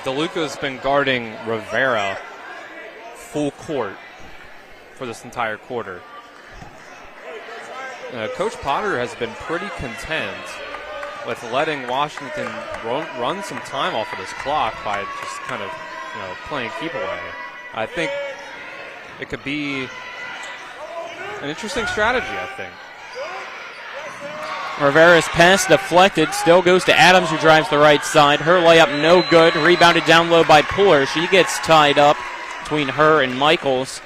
[SPEAKER 7] DeLuca's been guarding Rivera full court for this entire quarter. Coach Potter has been pretty content with letting Washington run some time off of this clock by just kind of, playing keep away. I think it could be an interesting strategy, I think.
[SPEAKER 6] Rivera's pass deflected, still goes to Adams, who drives the right side. Her layup no good, rebounded down low by Puller. She gets tied up between her and Michaels.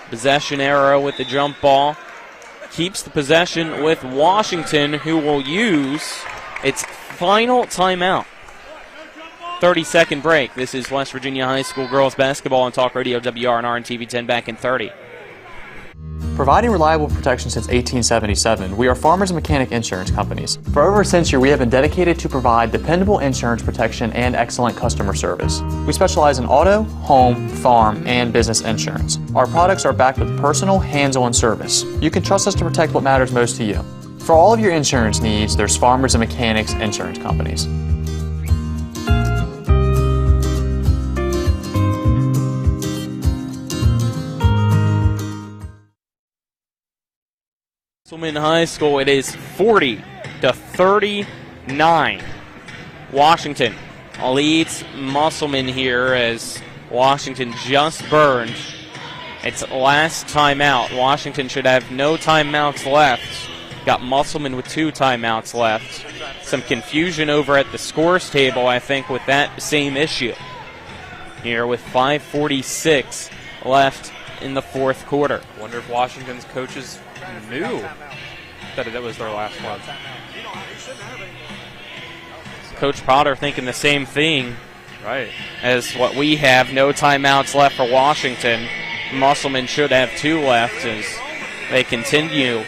[SPEAKER 6] Possession arrow with the jump ball. Keeps the possession with Washington, who will use its final timeout. 30-second break. This is West Virginia High School girls basketball on Talk Radio WRNR and TV 10 back in 30.
[SPEAKER 14] Providing reliable protection since 1877, we are Farmers and Mechanic Insurance Companies. For over a century, we have been dedicated to provide dependable insurance protection and excellent customer service. We specialize in auto, home, farm, and business insurance. Our products are backed with personal, hands-on service. You can trust us to protect what matters most to you. For all of your insurance needs, there's Farmers and Mechanics Insurance Companies.
[SPEAKER 6] Musselman High School, it is 40-39. Washington leads Musselman here as Washington just burned its last timeout. Washington should have no timeouts left got Musselman with 2 timeouts left. Some confusion over at the scores table, I think, with that same issue. Here with 5:46 left in the fourth quarter.
[SPEAKER 7] I wonder if Washington's coaches knew that it was their last one.
[SPEAKER 6] Coach Potter thinking the same thing.
[SPEAKER 7] Right.
[SPEAKER 6] As what we have, no timeouts left for Washington. Musselman should have 2 left as they continue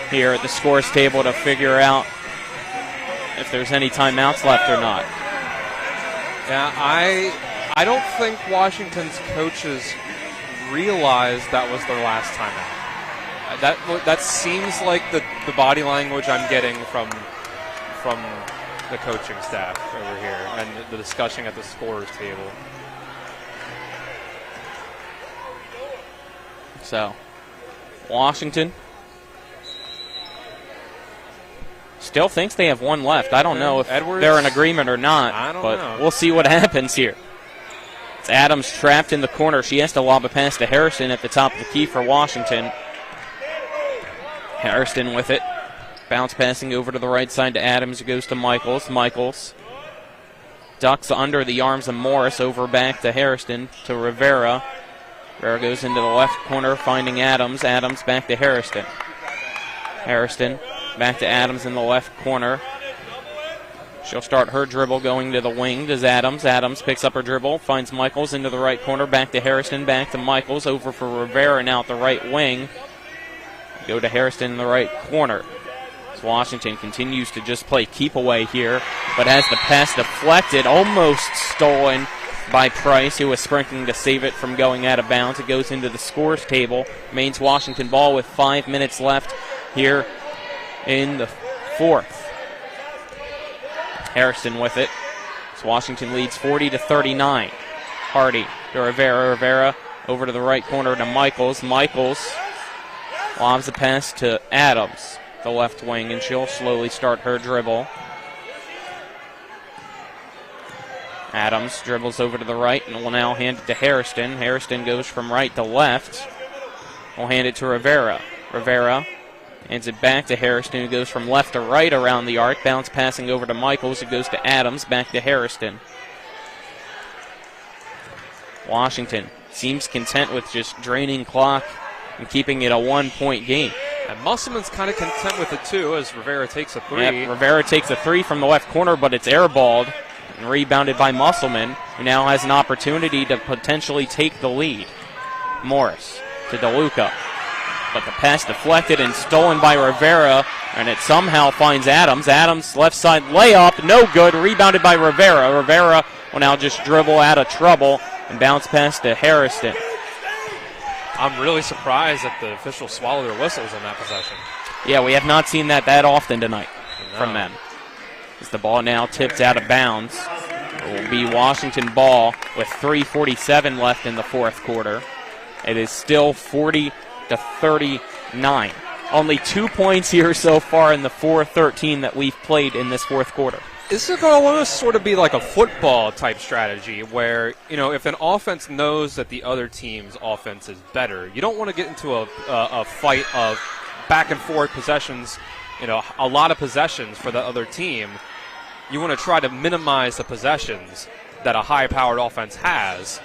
[SPEAKER 6] here at the scores table to figure out if there's any timeouts left or not.
[SPEAKER 7] Yeah, I don't think Washington's coaches realized that was their last timeout. That seems like the body language I'm getting from the coaching staff over here and the discussion at the scorers table.
[SPEAKER 6] So, Washington still thinks they have 1 left. I don't know if they're in agreement or not, but we'll see what happens here. It's Adams trapped in the corner. She has to lob a pass to Harrison at the top of the key for Washington. Harrison with it. Bounce passing over to the right side to Adams. It goes to Michaels. Michaels ducks under the arms of Morris. Over back to Harrison to Rivera. Rivera goes into the left corner finding Adams. Adams back to Harrison. Harrison back to Adams in the left corner. She'll start her dribble going to the wing. Does Adams. Adams picks up her dribble. Finds Michaels into the right corner. Back to Harrison. Back to Michaels. Over for Rivera now at the right wing. Go to Harrison in the right corner. Washington continues to just play keep away here, but has the pass deflected, almost stolen by Price, who was sprinting to save it from going out of bounds. It goes into the scores table. Remains Washington ball with 5 minutes left here in the fourth. Harrison with it. So Washington leads 40-39. Hardy to Rivera. Rivera over to the right corner to Michaels. Michaels lobs the pass to Adams, the left wing, and she'll slowly start her dribble. Adams dribbles over to the right and will now hand it to Harrison. Harrison goes from right to left. We'll hand it to Rivera. Rivera hands it back to Harrison, who goes from left to right around the arc. Bounce passing over to Michaels. It goes to Adams, back to Harrison. Washington seems content with just draining clock and keeping it a 1-point game.
[SPEAKER 7] And Musselman's kind of content with it, too, as Rivera takes a 3.
[SPEAKER 6] Yep, Rivera takes a 3 from the left corner, but it's airballed and rebounded by Musselman, who now has an opportunity to potentially take the lead. Morris to DeLuca. But the pass deflected and stolen by Rivera, and it somehow finds Adams. Adams, left side layup, no good, rebounded by Rivera. Rivera will now just dribble out of trouble and bounce pass to Harrison.
[SPEAKER 7] I'm really surprised that the officials swallowed their whistles on that possession.
[SPEAKER 6] Yeah, we have not seen that often tonight from them. As the ball now tipped out of bounds, it will be Washington ball with 3:47 left in the fourth quarter. It is still 40-39. Only 2 points here so far in the 4:13 that we've played in this fourth quarter.
[SPEAKER 7] This is going to almost sort of be like a football type strategy where, you know, if an offense knows that the other team's offense is better, you don't want to get into a fight of back and forth possessions, you know, a lot of possessions for the other team. You want to try to minimize the possessions that a high-powered offense has.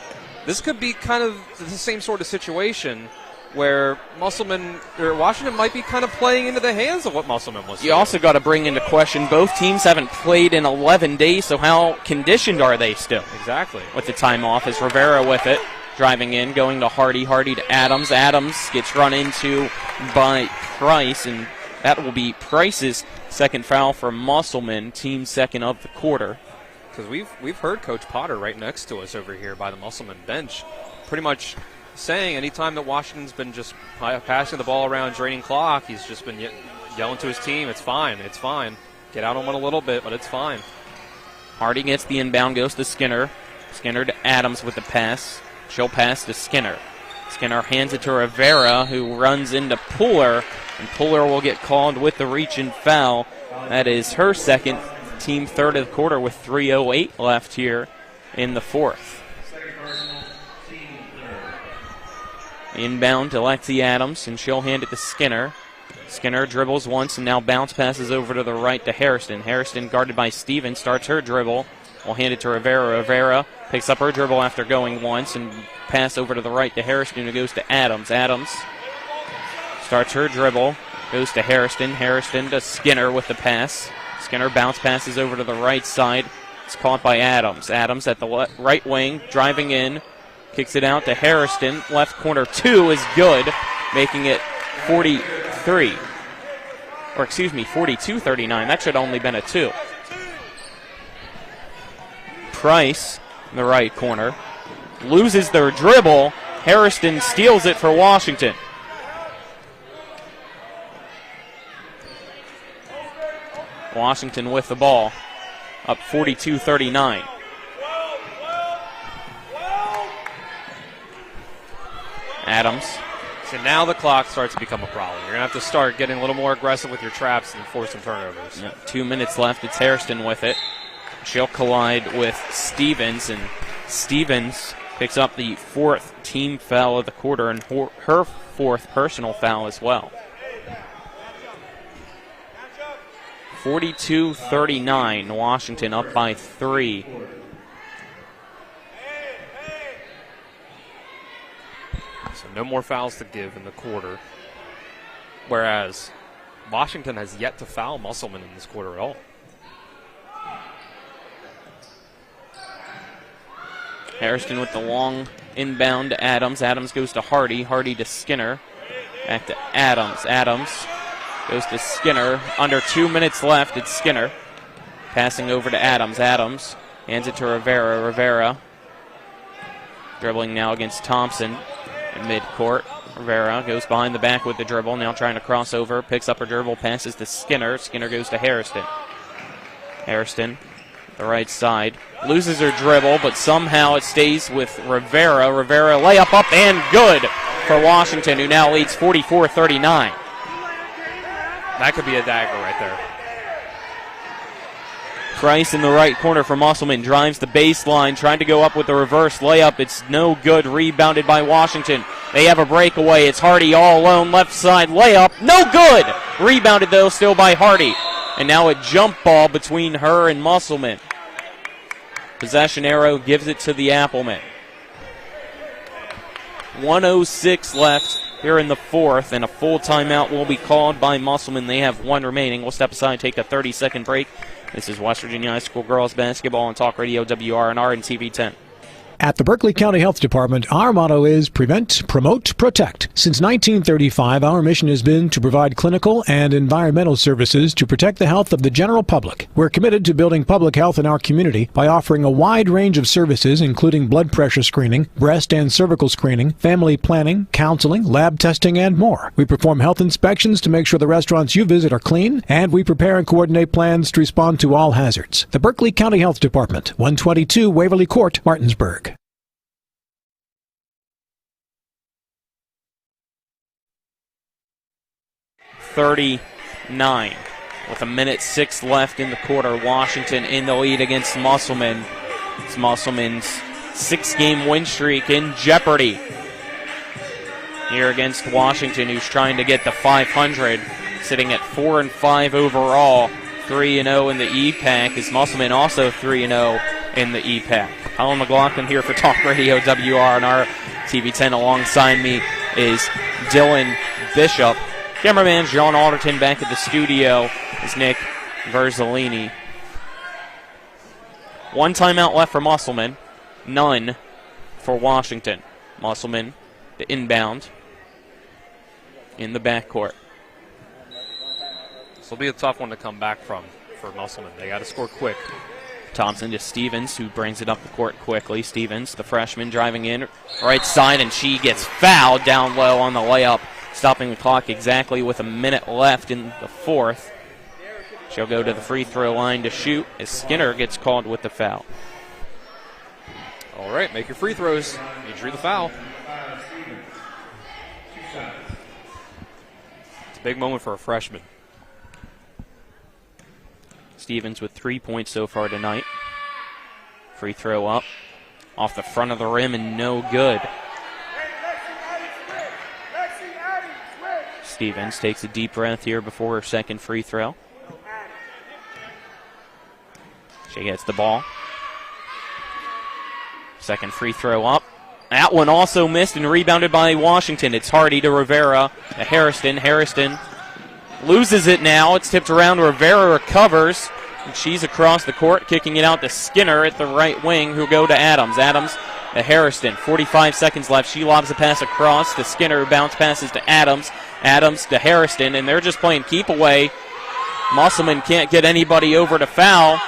[SPEAKER 7] This could be kind of the same sort of situation where Musselman or Washington might be kind of playing into the hands of what Musselman was doing.
[SPEAKER 6] You also got to bring into question both teams haven't played in 11 days, so how conditioned are they still?
[SPEAKER 7] Exactly.
[SPEAKER 6] With the time off, is Rivera with it, driving in, going to Hardy. Hardy to Adams. Adams gets run into by Price, and that will be Price's second foul for Musselman, team second of the quarter.
[SPEAKER 7] Because we've heard Coach Potter right next to us over here by the Musselman bench pretty much saying anytime that Washington's been just passing the ball around, draining clock, he's just been yelling to his team, it's fine, it's fine. Get out on one a little bit, but it's fine.
[SPEAKER 6] Hardy gets the inbound, goes to Skinner. Skinner to Adams with the pass. She'll pass to Skinner. Skinner hands it to Rivera, who runs into Puller, and Puller will get called with the reach and foul. That is her second, team third of the quarter with 3:08 left here in the fourth. Inbound to Lexi Adams, and she'll hand it to Skinner. Skinner dribbles once and now bounce passes over to the right to Hairston. Hairston guarded by Stevens, starts her dribble. Will hand it to Rivera. Rivera picks up her dribble after going once and pass over to the right to Hairston, who goes to Adams. Adams starts her dribble, goes to Hairston. Hairston to Skinner with the pass. Skinner bounce passes over to the right side. It's caught by Adams. Adams at the right wing, driving in, kicks it out to Hairston. Left corner 2 is good, making it 42-39. That should have only been a 2. Price in the right corner loses their dribble. Hairston steals it for Washington. Washington with the ball, up 42-39. Adams.
[SPEAKER 7] So now the clock starts to become a problem. You're going to have to start getting a little more aggressive with your traps and force some turnovers.
[SPEAKER 6] Yeah, 2 minutes left. It's Hairston with it. She'll collide with Stevens, and Stevens picks up the 4th team foul of the quarter and her 4th personal foul as well. 42-39, Washington up by 3.
[SPEAKER 7] So no more fouls to give in the quarter. Whereas Washington has yet to foul Musselman in this quarter at all.
[SPEAKER 6] Hairston with the long inbound to Adams. Adams goes to Hardy. Hardy to Skinner. Back to Adams. Adams goes to Skinner. Under 2 minutes left, it's Skinner. Passing over to Adams. Adams hands it to Rivera. Rivera dribbling now against Thompson in midcourt. Rivera goes behind the back with the dribble. Now trying to cross over. Picks up her dribble. Passes to Skinner. Skinner goes to Hairston. Hairston, the right side. Loses her dribble, but somehow it stays with Rivera. Rivera layup up and good for Washington, who now leads 44-39.
[SPEAKER 7] That could be a dagger right there.
[SPEAKER 6] Price in the right corner for Musselman. Drives the baseline, trying to go up with the reverse layup. It's no good. Rebounded by Washington. They have a breakaway. It's Hardy all alone. Left side layup. No good. Rebounded, though, still by Hardy. And now a jump ball between her and Musselman. Possession arrow gives it to the Applemen. 1:06 left here in the 4th, and a full timeout will be called by Musselman. They have 1 remaining. We'll step aside, take a 30-second break. This is West Virginia High School girls basketball on Talk Radio WRNR and TV 10.
[SPEAKER 5] At the Berkeley County Health Department, our motto is prevent, promote, protect. Since 1935, our mission has been to provide clinical and environmental services to protect the health of the general public. We're committed to building public health in our community by offering a wide range of services, including blood pressure screening, breast and cervical screening, family planning, counseling, lab testing, and more. We perform health inspections to make sure the restaurants you visit are clean, and we prepare and coordinate plans to respond to all hazards. The Berkeley County Health Department, 122 Waverly Court, Martinsburg.
[SPEAKER 6] 39 with 1:06 left in the quarter. Washington in the lead against Musselman. It's Musselman's 6-game win streak in jeopardy here against Washington, who's trying to get to 500, sitting at 4-5 overall, 3-0 in the EPAC. Is Musselman also 3-0 in the EPAC? Alan McLaughlin here for Talk Radio WRNR TV 10. Alongside me is Dylan Bishop. Cameraman John Alderton. Back at the studio is Nick Verzolini. 1 timeout left for Musselman, none for Washington. Musselman, the inbound in the backcourt.
[SPEAKER 7] This will be a tough one to come back from for Musselman. They got to score quick.
[SPEAKER 6] Thompson to Stevens, who brings it up the court quickly. Stevens, the freshman, driving in right side, and she gets fouled down low on the layup, stopping the clock exactly with 1 minute left in the 4th. She'll go to the free throw line to shoot as Skinner gets called with the foul.
[SPEAKER 7] All right, make your free throws. You drew the foul. It's a big moment for a freshman.
[SPEAKER 6] Stevens with 3 points so far tonight. Free throw up, off the front of the rim, and no good. Stevens takes a deep breath here before her second free throw. She gets the ball. Second free throw up. That one also missed and rebounded by Washington. It's Hardy to Rivera to Hairston. Hairston loses it now. It's tipped around. Rivera recovers. And she's across the court, kicking it out to Skinner at the right wing, who go to Adams. Adams to Hairston. 45 seconds left. She lobs a pass across to Skinner, who bounce passes to Adams. Adams to Hairston, and they're just playing keep away. Musselman can't get anybody over to foul.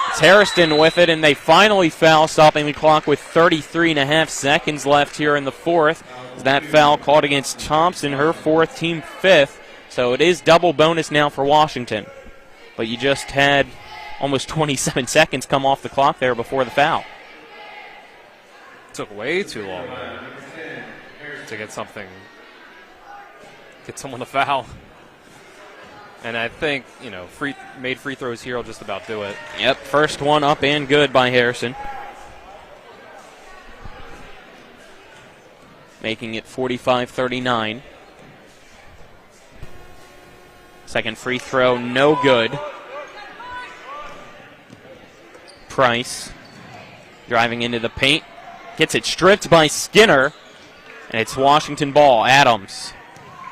[SPEAKER 6] It's Hairston with it, and they finally foul, stopping the clock with 33.5 seconds left here in the fourth. That foul called against Thompson, her fourth, team fifth. So it is double bonus now for Washington. But you just had almost 27 seconds come off the clock there before the foul.
[SPEAKER 7] Took way too long to get someone to foul. And I think, made free throws here will just about do it.
[SPEAKER 6] Yep, first one up and good by Harrison. Making it 45-39. Second free throw, no good. Price driving into the paint. Gets it stripped by Skinner. And it's Washington ball. Adams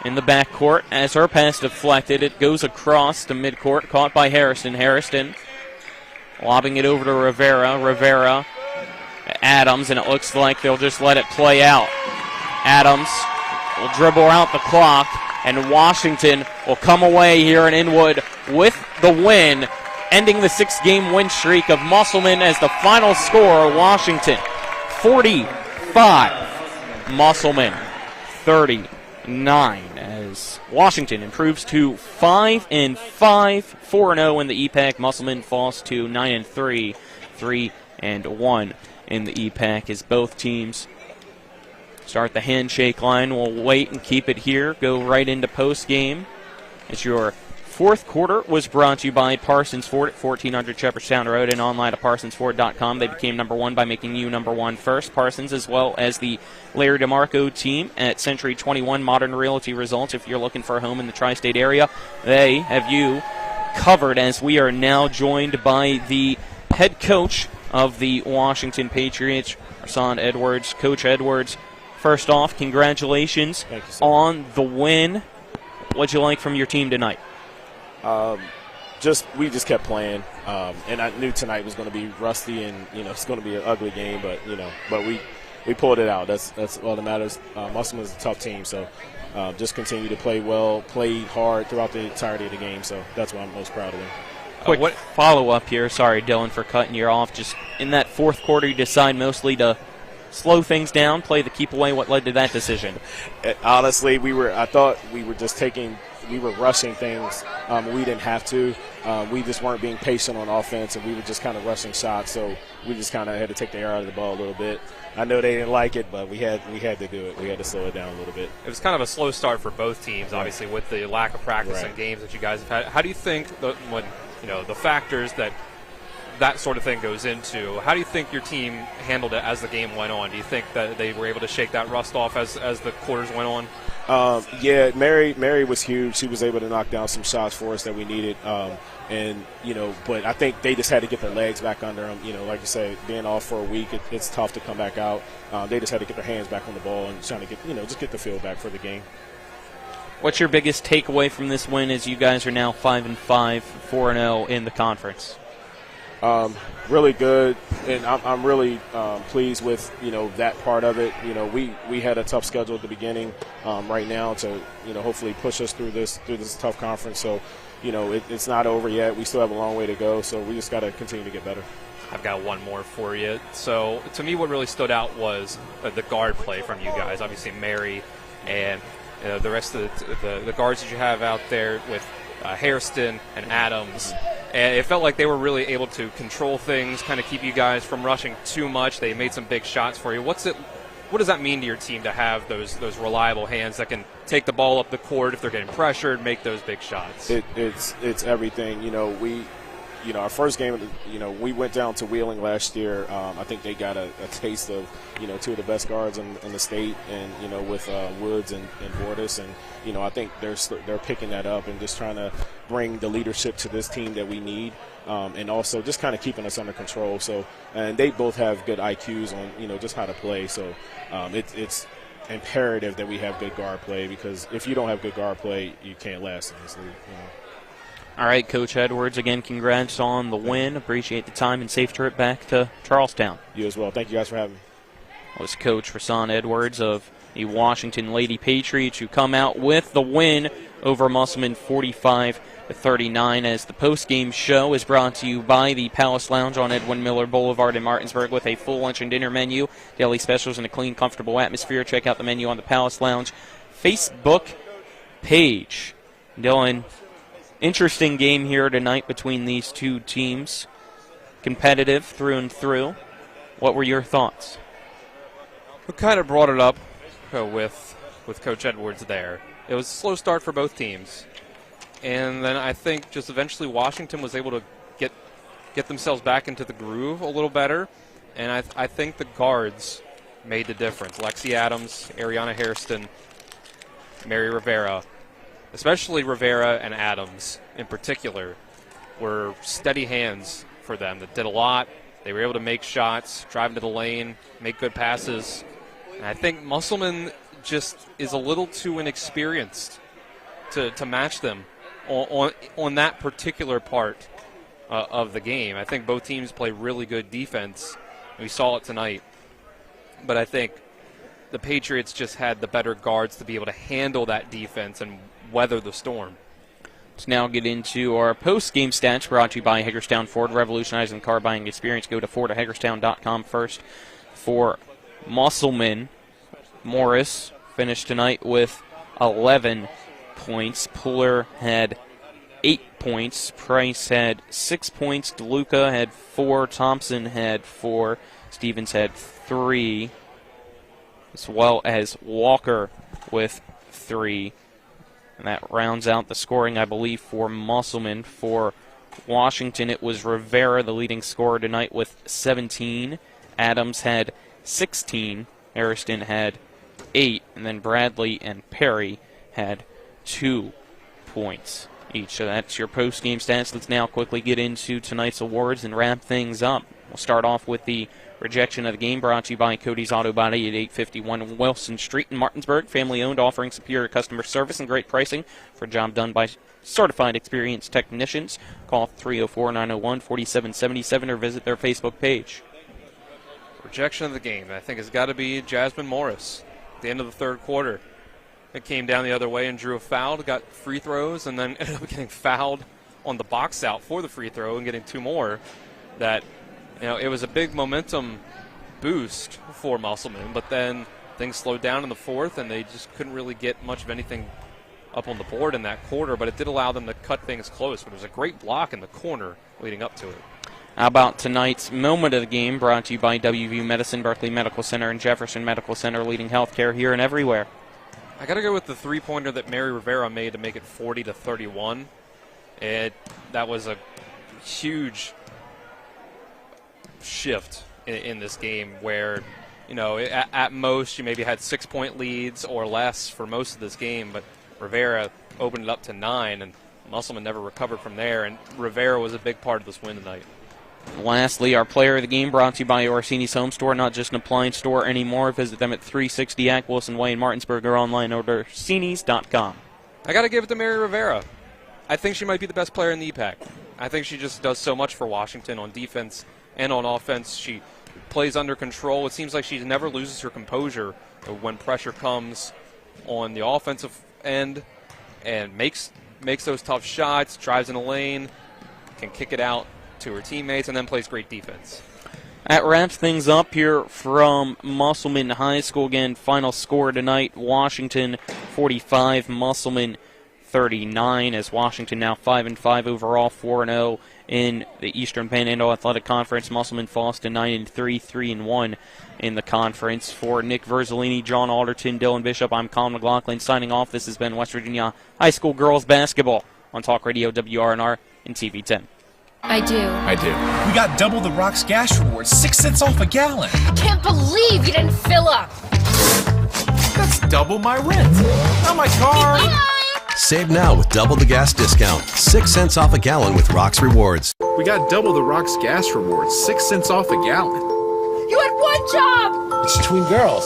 [SPEAKER 6] in the backcourt as her pass deflected. It goes across to midcourt, caught by Harrison. Harrison lobbing it over to Rivera. Rivera to Adams, and it looks like they'll just let it play out. Adams will dribble out the clock, and Washington will come away here in Inwood with the win, ending the 6-game win streak of Musselman as the final score. Washington 45, Musselman 39, as Washington improves to 5-5, 4-0 in the EPAC. Musselman falls to 9-3, 3-1 in the EPAC, as both teams start the handshake line. We'll wait and keep it here. Go right into postgame. As your fourth quarter was brought to you by Parsons Ford at 1400 Shepherdstown Road and online at parsonsford.com. They became number one by making you number one first. Parsons, as well as the Larry DeMarco team at Century 21 Modern Realty Results. If you're looking for a home in the tri-state area, they have you covered, as we are now joined by the head coach of the Washington Patriots, Rashawn Edwards. Coach Edwards, first off, congratulations on the win. What'd you like from your team tonight?
[SPEAKER 4] We just kept playing, and I knew tonight was going to be rusty, and it's going to be an ugly game, but we pulled it out. That's all that matters. Musselman is a tough team, so just continue to play well, play hard throughout the entirety of the game. So that's what I'm most proud of them.
[SPEAKER 6] Quick follow-up here. Sorry, Dylan, for cutting you off. Just in that fourth quarter, you decide mostly to slow things down, play the keep away. What led to that decision?
[SPEAKER 4] Honestly, I thought we were just we were rushing things. We didn't have to. We just weren't being patient on offense, and we were just kind of rushing shots. So we just kind of had to take the air out of the ball a little bit. I know they didn't like it, but we had to do it. We had to slow it down a little bit.
[SPEAKER 7] It was kind of a slow start for both teams, obviously, with the lack of practice and games that you guys have had. How do you think when the factors that sort of thing goes into, how do you think your team handled it as the game went on? Do you think that they were able to shake that rust off as the quarters went on?
[SPEAKER 4] Mary was huge. She was able to knock down some shots for us that we needed. But I think they just had to get their legs back under them. Like you say, being off for a week, it's tough to come back out. They just had to get their hands back on the ball and trying to get, just get the feel back for the game.
[SPEAKER 6] What's your biggest takeaway from this win, as you guys are now 5-5, 4-0 in the conference?
[SPEAKER 4] Really good, and I'm really pleased with that part of it. We had a tough schedule at the beginning. Right now to hopefully push us through this tough conference. So it's not over yet. We still have a long way to go. So we just got to continue to get better.
[SPEAKER 7] I've got one more for you. So to me, what really stood out was the guard play from you guys. Obviously, Mary and the rest of the guards that you have out there with Hairston and Adams. And it felt like they were really able to control things, kind of keep you guys from rushing too much. They made some big shots for you. What does that mean to your team to have those reliable hands that can take the ball up the court if they're getting pressured, make those big shots?
[SPEAKER 4] It's everything. our first game, we went down to Wheeling last year. I think they got a taste of, two of the best guards in the state, and with Woods and Bordis, and I think they're picking that up and just trying to bring the leadership to this team that we need, and also just kind of keeping us under control. So, and they both have good IQs on just how to play. So, it's imperative that we have good guard play, because if you don't have good guard play, you can't last in this league.
[SPEAKER 6] All right, Coach Edwards, again, congrats on the win. Appreciate the time and safe trip back to Charlestown.
[SPEAKER 4] You as well. Thank you guys for having me.
[SPEAKER 6] Was Coach Rasan Edwards of the Washington Lady Patriots, who come out with the win over Musselman 45-39. As the post-game show is brought to you by the Palace Lounge on Edwin Miller Boulevard in Martinsburg, with a full lunch and dinner menu, daily specials, and a clean, comfortable atmosphere. Check out the menu on the Palace Lounge Facebook page. Dylan, interesting game here tonight between these two teams. Competitive through and through. What were your thoughts?
[SPEAKER 7] We kind of brought it up with Coach Edwards there. It was a slow start for both teams. And then I think just eventually Washington was able to get themselves back into the groove a little better. And I think the guards made the difference. Lexi Adams, Ariana Hairston, Mary Rivera. Especially Rivera and Adams in particular were steady hands for them that did a lot. They were able to make shots, drive into the lane, make good passes. And I think Musselman just is a little too inexperienced to match them on that particular part of the game. I think both teams play really good defense. We saw it tonight. But I think the Patriots just had the better guards to be able to handle that defense and weather the storm.
[SPEAKER 6] Let's now get into our post-game stats, brought to you by Hagerstown Ford, revolutionizing the car buying experience. Go to FordHagerstown.com first. For Musselman, Morris finished tonight with 11 points. Puller had 8 points. Price had 6 points. DeLuca had 4. Thompson had 4. Stevens had 3. As well as Walker with 3. And that rounds out the scoring, I believe, for Musselman. For Washington, it was Rivera, the leading scorer tonight, with 17. Adams had 16. Ariston had 8. And then Bradley and Perry had 2 points each. So that's your post-game stats. Let's now quickly get into tonight's awards and wrap things up. We'll start off with the rejection of the game, brought to you by Cody's Auto Body at 851 Wilson Street in Martinsburg. Family-owned, offering superior customer service and great pricing for a job done by certified experienced technicians. Call 304-901-4777 or visit their Facebook page.
[SPEAKER 7] Rejection of the game, I think, has got to be Jasmine Morris at the end of the third quarter. It came down the other way and drew a foul, got free throws, and then ended up getting fouled on the box out for the free throw and getting 2 more. That, it was a big momentum boost for Musselman, but then things slowed down in the fourth, and they just couldn't really get much of anything up on the board in that quarter, but it did allow them to cut things close. But it was a great block in the corner leading up to it.
[SPEAKER 6] How about tonight's moment of the game, brought to you by WVU Medicine, Berkeley Medical Center, and Jefferson Medical Center, leading healthcare here and everywhere.
[SPEAKER 7] I got to go with the three-pointer that Mary Rivera made to make it 40-31. That was a huge shift in this game where, at most you maybe had 6-point leads or less for most of this game, but Rivera opened it up to 9, and Musselman never recovered from there, and Rivera was a big part of this win tonight.
[SPEAKER 6] Lastly, our player of the game, brought to you by Orsini's Home Store, not just an appliance store anymore. Visit them at 360 Ack Wilson Way in Martinsburg or online at Orsini's.com.
[SPEAKER 7] I got to give it to Mary Rivera. I think she might be the best player in the EPAC. I think she just does so much for Washington on defense and on offense. She plays under control. It seems like she never loses her composure when pressure comes on the offensive end, and makes those tough shots, drives in the lane, can kick it out to her teammates, and then plays great defense.
[SPEAKER 6] That wraps things up here from Musselman High School. Again, final score tonight, Washington 45, Musselman 39, as Washington now 5-5 overall, 4-0 in the Eastern Panhandle Athletic Conference. Musselman falls to 9-3, 3-1 in the conference. For Nick Verzolini, John Alderton, Dylan Bishop, I'm Colin McLaughlin signing off. This has been West Virginia High School Girls Basketball on Talk Radio WRNR and TV 10.
[SPEAKER 3] I do.
[SPEAKER 19] I do. We got double the Rock's gas rewards, 6 cents off a gallon.
[SPEAKER 3] Can't believe you didn't fill up.
[SPEAKER 19] That's double my rent. Not my car.
[SPEAKER 20] Save now with double the gas discount. 6 cents off a gallon with Rock's Rewards.
[SPEAKER 19] We got double the Rock's gas rewards, 6 cents off a gallon.
[SPEAKER 3] You had one job.
[SPEAKER 19] It's between girls.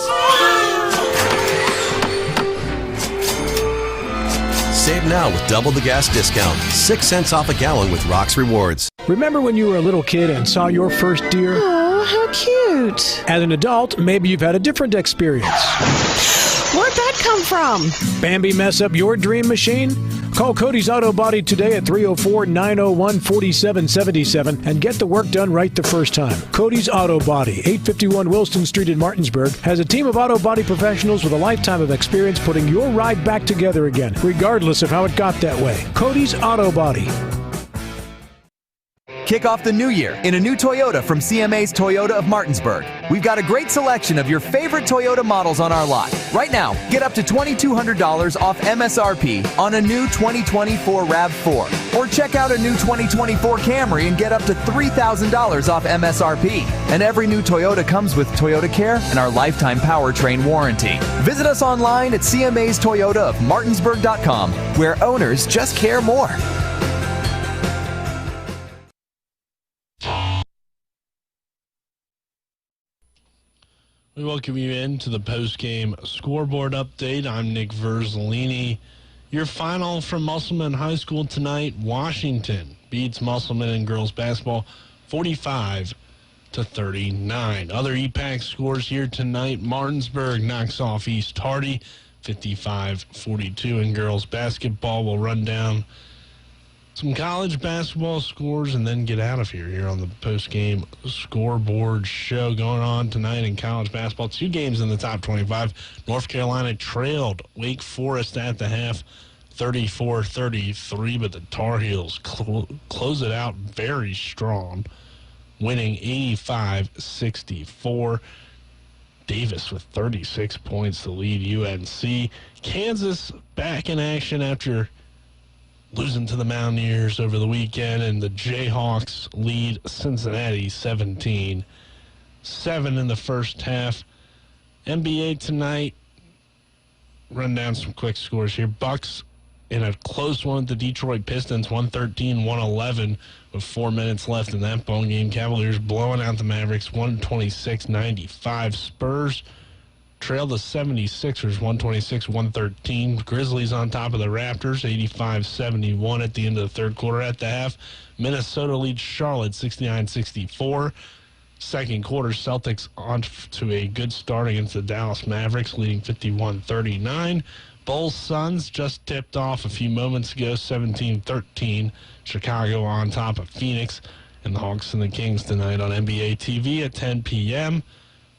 [SPEAKER 20] Save now with double the gas discount. 6 cents off a gallon with Rock's Rewards.
[SPEAKER 5] Remember when you were a little kid and saw your first deer?
[SPEAKER 8] Oh, how cute.
[SPEAKER 5] As an adult, maybe you've had a different experience.
[SPEAKER 8] Where'd that come from?
[SPEAKER 5] Bambi mess up your dream machine? Call Cody's Auto Body today at 304-901-4777 and get the work done right the first time. Cody's Auto Body, 851 Wilston Street in Martinsburg, has a team of auto body professionals with a lifetime of experience putting your ride back together again, regardless of how it got that way. Cody's Auto Body.
[SPEAKER 22] Kick off the new year in a new Toyota from CMA's Toyota of Martinsburg. We've got a great selection of your favorite Toyota models on our lot. Right now, get up to $2,200 off MSRP on a new 2024 RAV4. Or check out a new 2024 Camry and get up to $3,000 off MSRP. And every new Toyota comes with Toyota Care and our lifetime powertrain warranty. Visit us online at CMA's Toyota of Martinsburg.com, where owners just care more.
[SPEAKER 15] We welcome you into the post-game scoreboard update. I'm Nick Verzolini. Your final from Musselman High School tonight, Washington beats Musselman in girls basketball 45-39. Other EPAC scores here tonight, Martinsburg knocks off East Hardy 55-42 in girls basketball. We'll run down some college basketball scores and then get out of here on the post-game scoreboard show going on tonight in college basketball. 2 games in the top 25. North Carolina trailed Wake Forest at the half 34-33, but the Tar Heels close it out very strong, winning 85-64. Davis with 36 points to lead UNC. Kansas back in action after losing to the Mountaineers over the weekend, and the Jayhawks lead Cincinnati 17-7 in the first half. NBA tonight, run down some quick scores here. Bucks in a close one with the Detroit Pistons, 113-111 with 4 minutes left in that ball game. Cavaliers blowing out the Mavericks, 126-95. Spurs trailed the 76ers 126-113. Grizzlies on top of the Raptors 85-71 at the end of the third quarter. At the half, Minnesota leads Charlotte 69-64. Second quarter, Celtics on to a good start against the Dallas Mavericks, leading 51-39. Bulls Suns just tipped off a few moments ago, 17-13. Chicago on top of Phoenix, and the Hawks and the Kings tonight on NBA TV at 10 p.m.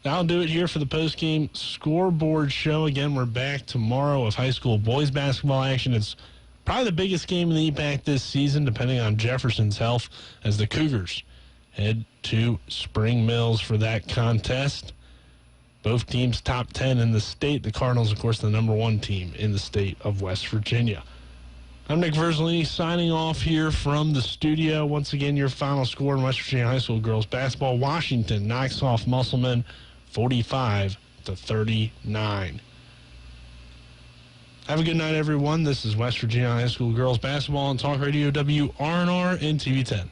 [SPEAKER 15] That'll do it here for the post-game scoreboard show. Again, we're back tomorrow with high school boys basketball action. It's probably the biggest game in the EPAC this season, depending on Jefferson's health, as the Cougars head to Spring Mills for that contest. Both teams top 10 in the state. The Cardinals, of course, the number 1 team in the state of West Virginia. I'm Nick Verzolini signing off here from the studio. Once again, your final score in West Virginia High School girls basketball. Washington knocks off Musselman 45-39. Have a good night, everyone. This is West Virginia High School girls basketball on Talk Radio WRNR and TV10.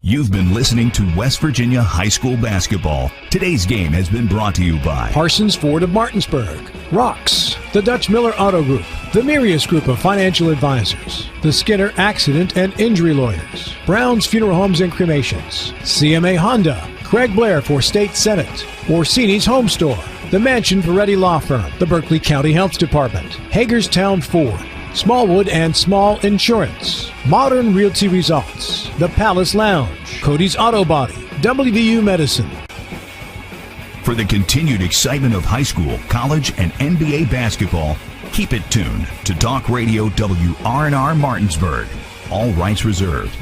[SPEAKER 21] You've been listening to West Virginia High School basketball. Today's game has been brought to you by
[SPEAKER 5] Parsons Ford of Martinsburg, Rocks, the Dutch Miller Auto Group, the Mirius Group of Financial Advisors, the Skinner Accident and Injury Lawyers, Brown's Funeral Homes and Cremations, CMA Honda, Craig Blair for State Senate, Orsini's Home Store, the Mansion Peretti Law Firm, the Berkeley County Health Department, Hagerstown Ford, Smallwood and Small Insurance, Modern Realty Results, The Palace Lounge, Cody's Auto Body, WVU Medicine.
[SPEAKER 21] For the continued excitement of high school, college, and NBA basketball, keep it tuned to Talk Radio WRNR Martinsburg. All rights reserved.